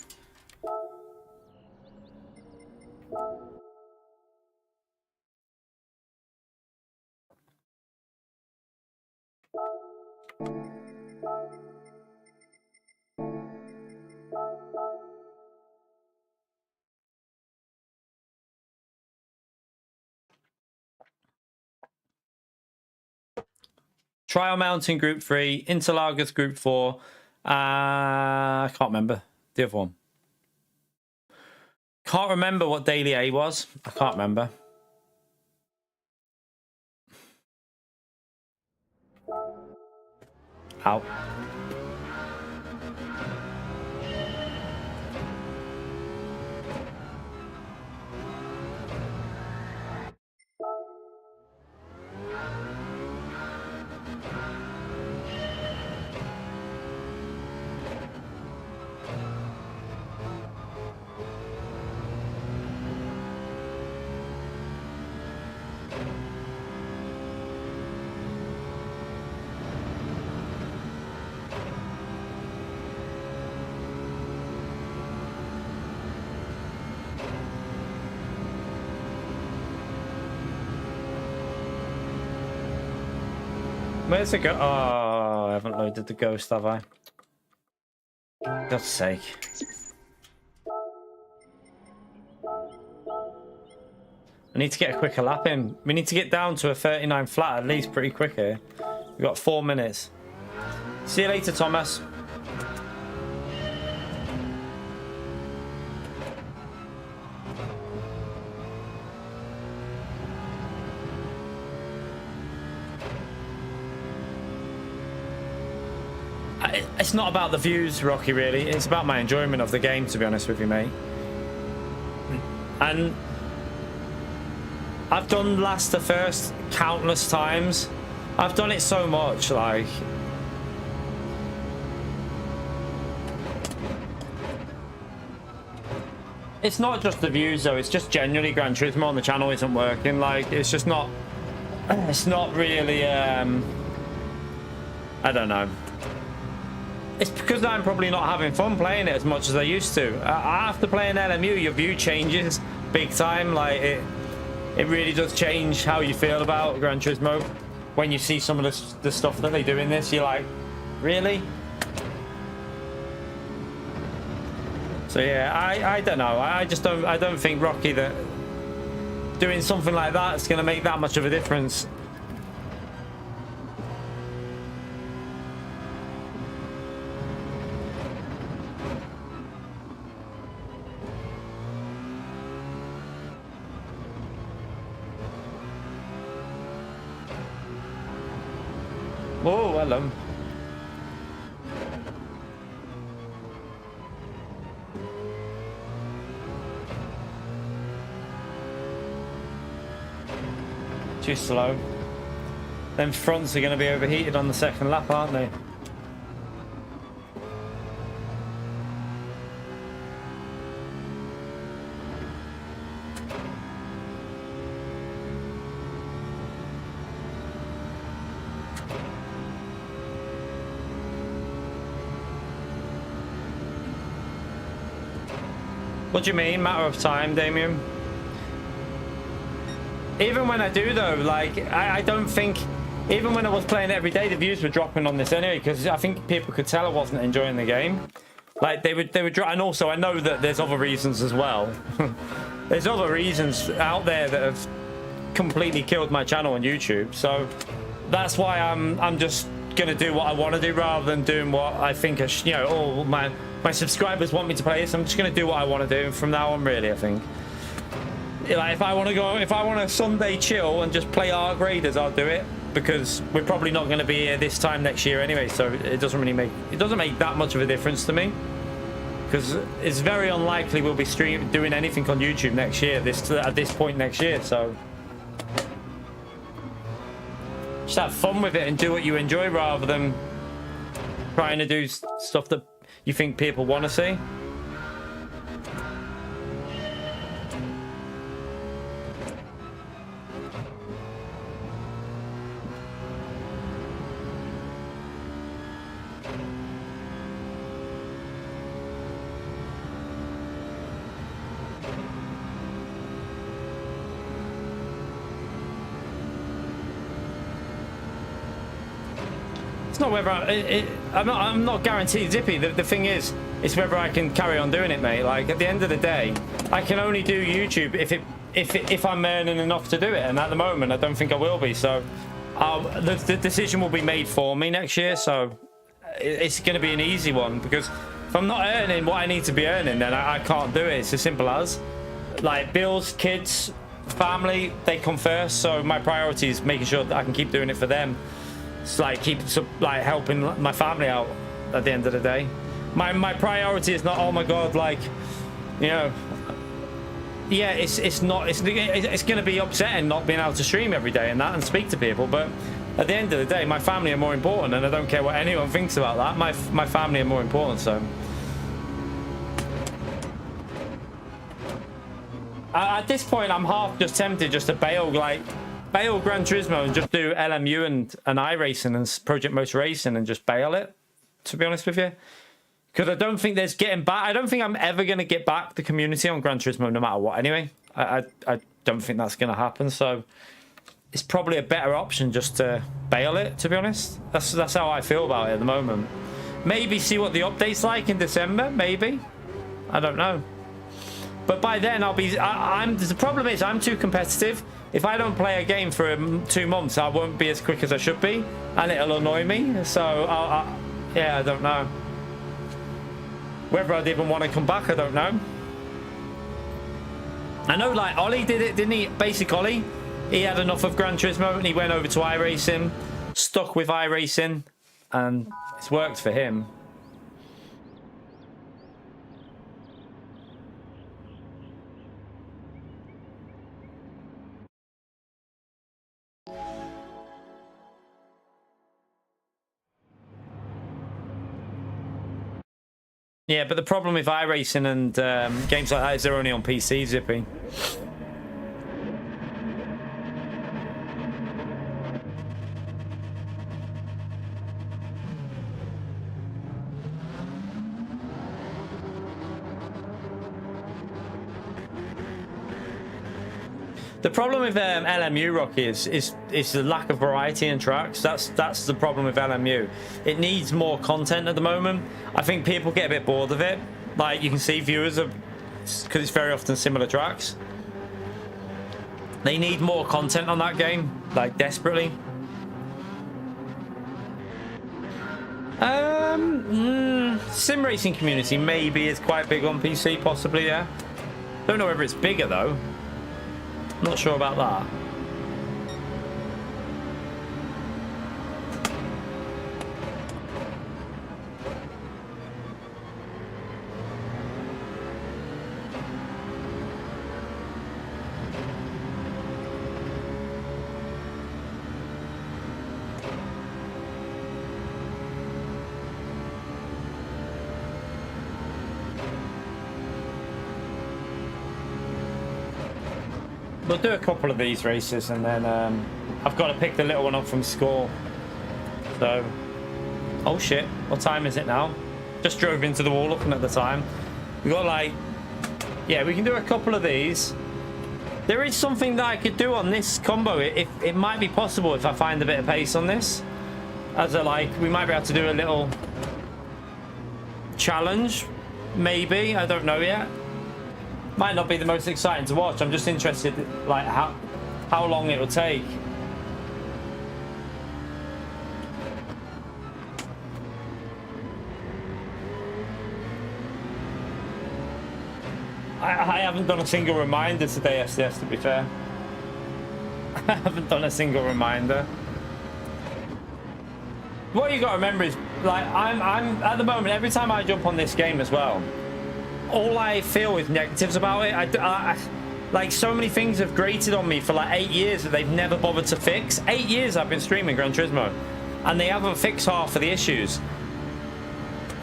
Trial Mountain Group 3, Interlagos Group 4. I can't remember the other one. Can't remember what Daily A was. I can't remember. Out. Where's it go? Oh, I haven't loaded the ghost, have I? For God's sake. I need to get a quicker lap in. We need to get down to a 39 flat at least pretty quick here. We've got 4 minutes. See you later, Thomas. It's not about the views, Rocky, really. It's about my enjoyment of the game, to be honest with you, mate. And I've done last to first countless times. I've done it so much, like... It's not just the views, though. It's just generally Gran Turismo on the channel isn't working. Like, it's just not... It's not really... I don't know. It's because I'm probably not having fun playing it as much as I used to. After playing LMU, your view changes big time. Like, it really does change how you feel about Gran Turismo. When you see some of the stuff that they do in this, you're like, really? So yeah, I don't know. I don't think, Rocky, that doing something like that is going to make that much of a difference. Oh, hello. Too slow. Them fronts are going to be overheated on the second lap, aren't they? What do you mean, matter of time, Damien? Even when I do though, like, I don't think, even when I was playing it every day, the views were dropping on this anyway, because I think people could tell I wasn't enjoying the game. Like, they would drop, and also I know that there's other reasons as well. There's other reasons out there that have completely killed my channel on YouTube, so that's why I'm just gonna do what I want to do rather than doing what I think you know, oh, my subscribers want me to play this. I'm just gonna do what I want to do from now on, really. I think, like, if I want to Sunday chill and just play ARC Raiders, I'll do it, because we're probably not going to be here this time next year anyway, so it doesn't make that much of a difference to me, because it's very unlikely we'll be doing anything on YouTube next year at this point next year. So just have fun with it and do what you enjoy rather than trying to do stuff that you think people want to see. It's not whether I'm not guaranteed zippy. The thing is, it's whether I can carry on doing it, mate. Like, at the end of the day, I can only do YouTube if I'm earning enough to do it, and at the moment I don't think I will be. So the decision will be made for me next year, so it's going to be an easy one, because if I'm not earning what I need to be earning, then I can't do it. It's as simple as, like, bills, kids, family, they come first, so my priority is making sure that I can keep doing it for them. It's like helping my family out at the end of the day. My priority is not, oh my god, like, you know, yeah, it's going to be upsetting not being able to stream every day and that and speak to people, but at the end of the day, my family are more important, and I don't care what anyone thinks about that. My family are more important. So at this point, I'm half just tempted just to bail Gran Turismo and just do LMU and iRacing and Project Motor Racing and just bail it, to be honest with you. Because I don't think there's getting back. I don't think I'm ever going to get back the community on Gran Turismo no matter what anyway. I don't think that's going to happen. So it's probably a better option just to bail it, to be honest. That's how I feel about it at the moment. Maybe see what the update's like in December, maybe. I don't know. But by then I'll be... the problem is I'm too competitive. If I don't play a game for 2 months, I won't be as quick as I should be, and it'll annoy me. So, yeah, I don't know. Whether I'd even want to come back, I don't know. I know, like, Ollie did it, didn't he? Basic Ollie. He had enough of Gran Turismo, and he went over to iRacing, stuck with iRacing, and it's worked for him. Yeah, but the problem with iRacing and games like that is they're only on PC, Zippy. The problem with LMU, Rocky, is the lack of variety in tracks. That's the problem with LMU. It needs more content at the moment. I think people get a bit bored of it. Like, you can see viewers are, because it's very often similar tracks. They need more content on that game, like, desperately. Sim racing community maybe is quite big on PC, possibly, yeah. Don't know whether it's bigger though. Not sure about that. we'll do a couple of these races, and then I've got to pick the little one up from school. So, oh shit, what time is it now? Just drove into the wall looking at the time. We got like, yeah, we can do a couple of these. There is something that I could do on this combo. It might be possible if I find a bit of pace on this. As a like, we might be able to do a little challenge, maybe. I don't know yet. Might not be the most exciting to watch. I'm just interested, like how long it will take. I haven't done a single reminder today, SDS, to be fair. I haven't done a single reminder. What you got to remember is, like, I'm at the moment, every time I jump on this game as well, all I feel is negatives about it. I like, so many things have grated on me for like 8 years that they've never bothered to fix. 8 years I've been streaming Gran Turismo, and they haven't fixed half of the issues.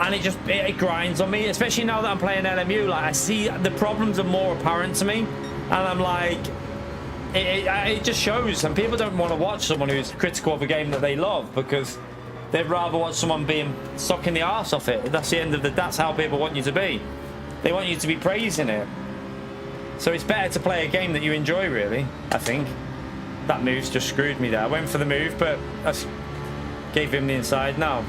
And it grinds on me, especially now that I'm playing LMU. Like, I see the problems are more apparent to me, and I'm like, it just shows. And people don't want to watch someone who's critical of a game that they love, because they'd rather watch someone being sucking the arse off it. That's the end of that's how people want you to be. They want you to be praising it. So it's better to play a game that you enjoy, really, I think. That move's just screwed me there. I went for the move, but I gave him the inside now.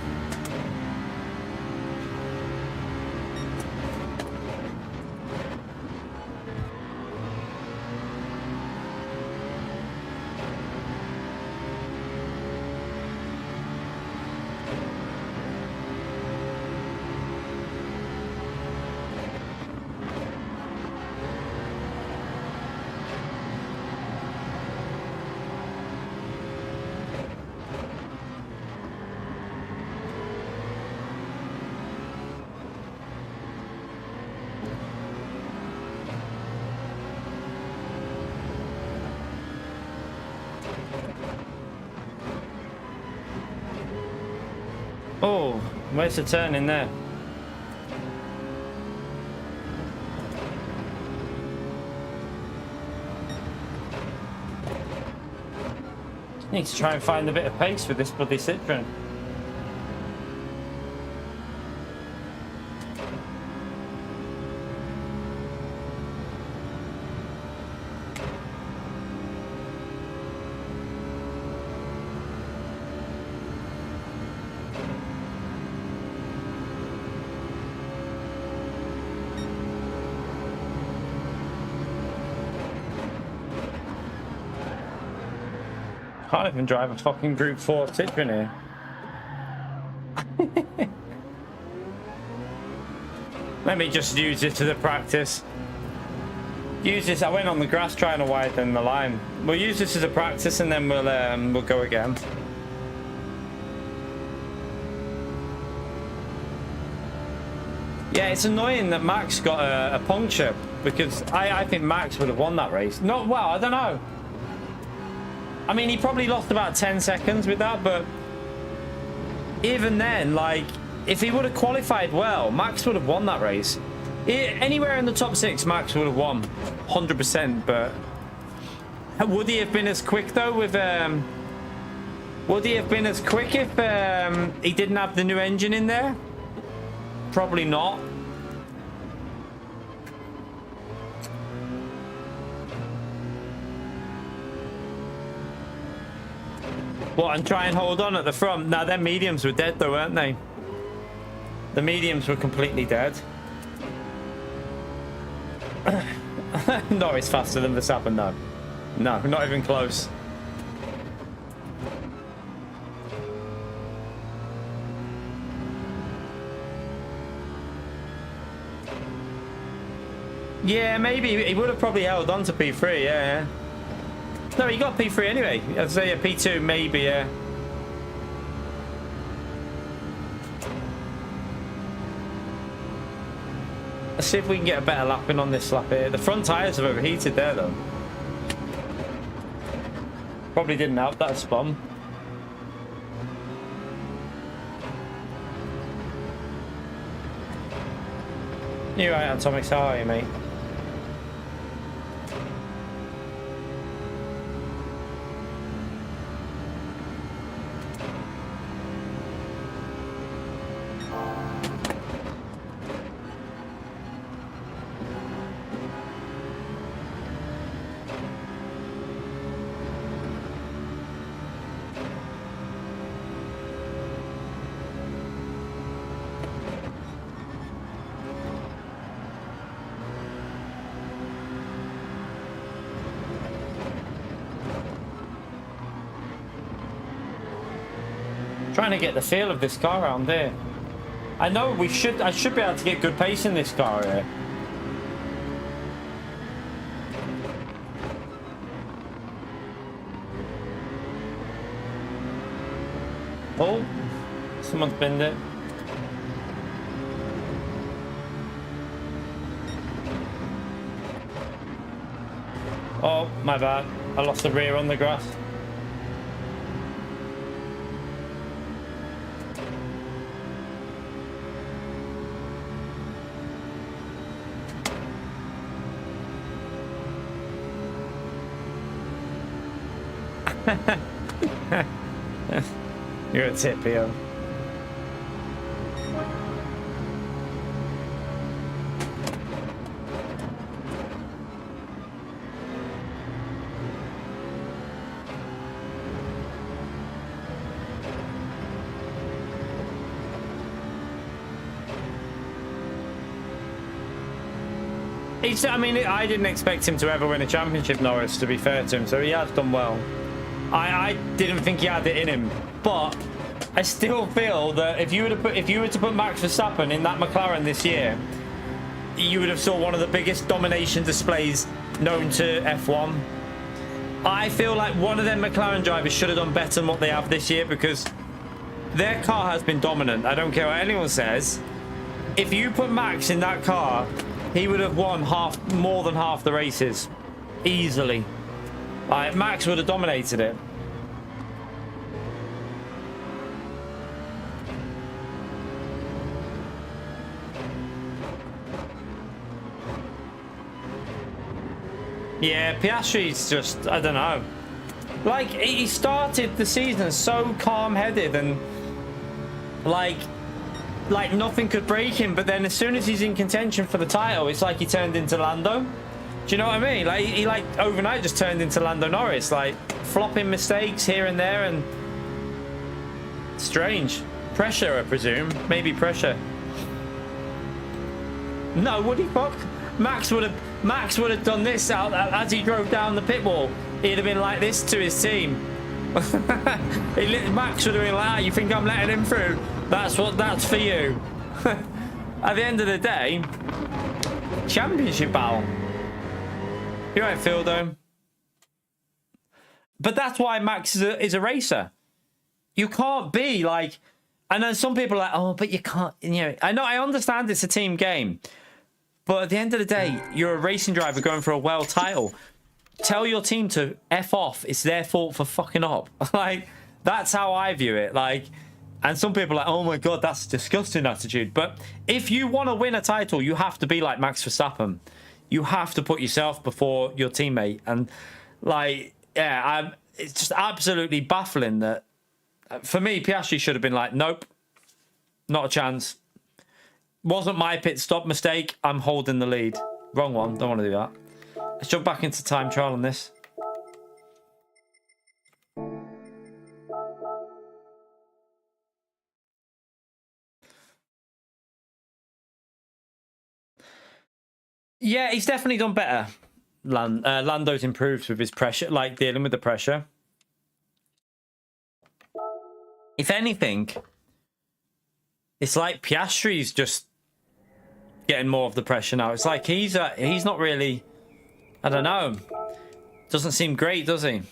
Oh, where's the turn in there? Need to try and find a bit of pace with this bloody Citroen. Can't even drive a fucking Group 4 Citroen here. Let me just use this as a practice. Use this. I went on the grass trying to widen the line. We'll use this as a practice, and then we'll go again. Yeah, it's annoying that Max got a puncture, because I think Max would have won that race. Not well, I don't know. I mean, he probably lost about 10 seconds with that, but even then, like, if he would have qualified well, Max would have won that race. Anywhere in the top 6, Max would have won 100%. But would he have been as quick though? Would he have been as quick if he didn't have the new engine in there? Probably not. What, and try and hold on at the front? Now, their mediums were dead though, weren't they? The mediums were completely dead. Norris faster than Verstappen, no. No, not even close. Yeah, maybe he would have probably held on to P3, yeah. No, he got P3 anyway. I'd say a P2, maybe, yeah. Let's see if we can get a better lap in on this lap here. The front tyres have overheated there, though. Probably didn't help that spun. You right, Atomics? How are you, mate? Trying to get the feel of this car around here. I know I should be able to get good pace in this car here. Oh, someone's binned it. Oh, my bad. I lost the rear on the grass. You're a tip, Pio. I mean, I didn't expect him to ever win a championship, Norris, to be fair to him, so he has done well. I didn't think he had it in him, but I still feel that if you were to put Max Verstappen in that McLaren this year, you would have saw one of the biggest domination displays known to F1. I feel like one of them McLaren drivers should have done better than what they have this year, because their car has been dominant. I don't care what anyone says. If you put Max in that car, he would have won more than half the races easily. Max would have dominated it. Yeah, Piastri's just, I don't know. Like, he started the season so calm-headed and like nothing could break him, but then as soon as he's in contention for the title, it's like he turned into Lando. Do you know what I mean? Like, he overnight just turned into Lando Norris, like flopping mistakes here and there, and strange. Pressure, I presume. Maybe pressure. No, would he fuck? Max would have done this out as he drove down the pit wall. He'd have been like this to his team. Max would have been like, you think I'm letting him through? That's for you. At the end of the day, championship battle. You're right, Phil, though. But that's why Max is a racer. You can't be like... And then some people are like, oh, but you can't... You know, I understand it's a team game. But at the end of the day, you're a racing driver going for a world title. Tell your team to F off. It's their fault for fucking up. Like, that's how I view it. Like... And some people are like, oh my God, that's a disgusting attitude. But if you want to win a title, you have to be like Max Verstappen. You have to put yourself before your teammate. And like, yeah, it's just absolutely baffling that, for me, Piastri should have been like, nope, not a chance. Wasn't my pit stop mistake. I'm holding the lead. Wrong one. Don't want to do that. Let's jump back into time trial on this. Yeah, he's definitely done better. Lando's improved with his pressure, like dealing with the pressure. If anything, it's like Piastri's just getting more of the pressure now. It's like he's not really, I don't know. Doesn't seem great, does he?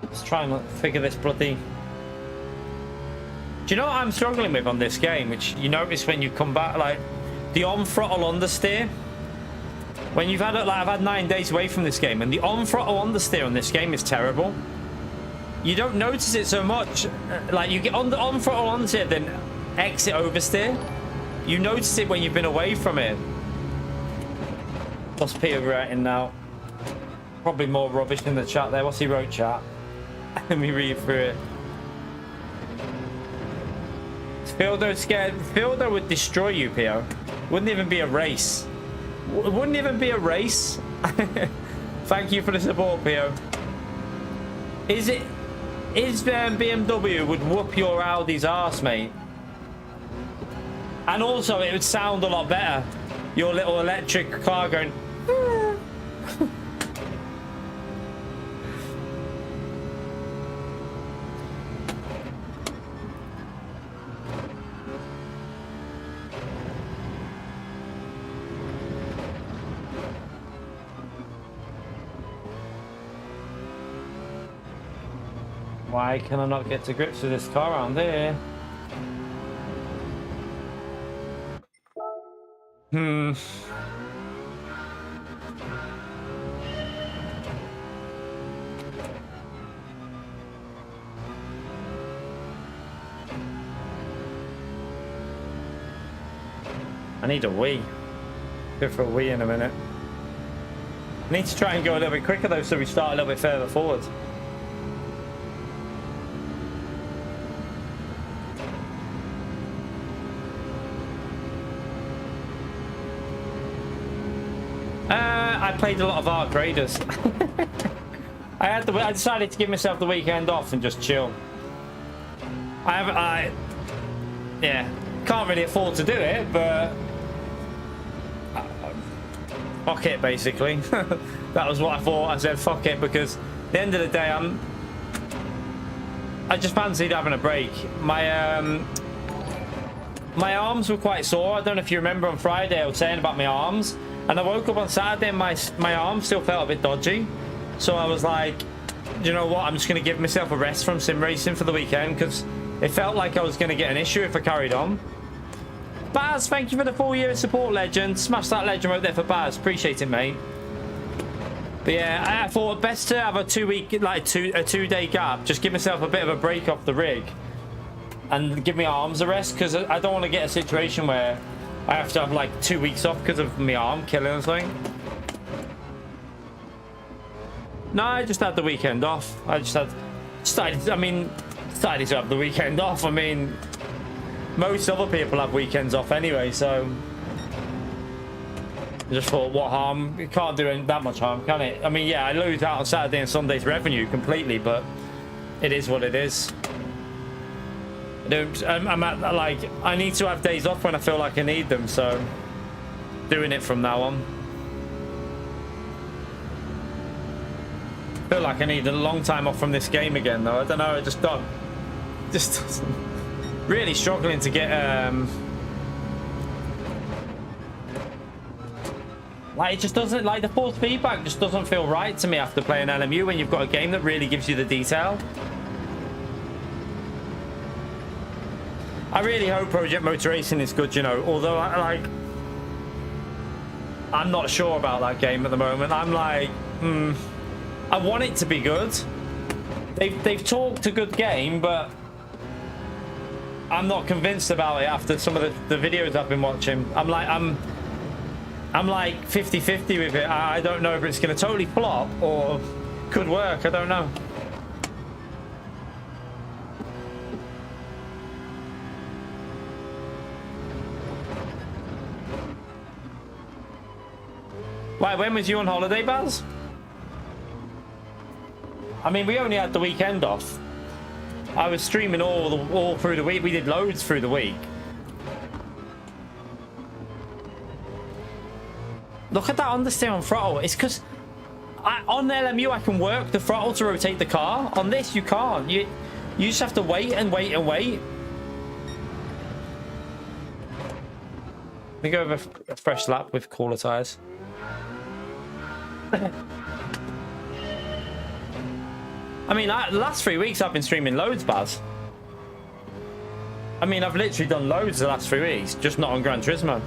Let's try and figure this bloody... Do you know what I'm struggling with on this game, which you notice when you come back, like the on-throttle understeer? When you've had, like, I've had 9 days away from this game, and the on-throttle understeer on this game is terrible. You don't notice it so much. Like, you get on the on-throttle understeer, then exit oversteer. You notice it when you've been away from it. What's Peter writing now? Probably more rubbish in the chat there. What's he wrote, chat? Let me read through it. Fielder scared. Fielder would destroy you, Pio. Wouldn't even be a race. Wouldn't even be a race. Thank you for the support, Pio. Is BMW would whoop your Audi's arse, mate? And also, it would sound a lot better. Your little electric car going... Why can I not get to grips with this car around here? I need a wee. Go for a wee in a minute. I need to try and go a little bit quicker though, so we start a little bit further forward. I played a lot of Arc Raiders. I decided to give myself the weekend off and just chill. Yeah, can't really afford to do it, but fuck it, basically. That was what I thought. I said fuck it, because at the end of the day, I just fancied having a break. My arms were quite sore. I don't know if you remember on Friday I was saying about my arms, and I woke up on Saturday and my arm still felt a bit dodgy. So I was like, you know what, I'm just going to give myself a rest from sim racing for the weekend, because it felt like I was going to get an issue if I carried on. Baz, thank you for the 4 year support, legend. Smash that legend right there for Baz. Appreciate it, mate. But yeah, I thought best to have a 2 week, like a 2 day gap. Just give myself a bit of a break off the rig and give my arms a rest, because I don't want to get a situation where I have to have like 2 weeks off because of my arm killing or something. No, I just had the weekend off. I just had decided to have the weekend off. I mean, most other people have weekends off anyway, so I just thought, what harm? It can't do that much harm, can it? I mean, yeah, I lose out on Saturday and Sunday's revenue completely, but it is what it is. I'm at, like, I need to have days off when I feel like I need them, so doing it from now on. I feel like I need a long time off from this game again, though. I don't know, I just don't. Just doesn't. Really struggling to get like, it just doesn't, like, the force feedback just doesn't feel right to me after playing LMU when you've got a game that really gives you the detail. I really hope Project Motor Racing is good, you know, although I'm not sure about that game at the moment. I'm like, I want it to be good. They've talked a good game, but I'm not convinced about it after some of the videos I've been watching. I'm like 50-50 with it. I don't know if it's going to totally flop or could work. I don't know. Why, when was you on holiday, Baz? I mean, we only had the weekend off. I was streaming all through the week. We did loads through the week. Look at that understeer on throttle. It's because on the LMU I can work the throttle to rotate the car. On this you can't. You just have to wait and wait and wait. Let me go over a fresh lap with cooler tires. I mean, the last 3 weeks I've been streaming loads, Baz. I mean, I've literally done loads the last 3 weeks, just not on Gran Turismo.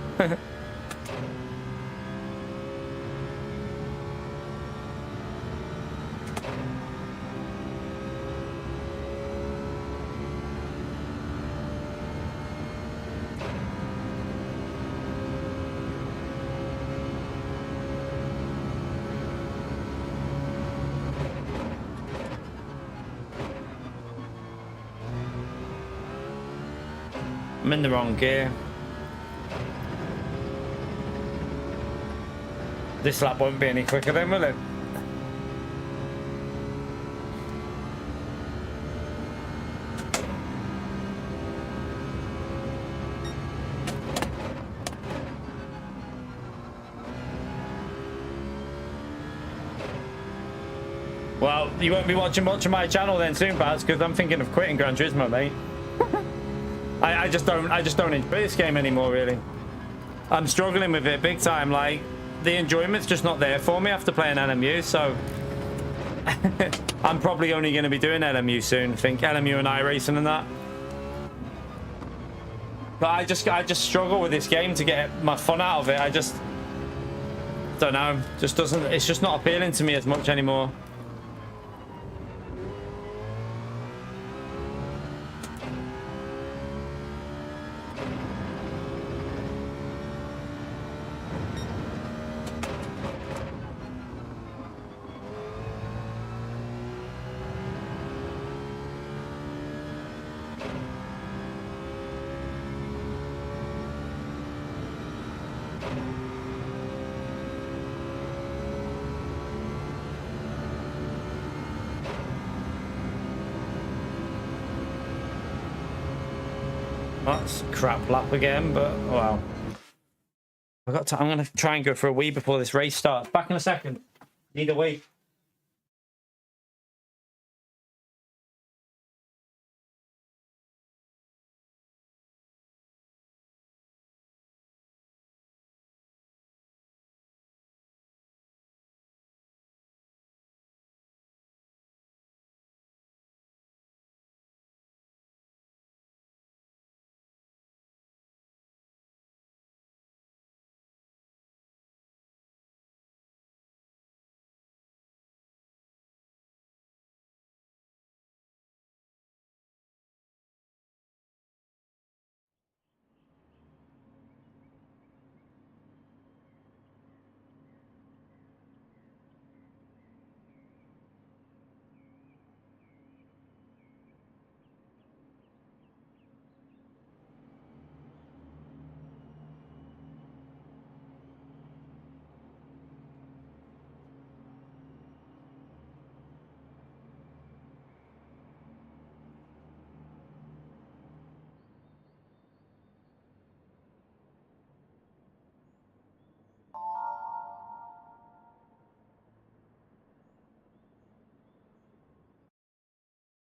I'm in the wrong gear. This lap won't be any quicker then, will it? Well, you won't be watching much of my channel then soon, Baz, because I'm thinking of quitting Gran Turismo, mate. I just don't enjoy this game anymore, really. I'm struggling with it big time. Like, the enjoyment's just not there for me after playing LMU, so I'm probably only going to be doing LMU soon. I think LMU and iRacing and that. But I just struggle with this game to get my fun out of it. I just don't know. Just doesn't. It's just not appealing to me as much anymore. That's a crap lap again, but oh well. I'm gonna try and go for a wee before this race starts. Back in a second. Need a wee.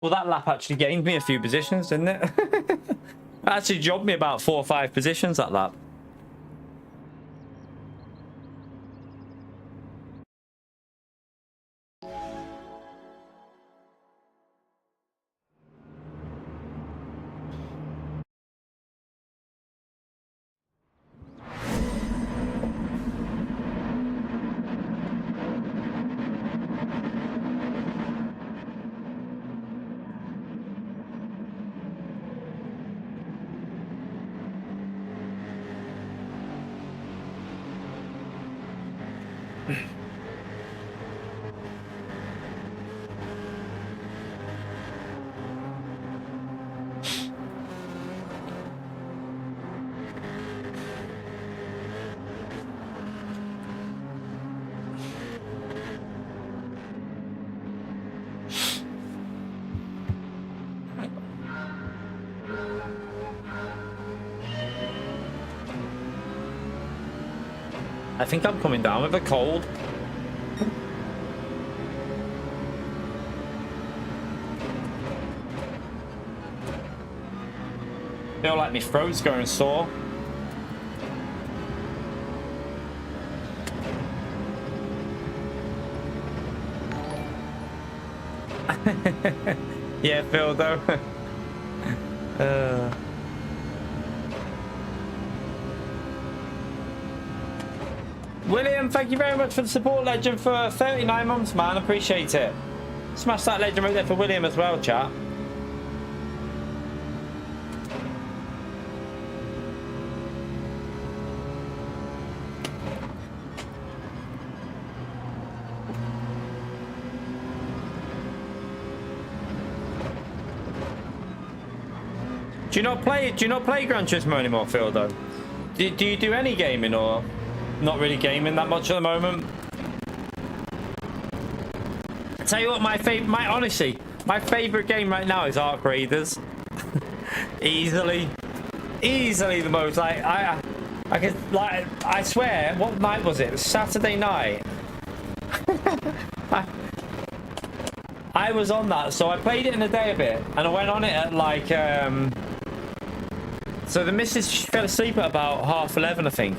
Well, that lap actually gained me a few positions, didn't it? It actually jobbed me about 4 or 5 positions, that lap. I think I'm coming down with a cold. Feel like my throat's going sore. Yeah, Phil, though. William, thank you very much for the support, legend, for 39 months, man. Appreciate it. Smash that legend right there for William as well, chat. Do you not play Gran Turismo anymore, Phil, though? Do you do any gaming, or not really gaming that much at the moment? I tell you what, honestly, my favorite game right now is Arc Raiders. easily the most. Like I swear, what night was it? Saturday night. I was on that, so I played it in a day a bit, and I went on it at like so the missus fell asleep at about 11:30, I think.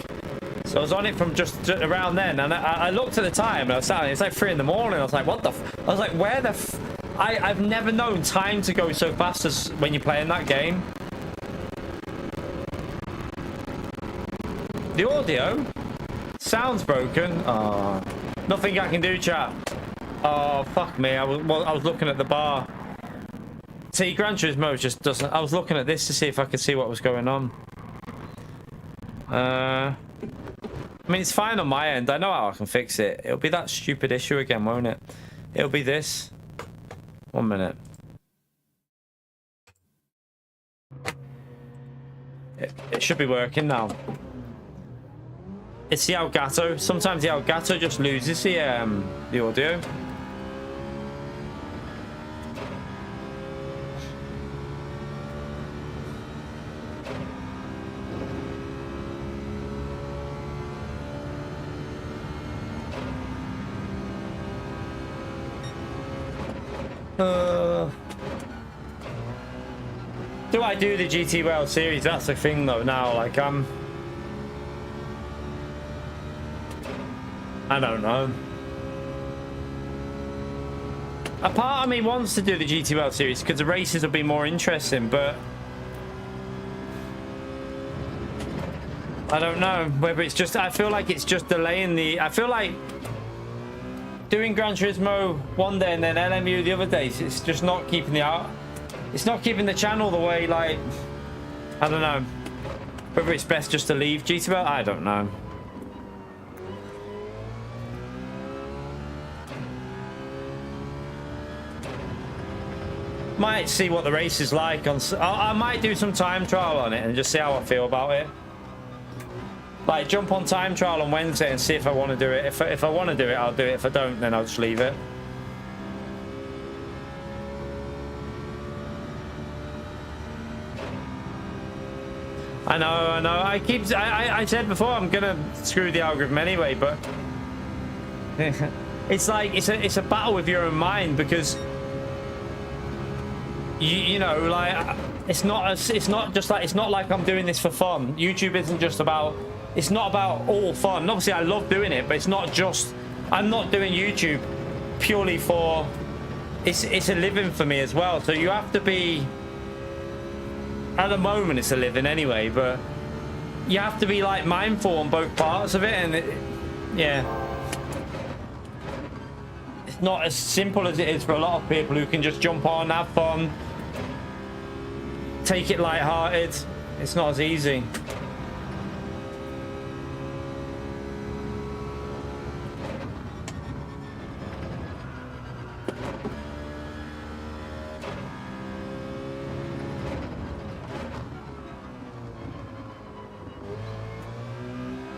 So I was on it from just around then, and I looked at the time, and I was sat, it's like 3 in the morning. I was like, what the f? I was like, where the f? I've never known time to go so fast as when you're playing that game. The audio sounds broken. Oh, nothing I can do, chat. Oh, fuck me. I was looking at the bar. See, Gran Turismo just doesn't... I was looking at this to see if I could see what was going on. I mean, it's fine on my end. I know how I can fix it. It'll be that stupid issue again, won't it? It'll be this. 1 minute. It should be working now. It's the Elgato. Sometimes the Elgato just loses the audio. Do I do the GT World Series? That's the thing though now, like I don't know. A part of me wants to do the GT World Series because the races will be more interesting, but I don't know whether it's just, I feel like it's just delaying the, I feel like doing Gran Turismo one day and then LMU the other days, it's just not keeping the art. It's not keeping the channel the way, like, I don't know. Whether it's best just to leave GT World, I don't know. Might see what the race is like on. I might do some time trial on it and just see how I feel about it. Like jump on time trial on Wednesday and see if I want to do it. If I want to do it, I'll do it. If I don't, then I'll just leave it. I know. I said before I'm gonna screw the algorithm anyway, but it's like it's a battle with your own mind because you know, like it's not like I'm doing this for fun. YouTube isn't just about. It's not about all fun. Obviously, I love doing it, but it's not just. I'm not doing YouTube purely for. It's a living for me as well. So you have to be. At the moment, it's a living anyway, but you have to be like mindful on both parts of it, and yeah, it's not as simple as it is for a lot of people who can just jump on, have fun, take it light-hearted. It's not as easy.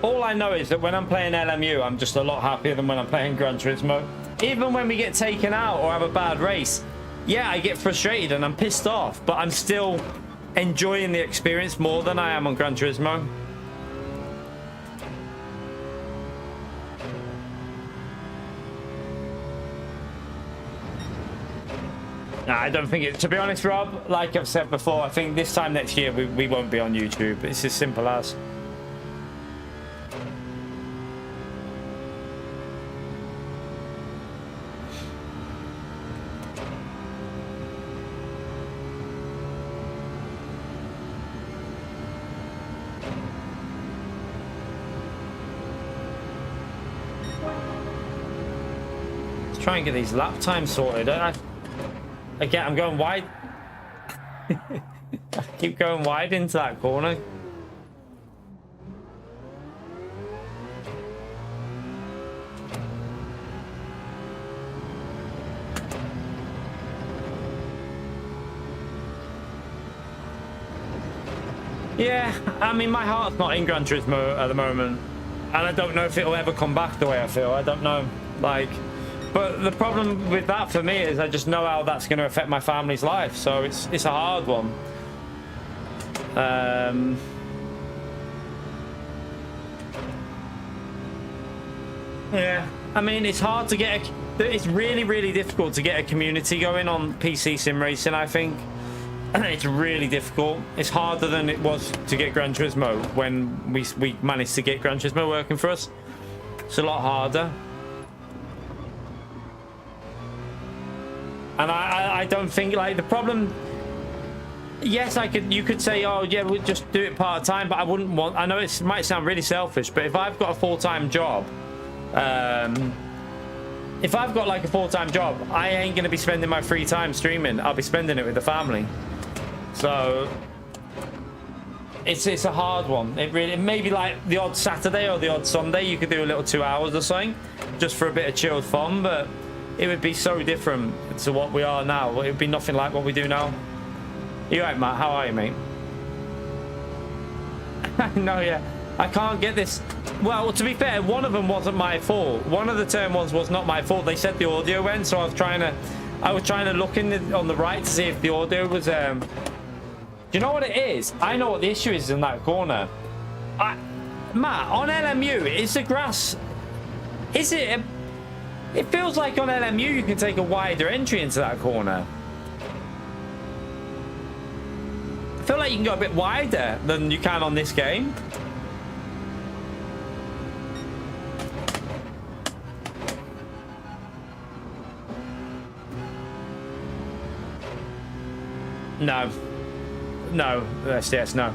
All I know is that when I'm playing LMU, I'm just a lot happier than when I'm playing Gran Turismo. Even when we get taken out or have a bad race, yeah, I get frustrated and I'm pissed off, but I'm still enjoying the experience more than I am on Gran Turismo. Nah, I don't think it. To be honest, Rob, like I've said before, I think this time next year we won't be on YouTube. It's as simple as. Try and get these lap times sorted. Again, I'm going wide. I keep going wide into that corner. Yeah, I mean, my heart's not in Gran Turismo at the moment, and I don't know if it'll ever come back the way I feel. I don't know, like. But the problem with that for me is I just know how that's going to affect my family's life, so it's a hard one. Yeah, I mean, it's hard to get it's really, really difficult to get a community going on PC sim racing, I think. It's really difficult. It's harder than it was to get Gran Turismo when we managed to get Gran Turismo working for us. It's a lot harder. And I don't think, like, the problem... Yes, you could say, oh, yeah, we'll just do it part-time, but I wouldn't want... I know it might sound really selfish, but if I've got a full-time job... if I've got, like, a full-time job, I ain't going to be spending my free time streaming. I'll be spending it with the family. So... It's a hard one. It really... Maybe, like, the odd Saturday or the odd Sunday, you could do a little 2 hours or something, just for a bit of chilled fun, but... It would be so different to what we are now. It would be nothing like what we do now. You right, Matt? How are you, mate? No, yeah. I can't get this. Well, to be fair, one of them wasn't my fault. One of the turn ones was not my fault. They said the audio went, so I was trying to look on the right to see if the audio was. Do you know what it is? I know what the issue is in that corner. Matt, on LMU, is the grass? Is it? It feels like on LMU you can take a wider entry into that corner. I feel like you can go a bit wider than you can on this game. No. No. Yes, no.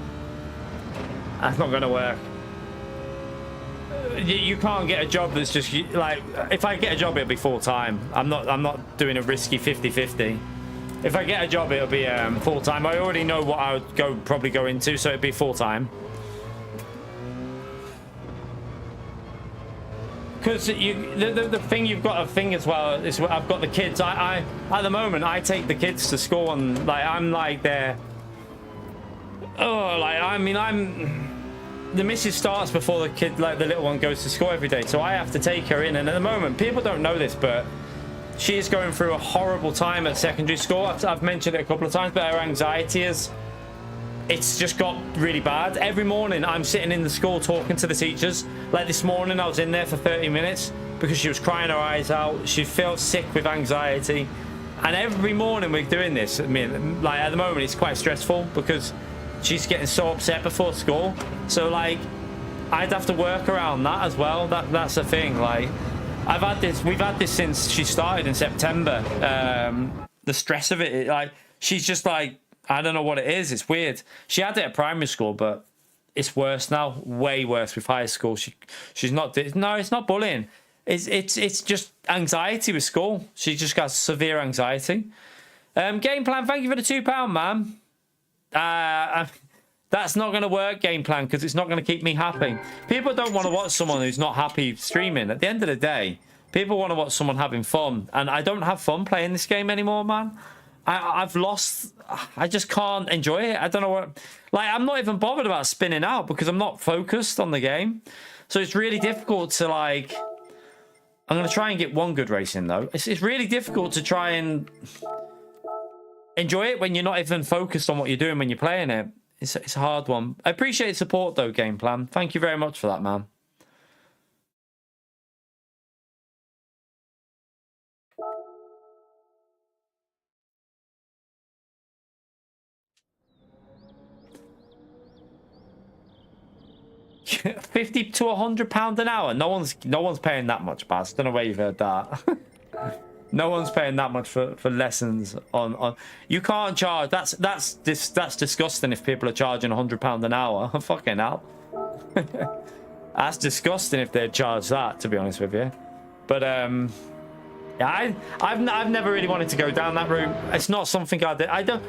That's not going to work. You can't get a job that's just like, if I get a job it'll be full-time. I'm not doing a risky 50-50. If I get a job it'll be full-time. I already know what I would probably go into, so it'd be full-time. Because the thing you've got to think as well is I've got the kids. I at the moment I take the kids to school and like I'm like there. Oh, like I mean the missus starts before the kid, like the little one, goes to school every day, so I have to take her in. And at the moment, people don't know this, but she is going through a horrible time at secondary school. I've mentioned it a couple of times, but her anxiety it's just got really bad. Every morning I'm sitting in the school talking to the teachers. Like this morning I was in there for 30 minutes because she was crying her eyes out. She felt sick with anxiety, and every morning we're doing this. I mean, like at the moment it's quite stressful because she's getting so upset before school. So like I'd have to work around that as well. That's the thing. Like we've had this since she started in September. The stress of it, like she's just like, I don't know what it is. It's weird. She had it at primary school, but it's worse now. Way worse with high school. She's not. No, it's not bullying. It's just anxiety with school. She just got severe anxiety. Game plan. Thank you for the £2, man. That's not going to work, game plan, because it's not going to keep me happy. People don't want to watch someone who's not happy streaming. At the end of the day, people want to watch someone having fun, and I don't have fun playing this game anymore, man. I've lost. I just can't enjoy it. I don't know what. Like, I'm not even bothered about spinning out because I'm not focused on the game. So it's really difficult to like. I'm going to try and get one good race in though. It's really difficult to try and enjoy it when you're not even focused on what you're doing when you're playing it. It's a hard one. I appreciate the support though, game plan. Thank you very much for that, man. £50 to £100 an hour. No one's paying that much, Baz. Don't know where you've heard that. No one's paying that much for lessons on. You can't charge. That's disgusting. If people are charging £100 an hour, fucking hell. That's disgusting if they charge that. To be honest with you, but yeah, I've never really wanted to go down that route. It's not something I did.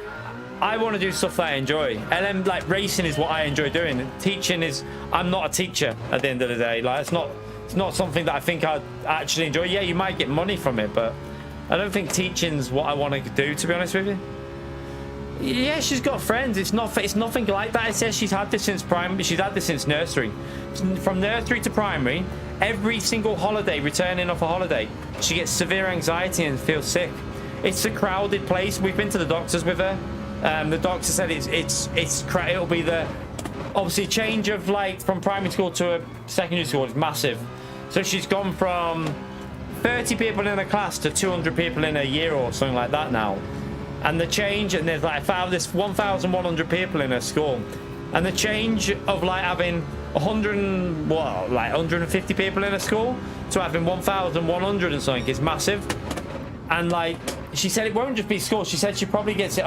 I want to do stuff that I enjoy. Like racing is what I enjoy doing. Teaching is. I'm not a teacher at the end of the day. Like it's not something that I think I'd actually enjoy. Yeah, you might get money from it, but I don't think teaching's what I want to do, to be honest with you. Yeah, she's got friends. It's nothing like that. It says she's had this since primary. She's had this since nursery. From nursery to primary, every single holiday, returning off a holiday, she gets severe anxiety and feels sick. It's a crowded place. We've been to the doctors with her. The doctor said it'll be the obviously change of like from primary school to a secondary school is massive. So she's gone from 30 people in a class to 200 people in a year or something like that now. And the change, and there's like this 1,100 people in a school, and the change of like having 150 people in a school to having 1,100 and something is massive. And like she said, it won't just be school. She said she probably gets it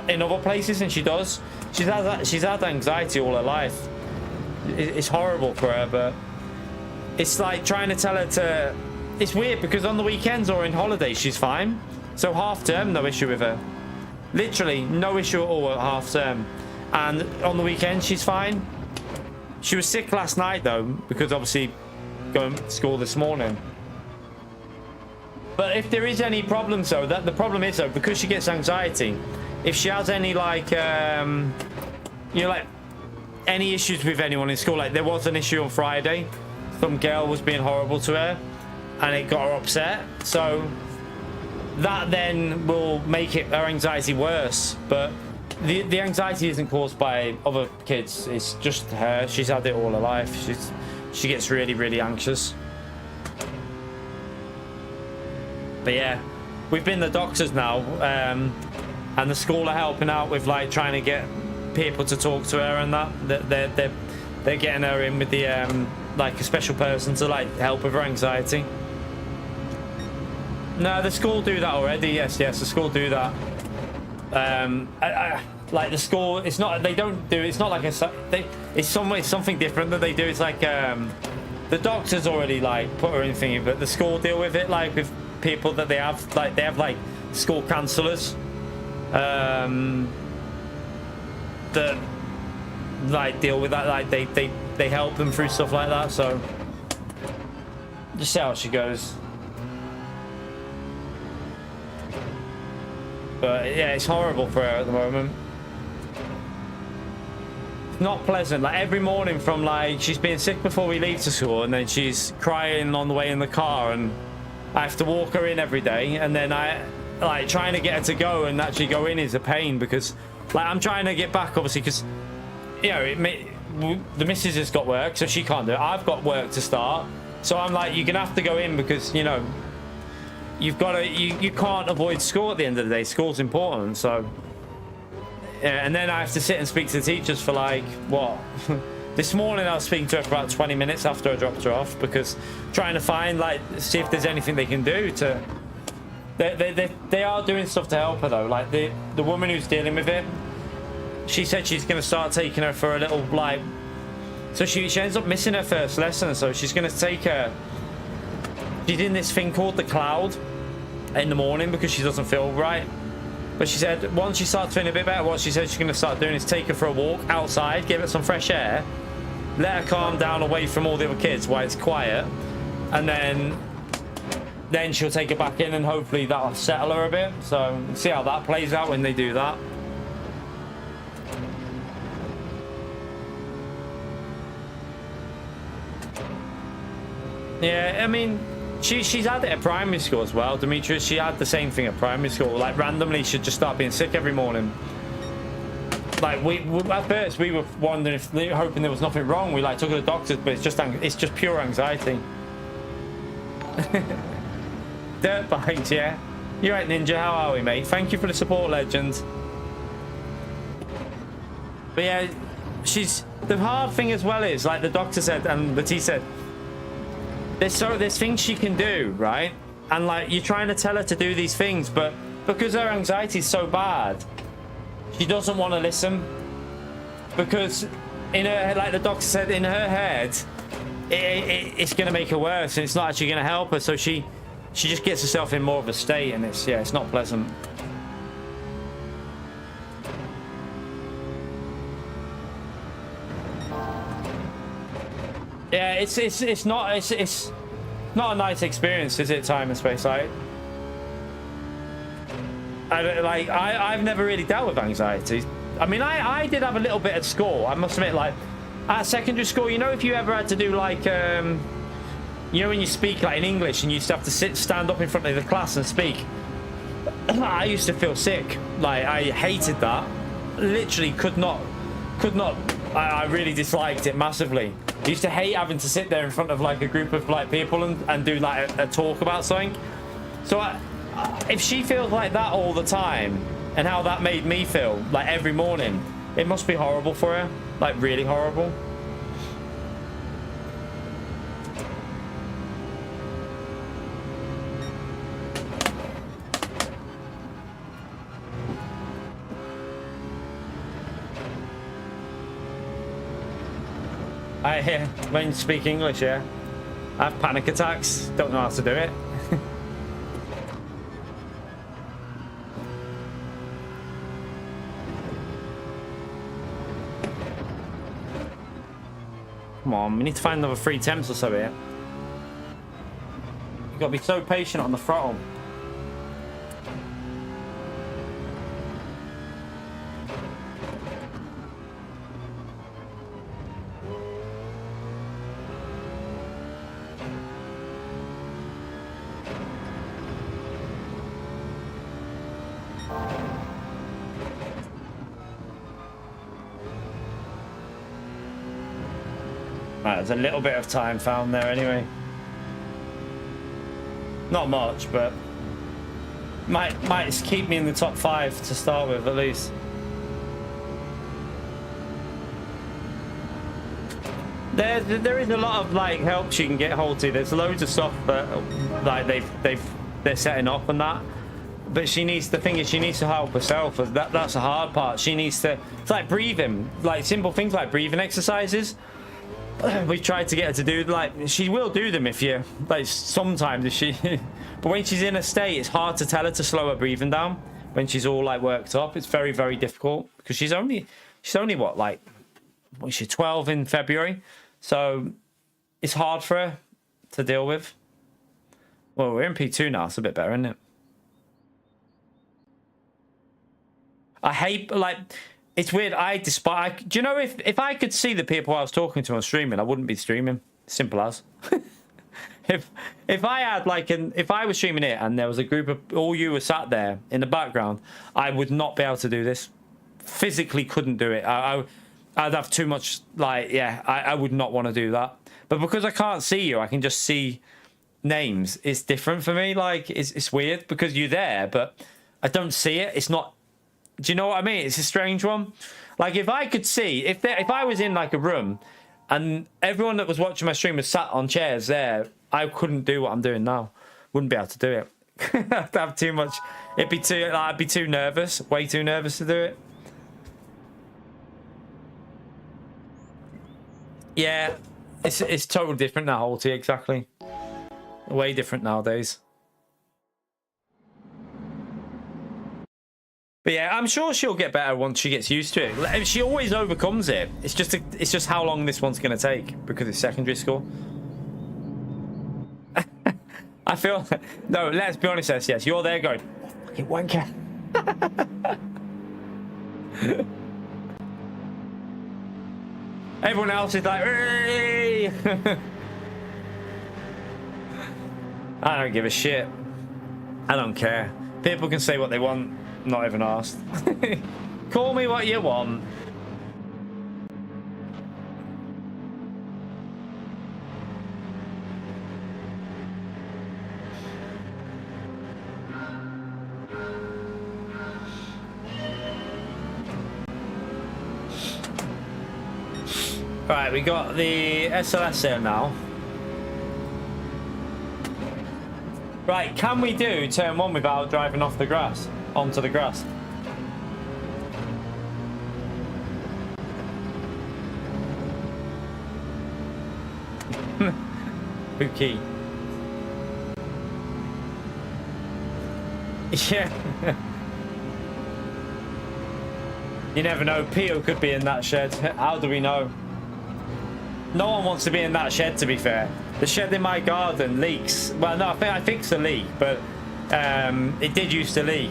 in other places, and she does. She's had anxiety all her life. It's horrible for her, but it's like trying to tell her to. It's weird because on the weekends or in holidays she's fine. So half term, no issue with her. Literally no issue at all at half term. And on the weekend she's fine. She was sick last night though, because obviously going to school this morning. But if there is any problems though, the problem is though, because she gets anxiety, if she has any like, you know, like any issues with anyone in school, like there was an issue on Friday, some girl was being horrible to her and it got her upset. So that then will make her anxiety worse. But the anxiety isn't caused by other kids, it's just her. She's had it all her life. She gets really, really anxious. But yeah, we've been the doctors now, and the school are helping out with like trying to get people to talk to her, and that they're getting her in with the like a special person to like help with her anxiety. No, the school do that already. Yes, the school do that. Like the school, it's not. They don't do. It's not like it's something different that they do. It's like the doctors already like put her in thingy, but the school deal with it like with people that they have like school counsellors that like deal with that, like they help them through stuff like that. So just see how she goes. But yeah, it's horrible for her at the moment. It's not pleasant. Like every morning from like she's been sick before we leave to school, and then she's crying on the way in the car, and I have to walk her in every day, and then I like trying to get her to go and actually go in is a pain, because like I'm trying to get back obviously, because you know the missus has got work so she can't do it. I've got work to start, so I'm like, you're gonna have to go in because you know you've got to you can't avoid school at the end of the day. School's important. So yeah, and then I have to sit and speak to the teachers for like what this morning I was speaking to her for about 20 minutes after I dropped her off, because trying to find like see if there's anything they can do to they are doing stuff to help her though. Like the woman who's dealing with it, she said she's going to start taking her for a little like, so she ends up missing her first lesson, so she's going to take her, she's in this thing called the cloud in the morning because she doesn't feel right. But she said once she starts feeling a bit better, what she said she's going to start doing is take her for a walk outside, give her some fresh air, let her calm down away from all the other kids while it's quiet, and then she'll take her back in, and hopefully that'll settle her a bit. So see how that plays out when they do that. Yeah, I mean, she's had it at primary school as well, Demetrius. She had the same thing at primary school. Like randomly she'd just start being sick every morning. Like we at first we were wondering if, hoping there was nothing wrong. We like took her to the doctors, but it's just pure anxiety. Dirt bikes, yeah. You're right, Ninja. How are we, mate? Thank you for the support, legend. But yeah, the hard thing as well is, like the doctor said and the T said, there's things she can do, right? And like you're trying to tell her to do these things, but because her anxiety is so bad, she doesn't want to listen. Because in her, like the doctor said, in her head, it's going to make her worse, and it's not actually going to help her. So she just gets herself in more of a state, and it's not pleasant. Yeah, it's not a nice experience, is it? Time and space, like I've never really dealt with anxiety. I mean, I did have a little bit at school, I must admit. Like at secondary school, you know, if you ever had to do like you know when you speak like in English and you used to have to stand up in front of the class and speak, I used to feel sick. Like I hated that, literally could not. I really disliked it massively. I used to hate having to sit there in front of like a group of like people and do like a talk about something. So if she feels like that all the time, and how that made me feel like every morning, it must be horrible for her, like really horrible. I hear when you speak English, yeah. I have panic attacks, don't know how to do it. Come on, we need to find another 3 temps or so here. You've got to be so patient on the throttle. Right, there's a little bit of time found there anyway. Not much, but might keep me in the top 5 to start with at least. There is a lot of like help she can get hold to. There's loads of stuff that like they're setting up and that. But she needs, the thing is, she needs to help herself. That's the hard part. She needs to, it's like breathing, like simple things like breathing exercises. We've tried to get her to do, like, she will do them if you, like, sometimes if she, but when she's in a state, it's hard to tell her to slow her breathing down. When she's all, like, worked up, it's very, very difficult. Because she's only what, like, what is she, 12 in February? So, it's hard for her to deal with. Well, we're in P2 now, it's a bit better, isn't it? I hate, like, it's weird. Do you know, if I could see the people I was talking to on streaming, I wouldn't be streaming. Simple as. if I had like if I was streaming it and there was a group of all you were sat there in the background, I would not be able to do this. Physically couldn't do it. I'd have too much, like, yeah, I would not want to do that. But because I can't see you, I can just see names. It's different for me. Like, it's weird because you're there, but I don't see it. It's not. Do you know what I mean? It's a strange one. Like, if I could see, if I was in like a room and everyone that was watching my stream was sat on chairs there, I couldn't do what I'm doing now. Wouldn't be able to do it. I'd have too much. It'd be too. I'd be too nervous. Way too nervous to do it. Yeah, it's totally different now, Holty. Exactly. Way different nowadays. But yeah, I'm sure she'll get better once she gets used to it. She always overcomes it. It's just how long this one's going to take because it's secondary school. I feel... No, let's be honest, yes. You're there going, fucking wanker. Everyone else is like, hey! I don't give a shit. I don't care. People can say what they want. Not even asked. Call me what you want. Right, we got the SLS here now. Right, can we do turn 1 without driving off the grass? Onto the grass. Pookie. Yeah. You never know. Pio could be in that shed. How do we know? No one wants to be in that shed, to be fair. The shed in my garden leaks. Well, no, I fixed the leak, but it did used to leak.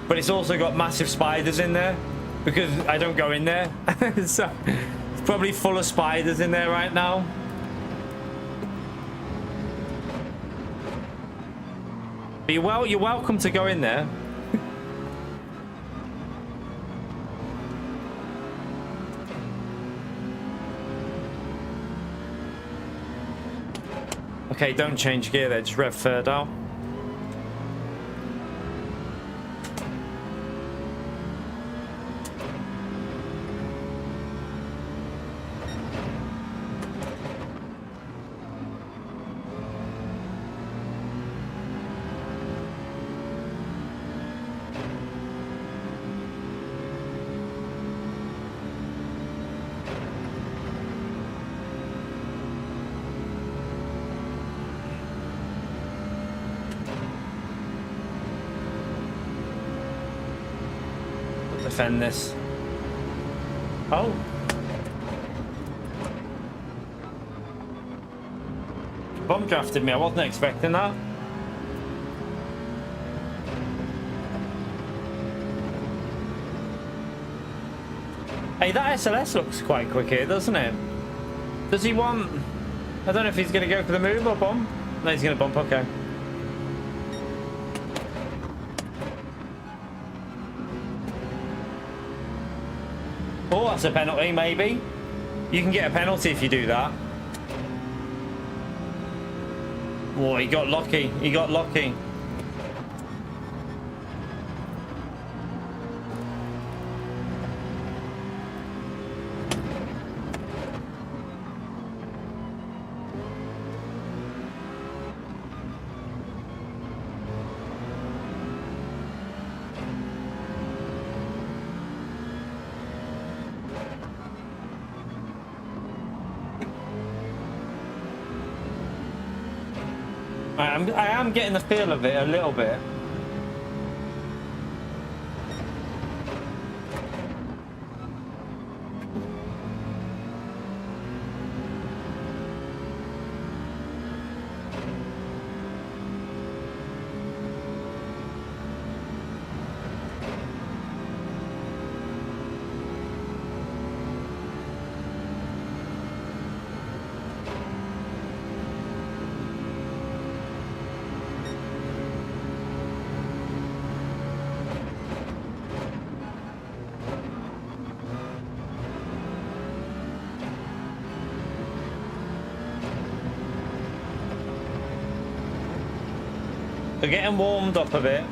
But it's also got massive spiders in there because I don't go in there. So it's probably full of spiders in there right now. But you're welcome to go in there. Okay, don't change gear there, just rev third out. Defend this. Oh. Bump drafted me. I wasn't expecting that. Hey, that SLS looks quite quick here, doesn't it? Does he want... I don't know if he's going to go for the move or bump. No, he's going to bump. Okay. Oh, that's a penalty, maybe. You can get a penalty if you do that. Oh, he got lucky. He got lucky. I am getting the feel of it a little bit. They're getting warmed up a bit.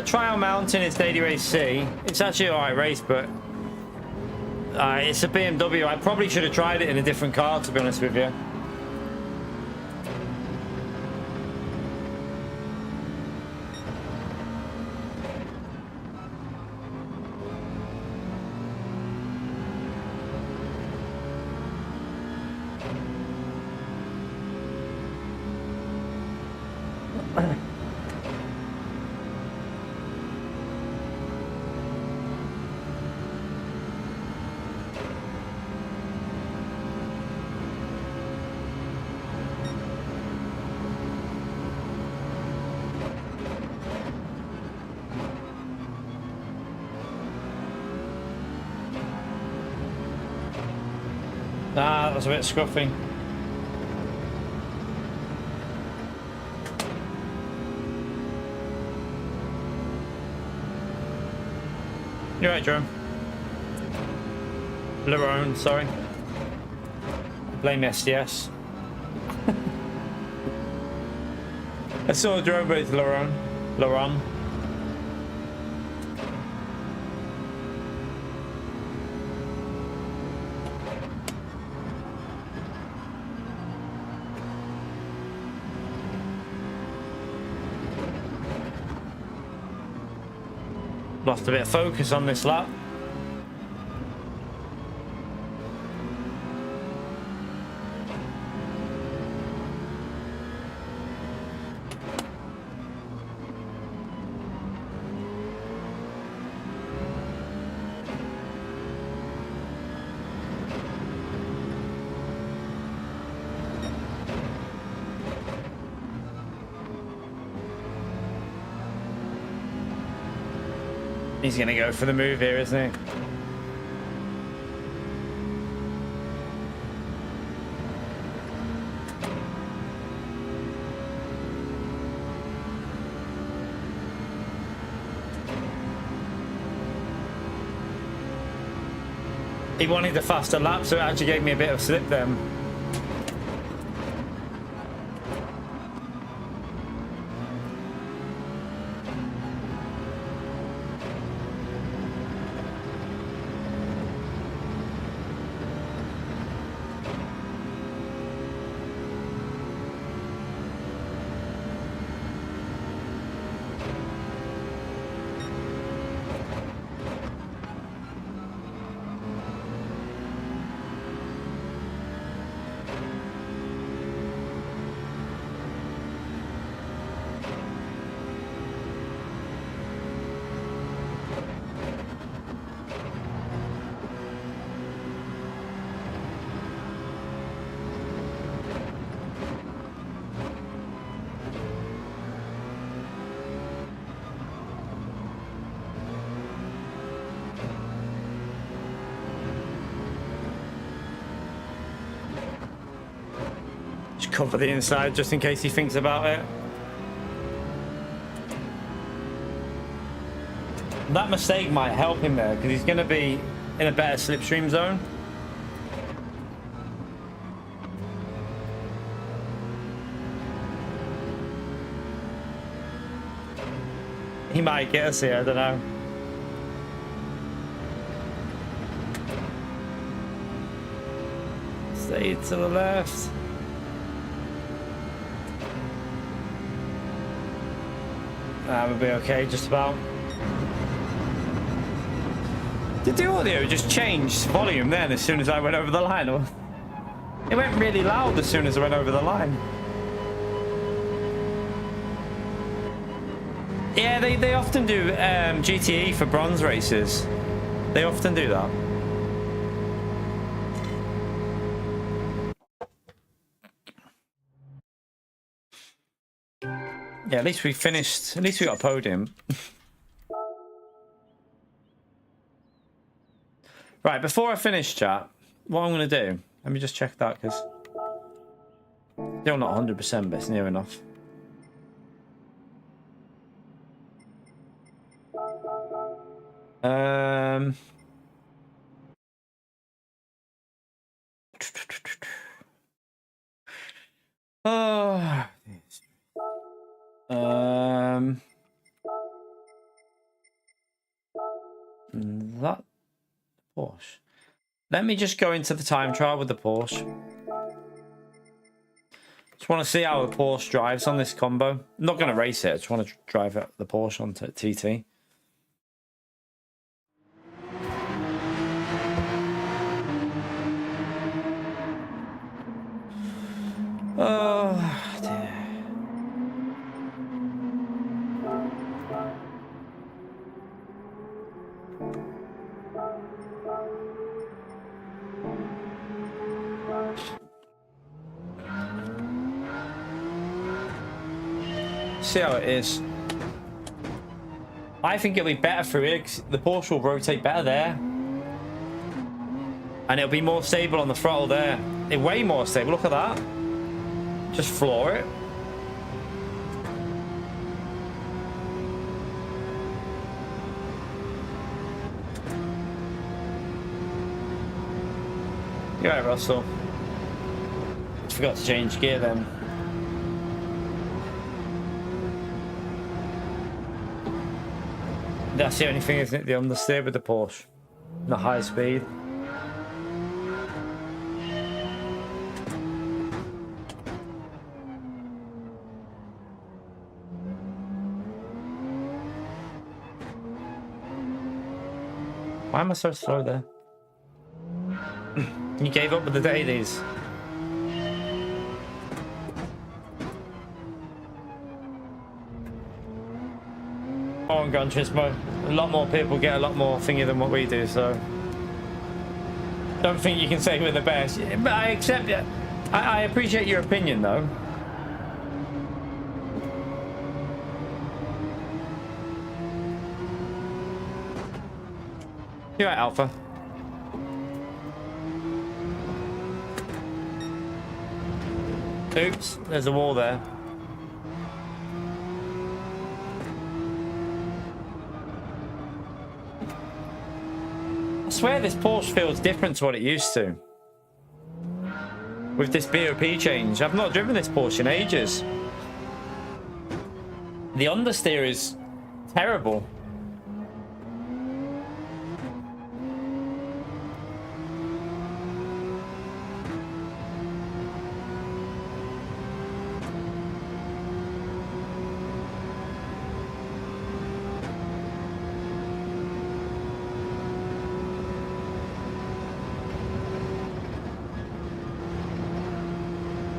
Trial Mountain is Daily Race C. It's actually an alright race, but it's a BMW. I probably should have tried it in a different car, to be honest with you. Ah, that was a bit scruffy. You're right, Jerome. Lerone, sorry. Blame SDS. I saw Jerome, but it's Lerone. Lerone. Lost a bit of focus on this lap. He's going to go for the move here, isn't he? He wanted a faster lap, so it actually gave me a bit of slip then. Cover the inside just in case he thinks about it. That mistake might help him there because he's going to be in a better slipstream zone. He might get us here, I don't know. Stay to the left. That would be okay, just about. Did the audio just change volume then as soon as I went over the line? Or it went really loud as soon as I went over the line. Yeah, they often do GTE for bronze races. They often do that. Yeah, at least we finished. At least we got a podium. Right, before I finish, chat, what I'm going to do, let me just check that because still not 100%, but it's near enough. Oh. That Porsche. Let me just go into the time trial with the Porsche. Just want to see how the Porsche drives on this combo. I'm not going to race it. I just want to drive the Porsche onto TT. Oh dear. See how it is. I think it'll be better through here because the Porsche will rotate better there. And it'll be more stable on the throttle there. It's way more stable. Look at that. Just floor it. You're right, Russell. Forgot to change gear then. That's the only thing, isn't it? The understeer with the Porsche. The high speed. Why am I so slow there? You gave up with the dailies. On Gran Turismo, a lot more people get a lot more thingy than what we do, so don't think you can say we're the best. But I accept it. I appreciate your opinion, though. You're right, Alpha. Oops, there's a wall there. I swear this Porsche feels different to what it used to. With this BOP change. I've not driven this Porsche in ages. The understeer is terrible.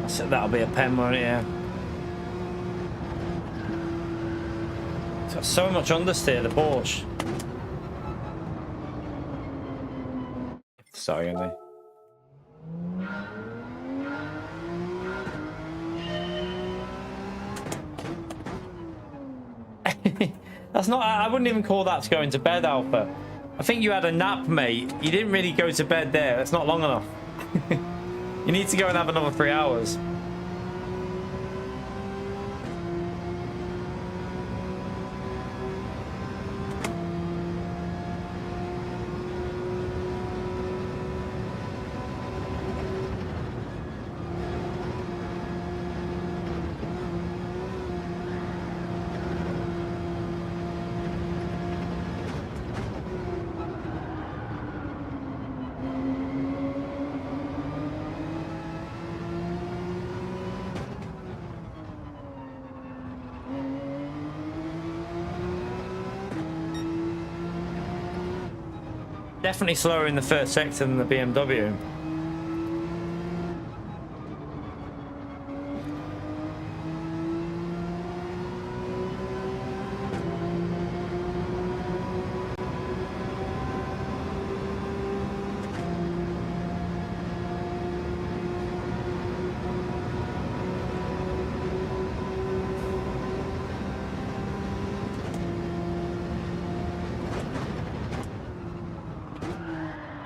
So that'll be a pen, won't it? Yeah. It's got so much understeer, the Porsche. Sorry, Emily. That's not... I wouldn't even call that going to bed, Alpha. I think you had a nap, mate. You didn't really go to bed there. That's not long enough. You need to go and have another 3 hours. Definitely slower in the first sector than the BMW.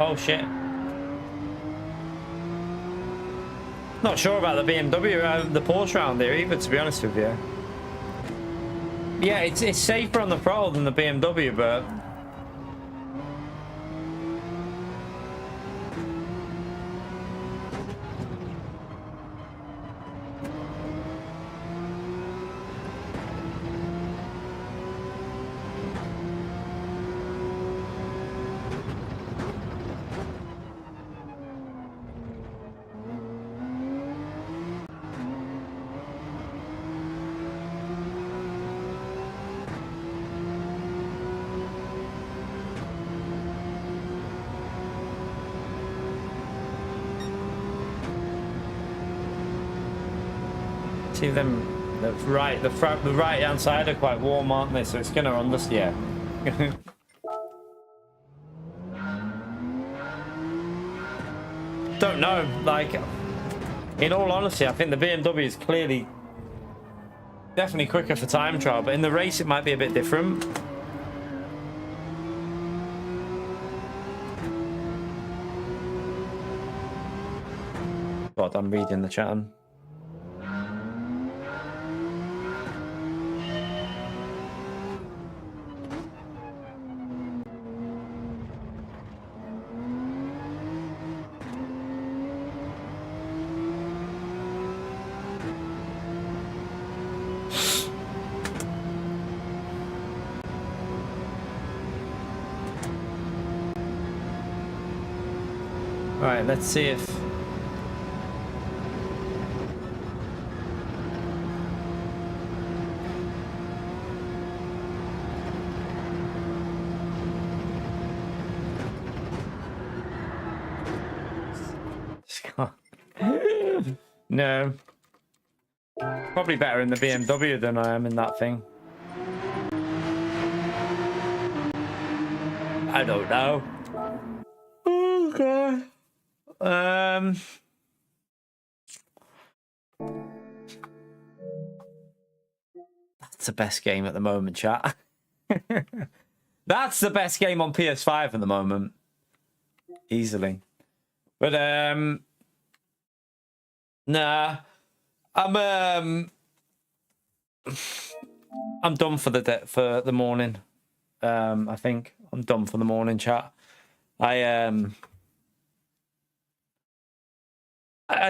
Oh shit. Not sure about the BMW, the Porsche round there either, to be honest with you. Yeah, it's safer on the throttle than the BMW, but... See them, the right hand side are quite warm, aren't they? So it's gonna understeer. Don't know. Like, in all honesty, I think the BMW is clearly, definitely quicker for time trial, but in the race it might be a bit different. God, I'm reading the chat. Alright, let's see if... No. Probably better in the BMW than I am in that thing. I don't know. Okay. That's the best game at the moment, chat. That's the best game on PS5 at the moment, easily. But nah, I'm done for the morning. I think I'm done for the morning, chat. I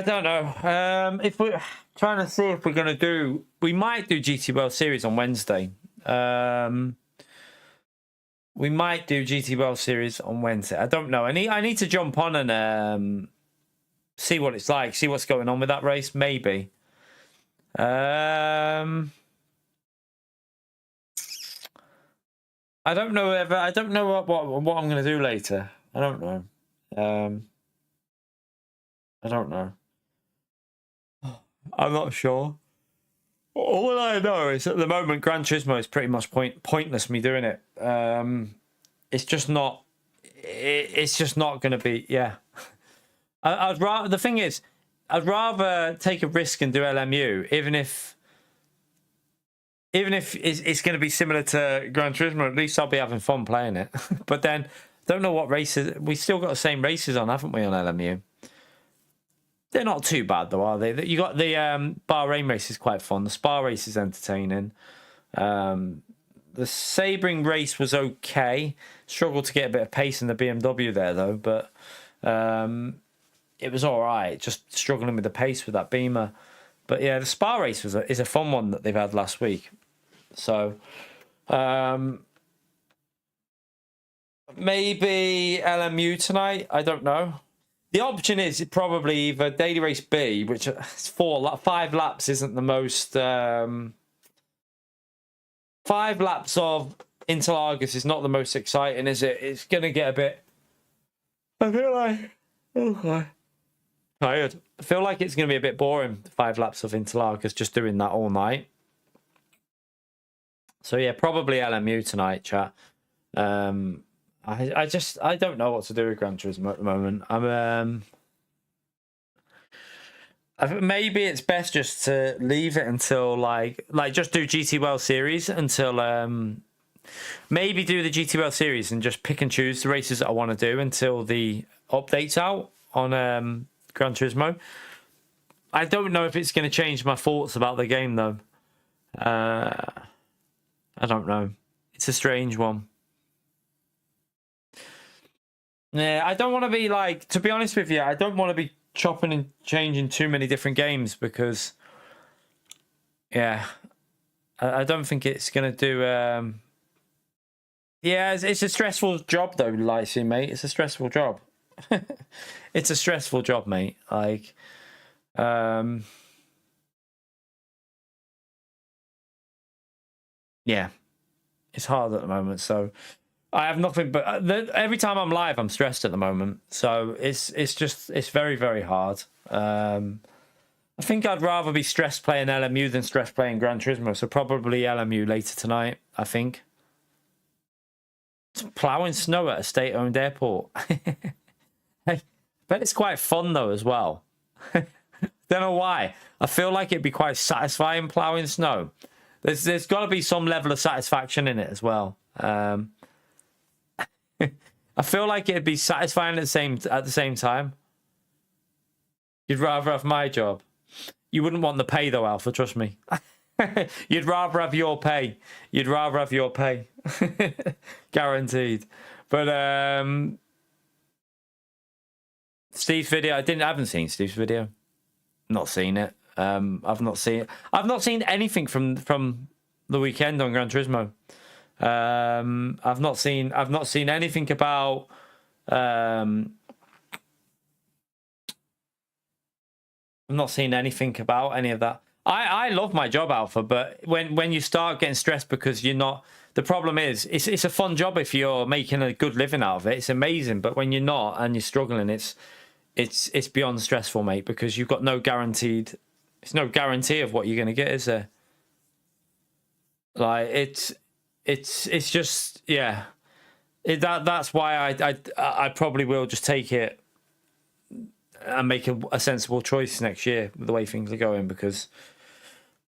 don't know. If we're trying to see if we're gonna do, we might do GT World Series on Wednesday. We might do GT World Series on Wednesday. I don't know. I need to jump on and see what it's like, see what's going on with that race. Maybe. I don't know ever. I don't know what I'm gonna do later. I don't know. I don't know. I'm not sure. All I know is at the moment, Gran Turismo is pretty much pointless me doing it. It's just not. It's just not going to be. Yeah. I'd rather. The thing is, I'd rather take a risk and do LMU, even if it's going to be similar to Gran Turismo. At least I'll be having fun playing it. But then, don't know what races. We still got the same races on, haven't we, on LMU? They're not too bad though, are they? You got the Bahrain race is quite fun. The Spa race is entertaining. The Sebring race was okay. Struggled to get a bit of pace in the BMW there though, but it was all right. Just struggling with the pace with that Beamer. But yeah, the Spa race is a fun one that they've had last week. So maybe LMU tonight. I don't know. The option is probably either Daily Race B, which is 5 laps isn't the most. 5 laps of Interlagos is not the most exciting, is it? It's going to get a bit. I feel like. Oh, tired. I feel like it's going to be a bit boring, 5 laps of Interlagos, just doing that all night. So yeah, probably LMU tonight, chat. I don't know what to do with Gran Turismo at the moment. Maybe it's best just to leave it until like just do GT World Series until maybe do the GT World Series and just pick and choose the races that I want to do until the updates out on Gran Turismo. I don't know if it's going to change my thoughts about the game though. I don't know. It's a strange one. Yeah, I don't want to be like, to be honest with you, I don't want to be chopping and changing too many different games because, yeah, I don't think it's going to do. Yeah, it's a stressful job though, Lycee, mate. It's a stressful job. It's a stressful job, mate. Like, yeah, it's hard at the moment. So I have nothing but every time I'm live, I'm stressed at the moment. So it's very, very hard. I think I'd rather be stressed playing LMU than stressed playing Gran Turismo. So probably LMU later tonight, I think. It's ploughing snow at a state-owned airport. I bet it's quite fun though as well. Don't know why. I feel like it'd be quite satisfying ploughing snow. There's got to be some level of satisfaction in it as well. I feel like it'd be satisfying at the same time. You'd rather have my job. You wouldn't want the pay though, Alpha. Trust me. You'd rather have your pay. You'd rather have your pay. Guaranteed. But Steve's video. I haven't seen Steve's video. Not seen it. I've not seen anything from the weekend on Gran Turismo. I've not seen anything about I've not seen anything about any of that. I love my job, Alpha, but when you start getting stressed because you're not, the problem is it's a fun job if you're making a good living out of it. It's amazing, but when you're not and you're struggling, it's beyond stressful, mate, because you've got no guarantee of what you're going to get, is there? Like it's just, yeah. That's why I probably will just take it and make a sensible choice next year with the way things are going, because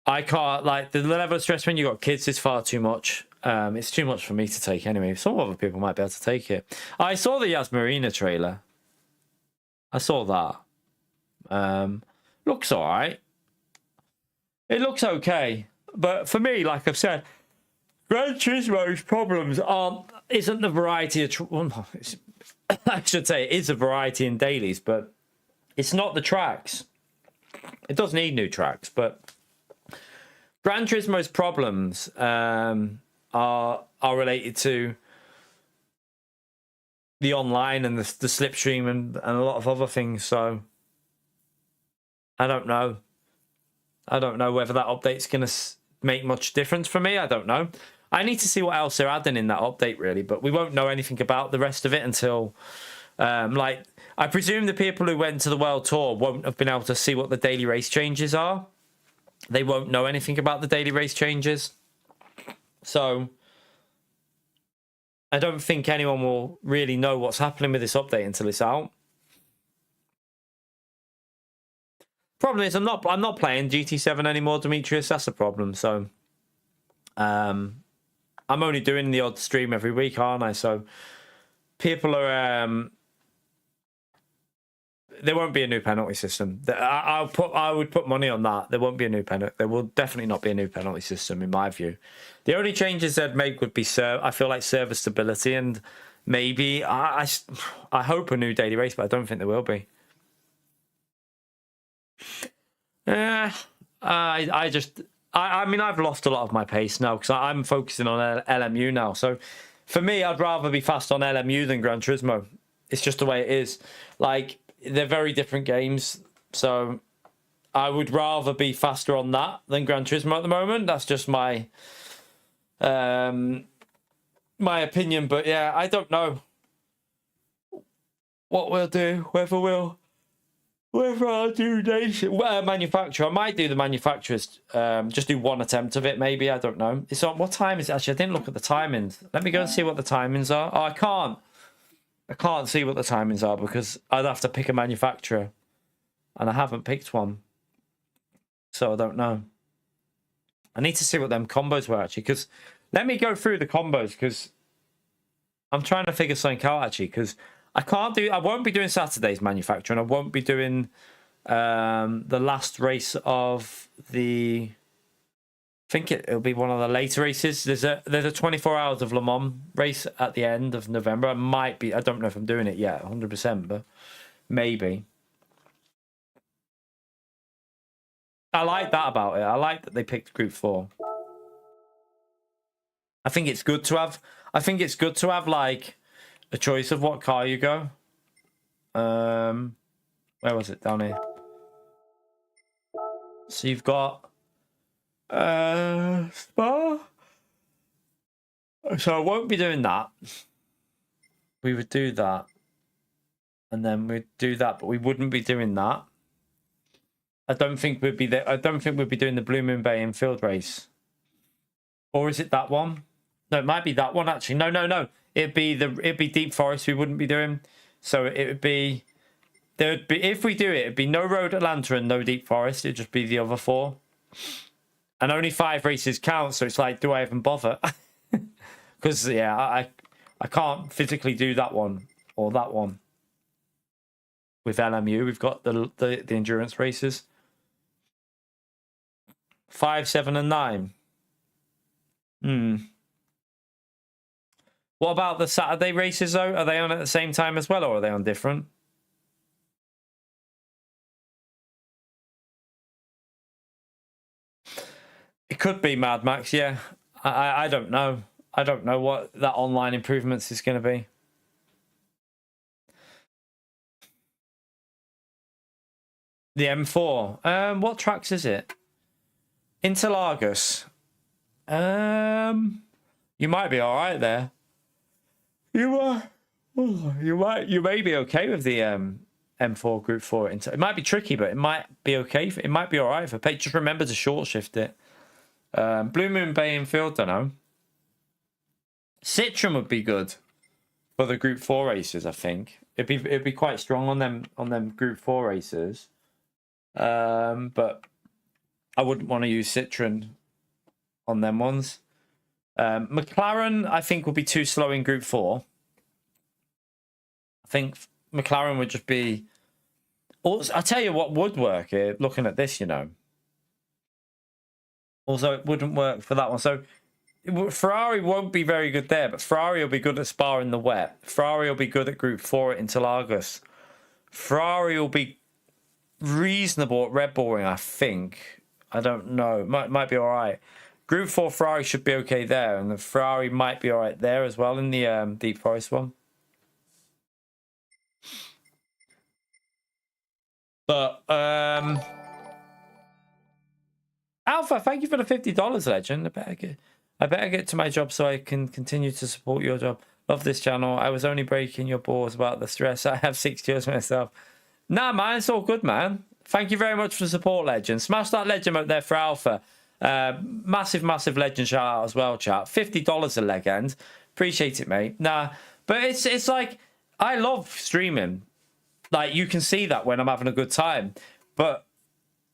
I can't, like, the level of stress when you got kids is far too much. It's too much for me to take anyway. Some other people might be able to take it. I saw the Yas Marina trailer. I saw that. Looks all right. It looks okay. But for me, like I've said, Gran Turismo's problems isn't the variety of... I should say it is a variety in dailies, but it's not the tracks. It does need new tracks, but Gran Turismo's problems are related to the online and the slipstream and a lot of other things. So I don't know. I don't know whether that update's going to make much difference for me. I don't know. I need to see what else they're adding in that update, really. But we won't know anything about the rest of it until, like, I presume the people who went to the World Tour won't have been able to see what the daily race changes are. They won't know anything about the daily race changes. So I don't think anyone will really know what's happening with this update until it's out. Problem is, I'm not playing GT7 anymore, Demetrius. That's the problem. So I'm only doing the odd stream every week, aren't I? So people are there won't be a new penalty system. I would put money on that. There won't be a new penalty. There will definitely not be a new penalty system, in my view. The only changes they'd make would be I feel like server stability, and maybe I hope a new daily race, but I don't think there will be. I mean, I've lost a lot of my pace now because I'm focusing on LMU now. So for me, I'd rather be fast on LMU than Gran Turismo. It's just the way it is. Like, they're very different games. So I would rather be faster on that than Gran Turismo at the moment. That's just my my opinion. But yeah, I don't know what we'll do, whether I'll do manufacturer. I might do the manufacturers, just do one attempt of it, maybe. I don't know. It's on, what time is it? Actually, I didn't look at the timings. Let me go and see what the timings are. Oh, I can't see what the timings are because I'd have to pick a manufacturer. And I haven't picked one. So I don't know. I need to see what them combos were, actually. Because let me go through the combos, because I'm trying to figure something out, actually, because I won't be doing Saturday's manufacturing. I won't be doing the last race of the... I think it'll be one of the later races. There's a 24 hours of Le Mans race at the end of November. I might be... I don't know if I'm doing it yet, 100%, but maybe. I like that about it. I like that they picked Group 4. I think it's good to have like a choice of what car you go. Where was it? Down here. So you've got Spa. So I won't be doing that. We would do that. And then we'd do that, but we wouldn't be doing that. I don't think we'd be there. I don't think we'd be doing the Blue Moon Bay infield race. Or is it that one? No, it might be that one, actually. No. It'd be Deep Forest we wouldn't be doing. So it would be... if we do it, it'd be no Road Atlanta and no Deep Forest. It'd just be the other 4. And only 5 races count, so it's like, do I even bother? Because, yeah, I can't physically do that one or that one. With LMU, we've got the endurance races. 5, 7, and 9. What about the Saturday races, though? Are they on at the same time as well, or are they on different? It could be Mad Max, yeah. I don't know. I don't know what that online improvements is going to be. The M4. What tracks is it? Interlagos. You might be all right there. You may be okay with the M4 Group 4. It might be tricky, but it might be okay. It might be all right for pay. Just remember to short shift it. Blue Moon Bay infield, don't know. Citroen would be good for the Group 4 races. I think it'd be quite strong on them Group 4 races. But I wouldn't want to use Citroen on them ones. McLaren, I think, will be too slow in Group 4. I think McLaren would just be... Also, I'll tell you what would work here, looking at this, you know. Also, it wouldn't work for that one. So, Ferrari won't be very good there, but Ferrari will be good at Spa in the wet. Ferrari will be good at Group 4 at Interlagos. Ferrari will be reasonable at Red Bull Ring, I think. I don't know. Might be all right. Group 4 Ferrari should be okay there, and the Ferrari might be all right there as well in the Deep Forest one. But Alpha, thank you for the $50, legend. I better get to my job so I can continue to support your job. Love this channel. I was only breaking your balls about the stress. I have 6 years myself. Nah, man, it's all good, man. Thank you very much for the support, legend. Smash that legend up there for Alpha. Massive legend shout out as well, chat. $50 a legend. Appreciate it, mate. Nah, but it's like, I love streaming. Like, you can see that when I'm having a good time. But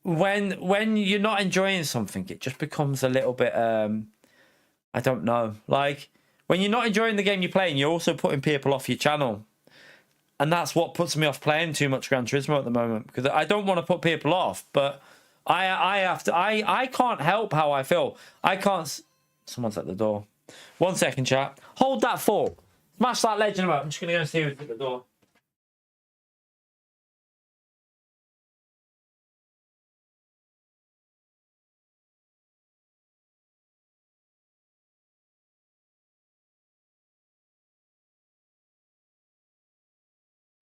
when you're not enjoying something, it just becomes a little bit, I don't know. Like, when you're not enjoying the game you're playing, you're also putting people off your channel. And that's what puts me off playing too much Gran Turismo at the moment. Because I don't want to put people off, but I can't help how I feel. I can't... Someone's at the door. 1 second, chat. Hold that thought. Smash that legend up. I'm just going to go see who's at the door.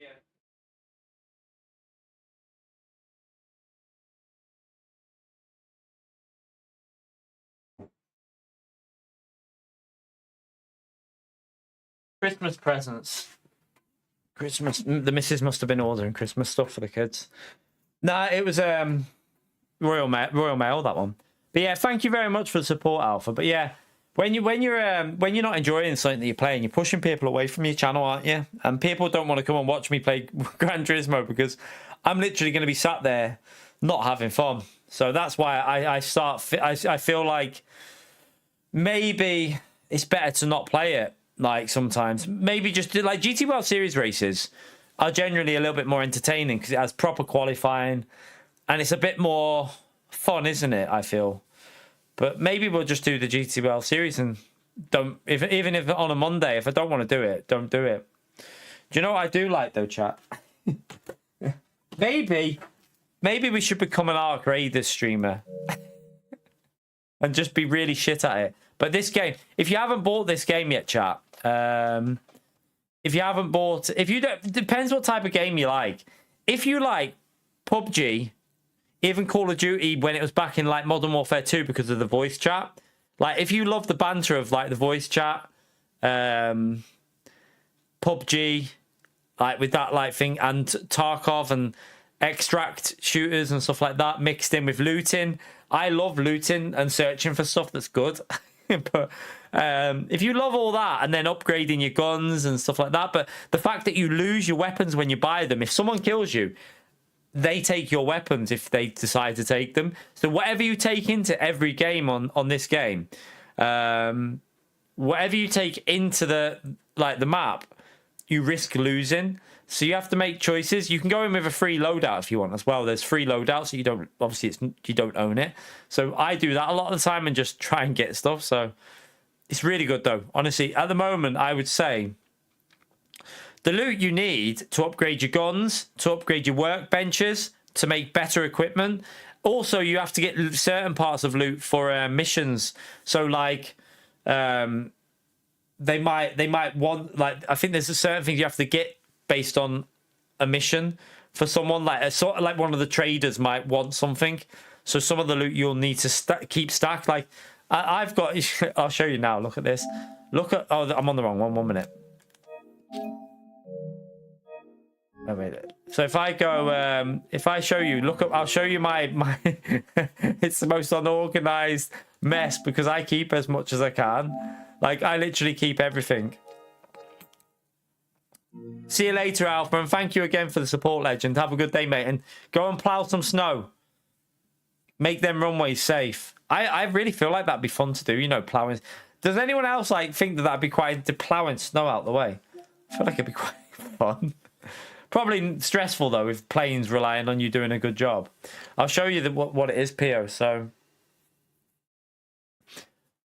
Yeah. Christmas presents. Christmas. The missus must have been ordering Christmas stuff for the kids. Nah, it was Royal Mail, that one. But yeah, thank you very much for the support, Alpha. But yeah, when you're not enjoying something that you're playing, you're pushing people away from your channel, aren't you? And people don't want to come and watch me play Gran Turismo because I'm literally going to be sat there not having fun. So that's why I feel like maybe it's better to not play it. Like, sometimes maybe just do, like, GT World Series races are generally a little bit more entertaining because it has proper qualifying and it's a bit more fun, isn't it? I feel. But maybe we'll just do the GT World Series and even if on a Monday, if I don't want to do it, don't do it. Do you know what I do like though, chat? maybe we should become an Arc Raiders streamer and just be really shit at it. But this game, if you haven't bought this game yet, chat, if you haven't bought, depends what type of game you like. If you like PUBG, even Call of Duty when it was back in like Modern Warfare 2 because of the voice chat, like if you love the banter of like the voice chat, PUBG, like with that like thing, and Tarkov and extract shooters and stuff like that mixed in with looting. I love looting and searching for stuff that's good. But if you love all that and then upgrading your guns and stuff like that, but the fact that you lose your weapons when you buy them, if someone kills you, they take your weapons if they decide to take them. So whatever you take into every game on this game, whatever you take into the map, you risk losing. So you have to make choices. You can go in with a free loadout if you want as well. There's free loadouts, so you don't, obviously you don't own it. So I do that a lot of the time and just try and get stuff. So it's really good though. Honestly, at the moment, I would say the loot you need to upgrade your guns, to upgrade your workbenches, to make better equipment. Also, you have to get certain parts of loot for missions. So like, they might want, like, I think there's a certain thing you have to get based on a mission for someone, like a sort of like one of the traders might want something. So some of the loot you'll need to keep stacked. Like I've got, I'll show you now. Look at this. Look at, oh, I'm on the wrong one. 1 minute. Oh, wait. So if I go, if I show you, look up, I'll show you my it's the most unorganized mess because I keep as much as I can. Like I literally keep everything. See you later, Alpha, and thank you again for the support, legend. Have a good day, mate, and go and plow some snow. Make them runways safe. I really feel like that'd be fun to do, you know, plowing. Does anyone else like think that that'd be quite into plowing snow out the way? I feel like it'd be quite fun. Probably stressful though, with planes relying on you doing a good job. I'll show you what it is, Pio. So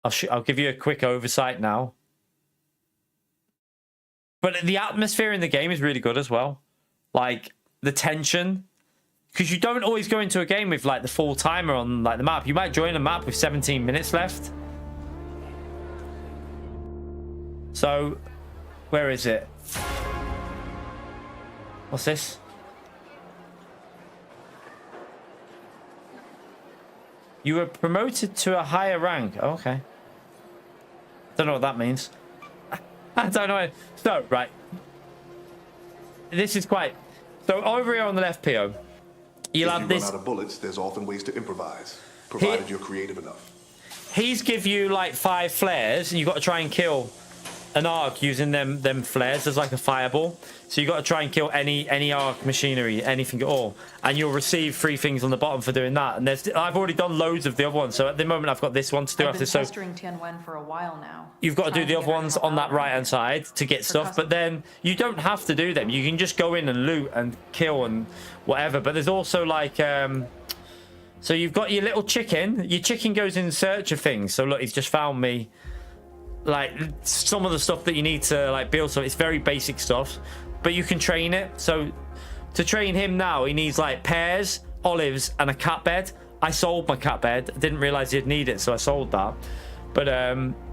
I'll give you a quick oversight now. But the atmosphere in the game is really good as well. Like the tension, because you don't always go into a game with like the full timer on like the map. You might join a map with 17 minutes left. So where is it? What's this? You were promoted to a higher rank. Oh, okay. Don't know what that means. I don't know. So, right. This is quite... So, over here on the left, Pio, you'll have this... If you run out of bullets, there's often ways to improvise, provided you're creative enough. He's give you, like, 5 flares, and you've got to try and kill an arc using them flares. There's like a fireball. So you've got to try and kill any arc machinery, anything at all. And you'll receive 3 things on the bottom for doing that. And I've already done loads of the other ones. So at the moment, I've got this one to do after. So Tianwen for a while now. You've got to do the other ones on that right-hand side to get stuff. But then you don't have to do them. You can just go in and loot and kill and whatever. But there's also like... so you've got your little chicken. Your chicken goes in search of things. So look, he's just found me like some of the stuff that you need to like build. So it's very basic stuff, but you can train it. So to train him now, he needs like pears, olives, and a cat bed. I sold my cat bed. I didn't realize he'd need it, so I sold that. But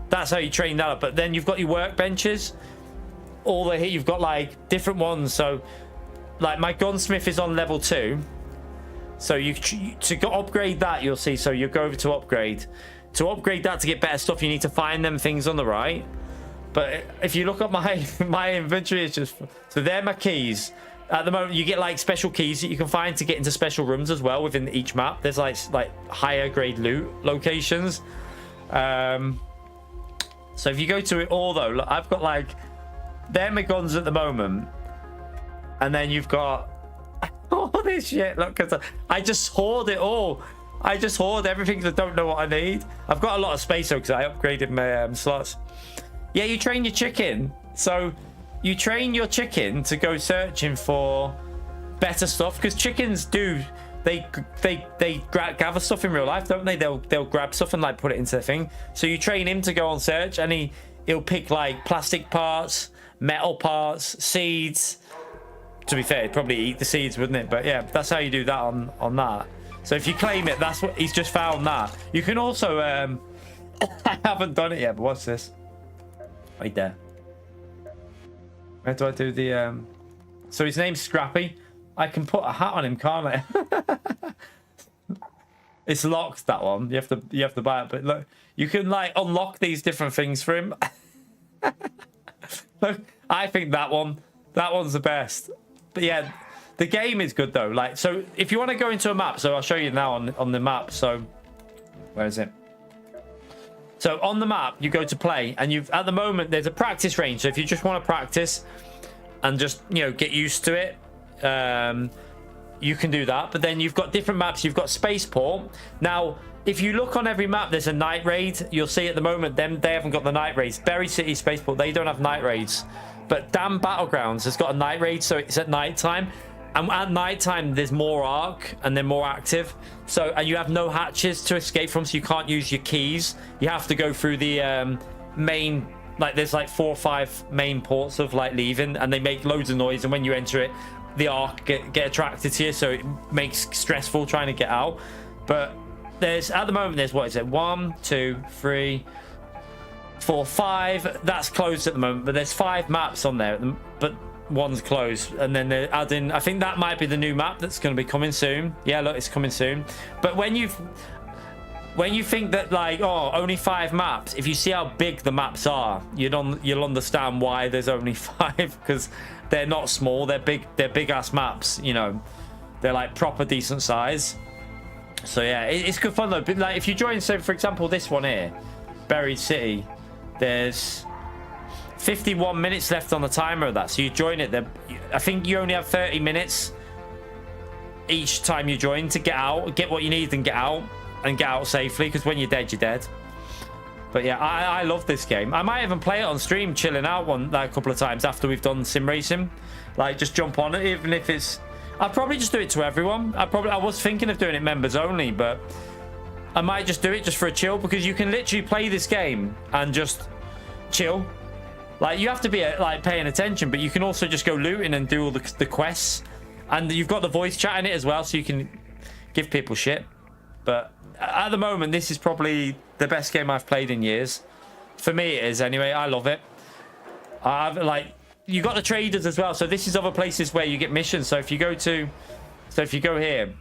that's how you train that up. But then you've got your workbenches. All the here, you've got like different ones. So like my gunsmith is on level 2. So you to upgrade that, you'll see. So you go over to upgrade. To upgrade that to get better stuff, you need to find them things on the right. But if you look at my inventory, it's just... So they're my keys. At the moment, you get like special keys that you can find to get into special rooms as well within each map. There's like higher grade loot locations. So if you go to it all though, look, I've got like... They're my guns at the moment. And then you've got all this shit. Look, because I just hoard it all. I just hoard everything because I don't know what I need. I've got a lot of space though because I upgraded my slots. Yeah, you train your chicken. So you train your chicken to go searching for better stuff, because chickens do they gather stuff in real life, don't they? They'll grab stuff and like put it into the thing. So you train him to go on search, and he'll pick like plastic parts, metal parts, seeds. To be fair, he'd probably eat the seeds, wouldn't it? But yeah, that's how you do that on that. So if you claim it, that's what he's just found. That you can also I haven't done it yet, but what's this right there? Where do I do the so his name's Scrappy. I can put a hat on him, can't I? It's locked, that one. You have to buy it, but look, you can like unlock these different things for him. Look, I think that one's the best. But yeah, the game is good though. Like, so if you want to go into a map, so I'll show you now on the map. So where is it? So on the map, you go to play, and at the moment there's a practice range. So if you just want to practice and just, you know, get used to it, you can do that. But then you've got different maps. You've got Spaceport. Now, if you look on every map, there's a night raid. You'll see at the moment they haven't got the night raids. Berry City, Spaceport, they don't have night raids. But Damn Battlegrounds has got a night raid, so it's at night time. And at night time, there's more arc and they're more active. So, and you have no hatches to escape from, so you can't use your keys. You have to go through the main, like there's like 4 or 5 main ports of like leaving, and they make loads of noise. And when you enter it, the arc get attracted to you, so it makes stressful trying to get out. But there's, at the moment, there's, what is it? 1, 2, 3, 4, 5. That's closed at the moment, but there's 5 maps on there, but one's closed. And then they're adding, I think that might be the new map that's going to be coming soon. Yeah, look, it's coming soon. But when you think that like, oh, only 5 maps, if you see how big the maps are, you'll understand why there's only 5, because they're not small. They're big ass maps, you know. They're like proper decent size. So yeah, it's good fun though. But like, if you join, so for example, this one here, Buried City, there's 51 minutes left on the timer of that. So you join it, I think you only have 30 minutes each time you join to get out, get what you need and get out safely, because when you're dead, you're dead. But yeah, I love this game. I might even play it on stream, chilling out a couple of times after we've done sim racing. Like, just jump on it, even if it's... I'll probably just do it to everyone. I was thinking of doing it members only, but I might just do it just for a chill, because you can literally play this game and just chill. Like, you have to be like paying attention, but you can also just go looting and do all the quests. And you've got the voice chat in it as well, so you can give people shit. But at the moment, this is probably the best game I've played in years. For me, it is anyway. I love it. Like, you got the traders as well. So this is other places where you get missions. So if you go here,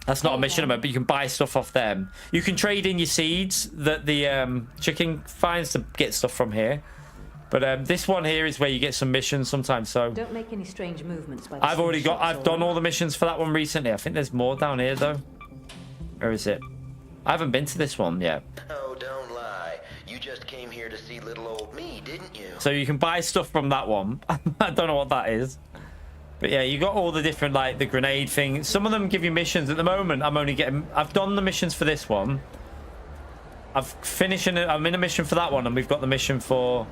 that's not a mission, but you can buy stuff off them. You can trade in your seeds that the chicken finds to get stuff from here. But this one here is where you get some missions sometimes. So don't make any strange movements. By I've done all the missions for that one recently. I think there's more down here though. Where is it? I haven't been to this one yet. Oh, don't lie. You just came here to see little old me, didn't you? So you can buy stuff from that one. I don't know what that is. But yeah, you got all the different, like, the grenade thing. Some of them give you missions. At the moment, I've done the missions for this one. I'm in a mission for that one, and we've got the mission for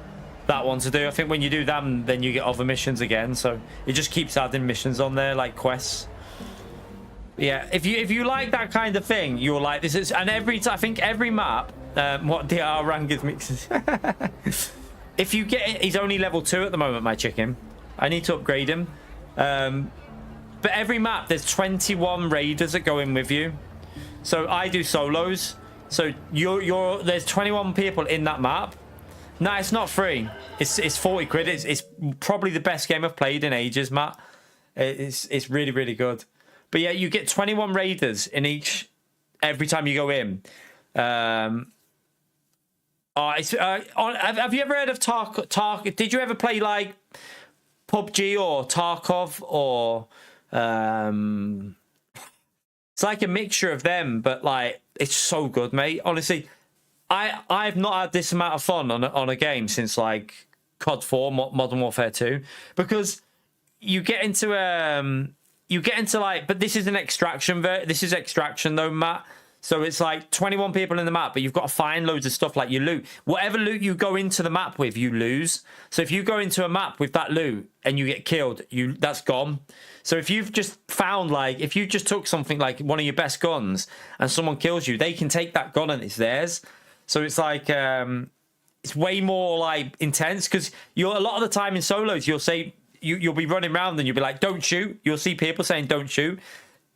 that one to do. I think when you do them, then you get other missions again. So it just keeps adding missions on there, like quests. Yeah, if you like that kind of thing, you'll like this. And I think every map, what DR rank is mixes. If you get it, he's only level 2 at the moment, my chicken. I need to upgrade him. But every map, there's 21 raiders that go in with you. So I do solos. So there's 21 people in that map. No, it's not free. It's 40 quid. It's probably the best game I've played in ages, Matt. It's really, really good. But yeah, you get 21 raiders in every time you go in. Have you ever heard of Tarkov? Did you ever play like PUBG or Tarkov or it's like a mixture of them, but like it's so good, mate. Honestly, I've not had this amount of fun on a game since like COD 4, Modern Warfare 2, because you get into like, but this is an extraction. This is extraction though, Matt. So it's like 21 people in the map, but you've got to find loads of stuff like your loot. Whatever loot you go into the map with, you lose. So if you go into a map with that loot and you get killed, that's gone. So if you've just found, like, if you just took something like one of your best guns and someone kills you, they can take that gun and it's theirs. So it's like, it's way more like intense, because a lot of the time in solos, you'll say, you'll be running around and you'll be like, don't shoot. You'll see people saying, don't shoot.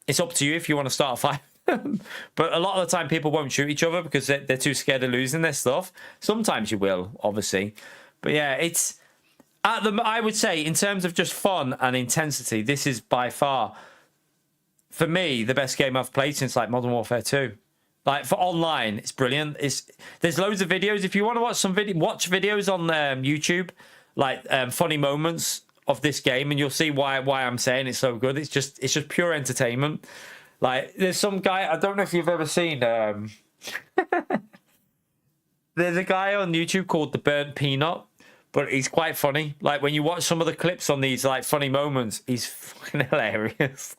It's up to you if you want to start a fight. But a lot of the time people won't shoot each other because they're too scared of losing their stuff. Sometimes you will, obviously. But yeah, it's I would say in terms of just fun and intensity, this is by far, for me, the best game I've played since like Modern Warfare 2. Like for online, it's brilliant. There's loads of videos. If you want to watch watch videos on YouTube, like funny moments of this game, and you'll see why I'm saying it's so good. It's just pure entertainment. Like, there's some guy, I don't know if you've ever seen, there's a guy on YouTube called The Burnt Peanut, but he's quite funny. Like, when you watch some of the clips on these, like, funny moments, he's fucking hilarious.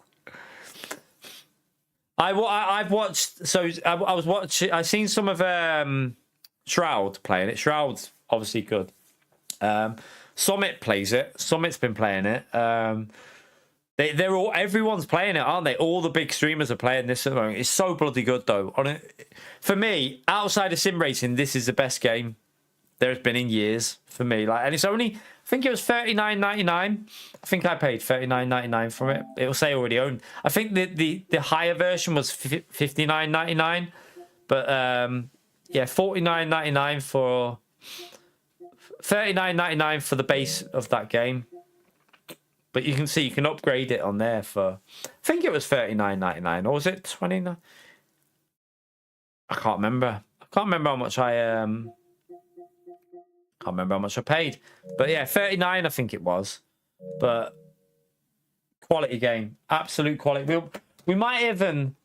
I've watched, so I've seen some of Shroud playing it. Shroud's obviously good. Summit plays it. Summit's been playing it. Everyone's playing it, aren't they? All the big streamers are playing this at the moment. It's so bloody good, though. For me, outside of sim racing, this is the best game there has been in years for me. Like, and it's only, I think it was $39.99. I think I paid $39.99 from it. It will say already owned. I think the higher version was $59.99, but yeah, $49.99 for $39.99 for the base of that game. But you can see you can upgrade it on there for, I think it was $39.99, or was it $29? I can't remember. I can't remember how much can't remember how much I paid. But yeah, $39 I think it was. But quality game, absolute quality. We might even,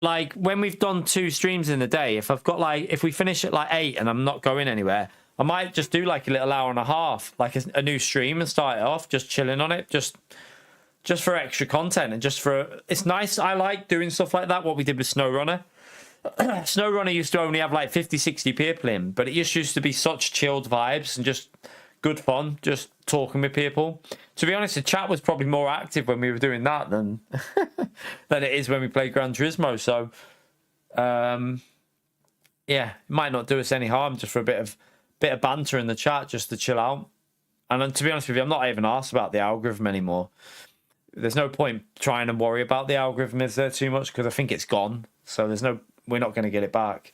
like, when we've done 2 streams in the day, if we finish at like 8 and I'm not going anywhere, I might just do like a little hour and a half, like a new stream, and start it off just chilling on it, just for extra content and just for, it's nice. I like doing stuff like that. What we did with SnowRunner, SnowRunner used to only have like 50, 60 people in, but it just used to be such chilled vibes and just good fun, just talking with people. To be honest, the chat was probably more active when we were doing that than than it is when we play Gran Turismo. So, yeah, it might not do us any harm just for a bit of banter in the chat, just to chill out. And then, to be honest with you, I'm not even asked about the algorithm anymore. There's no point trying to worry about the algorithm, is there, too much? Because I think it's gone. So we're not going to get it back.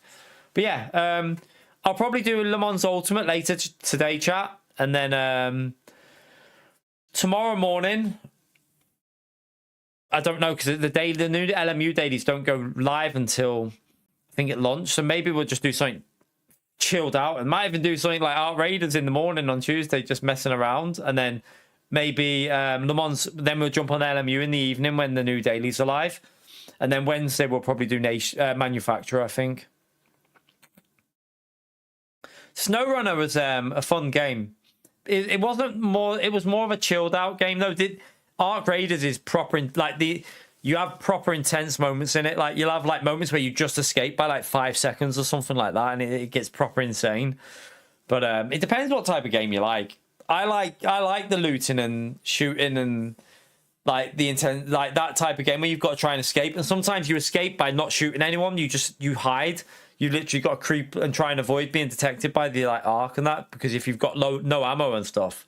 But yeah, I'll probably do Le Mans Ultimate later today, chat. And then tomorrow morning, I don't know, because the new LMU dailies don't go live until I think at lunch. So maybe we'll just do something chilled out, and might even do something like Art Raiders in the morning on Tuesday, just messing around. And then maybe Le Mans, then we'll jump on LMU in the evening when the new dailies are live. And then Wednesday we'll probably do Manufacturer, I think. SnowRunner was a fun game. It wasn't more. It was more of a chilled out game though. Arc Raiders is proper. You have proper intense moments in it. Like you'll have like moments where you just escape by like 5 seconds or something like that, and it gets proper insane. But it depends what type of game you like. I like the looting and shooting and like the intent, like that type of game where you've got to try and escape. And sometimes you escape by not shooting anyone. You hide. You literally got to creep and try and avoid being detected by the like arc and that, because if you've got no ammo and stuff.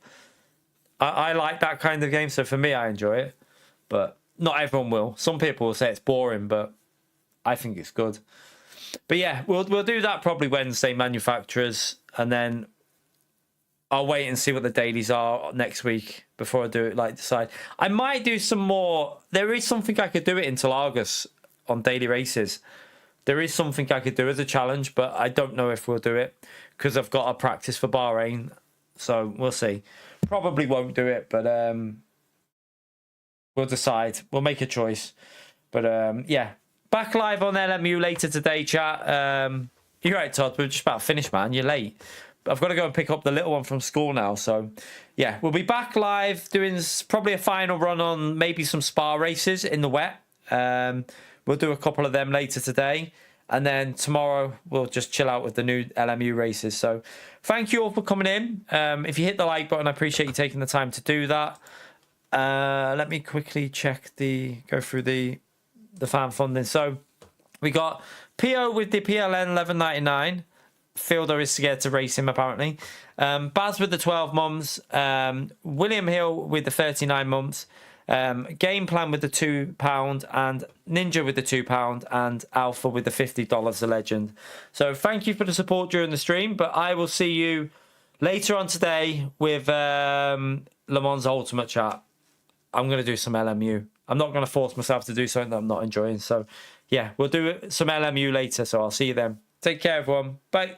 I like that kind of game, so for me I enjoy it. But not everyone will. Some people will say it's boring, but I think it's good. But yeah, we'll do that probably Wednesday, Manufacturers, and then I'll wait and see what the dailies are next week before I do it, like decide. I might do some more. There is something I could do it until August on daily races. There is something I could do as a challenge, but I don't know if we'll do it because I've got to practice for Bahrain. So we'll see. Probably won't do it, but we'll decide. We'll make a choice. But yeah, back live on LMU later today, chat. You're right, Todd. We're just about finished, man. You're late. But I've got to go and pick up the little one from school now. So yeah, we'll be back live doing probably a final run on maybe some Spa races in the wet. We'll do a couple of them later today. And then tomorrow, we'll just chill out with the new LMU races. So thank you all for coming in. If you hit the like button, I appreciate you taking the time to do that. Let me quickly go through the fan funding. So we got PO with the PLN 11.99. Fielder is scared to race him, apparently. Baz with the 12 months. William Hill with the 39 months. Game Plan with the £2 and Ninja with the £2 and Alpha with the $50 a legend. So thank you for the support during the stream, but I will see you later on today with Le Mans Ultimate chat. I'm going to do some LMU. I'm not going to force myself to do something that I'm not enjoying. So yeah, we'll do some LMU later. So I'll see you then. Take care, everyone. Bye.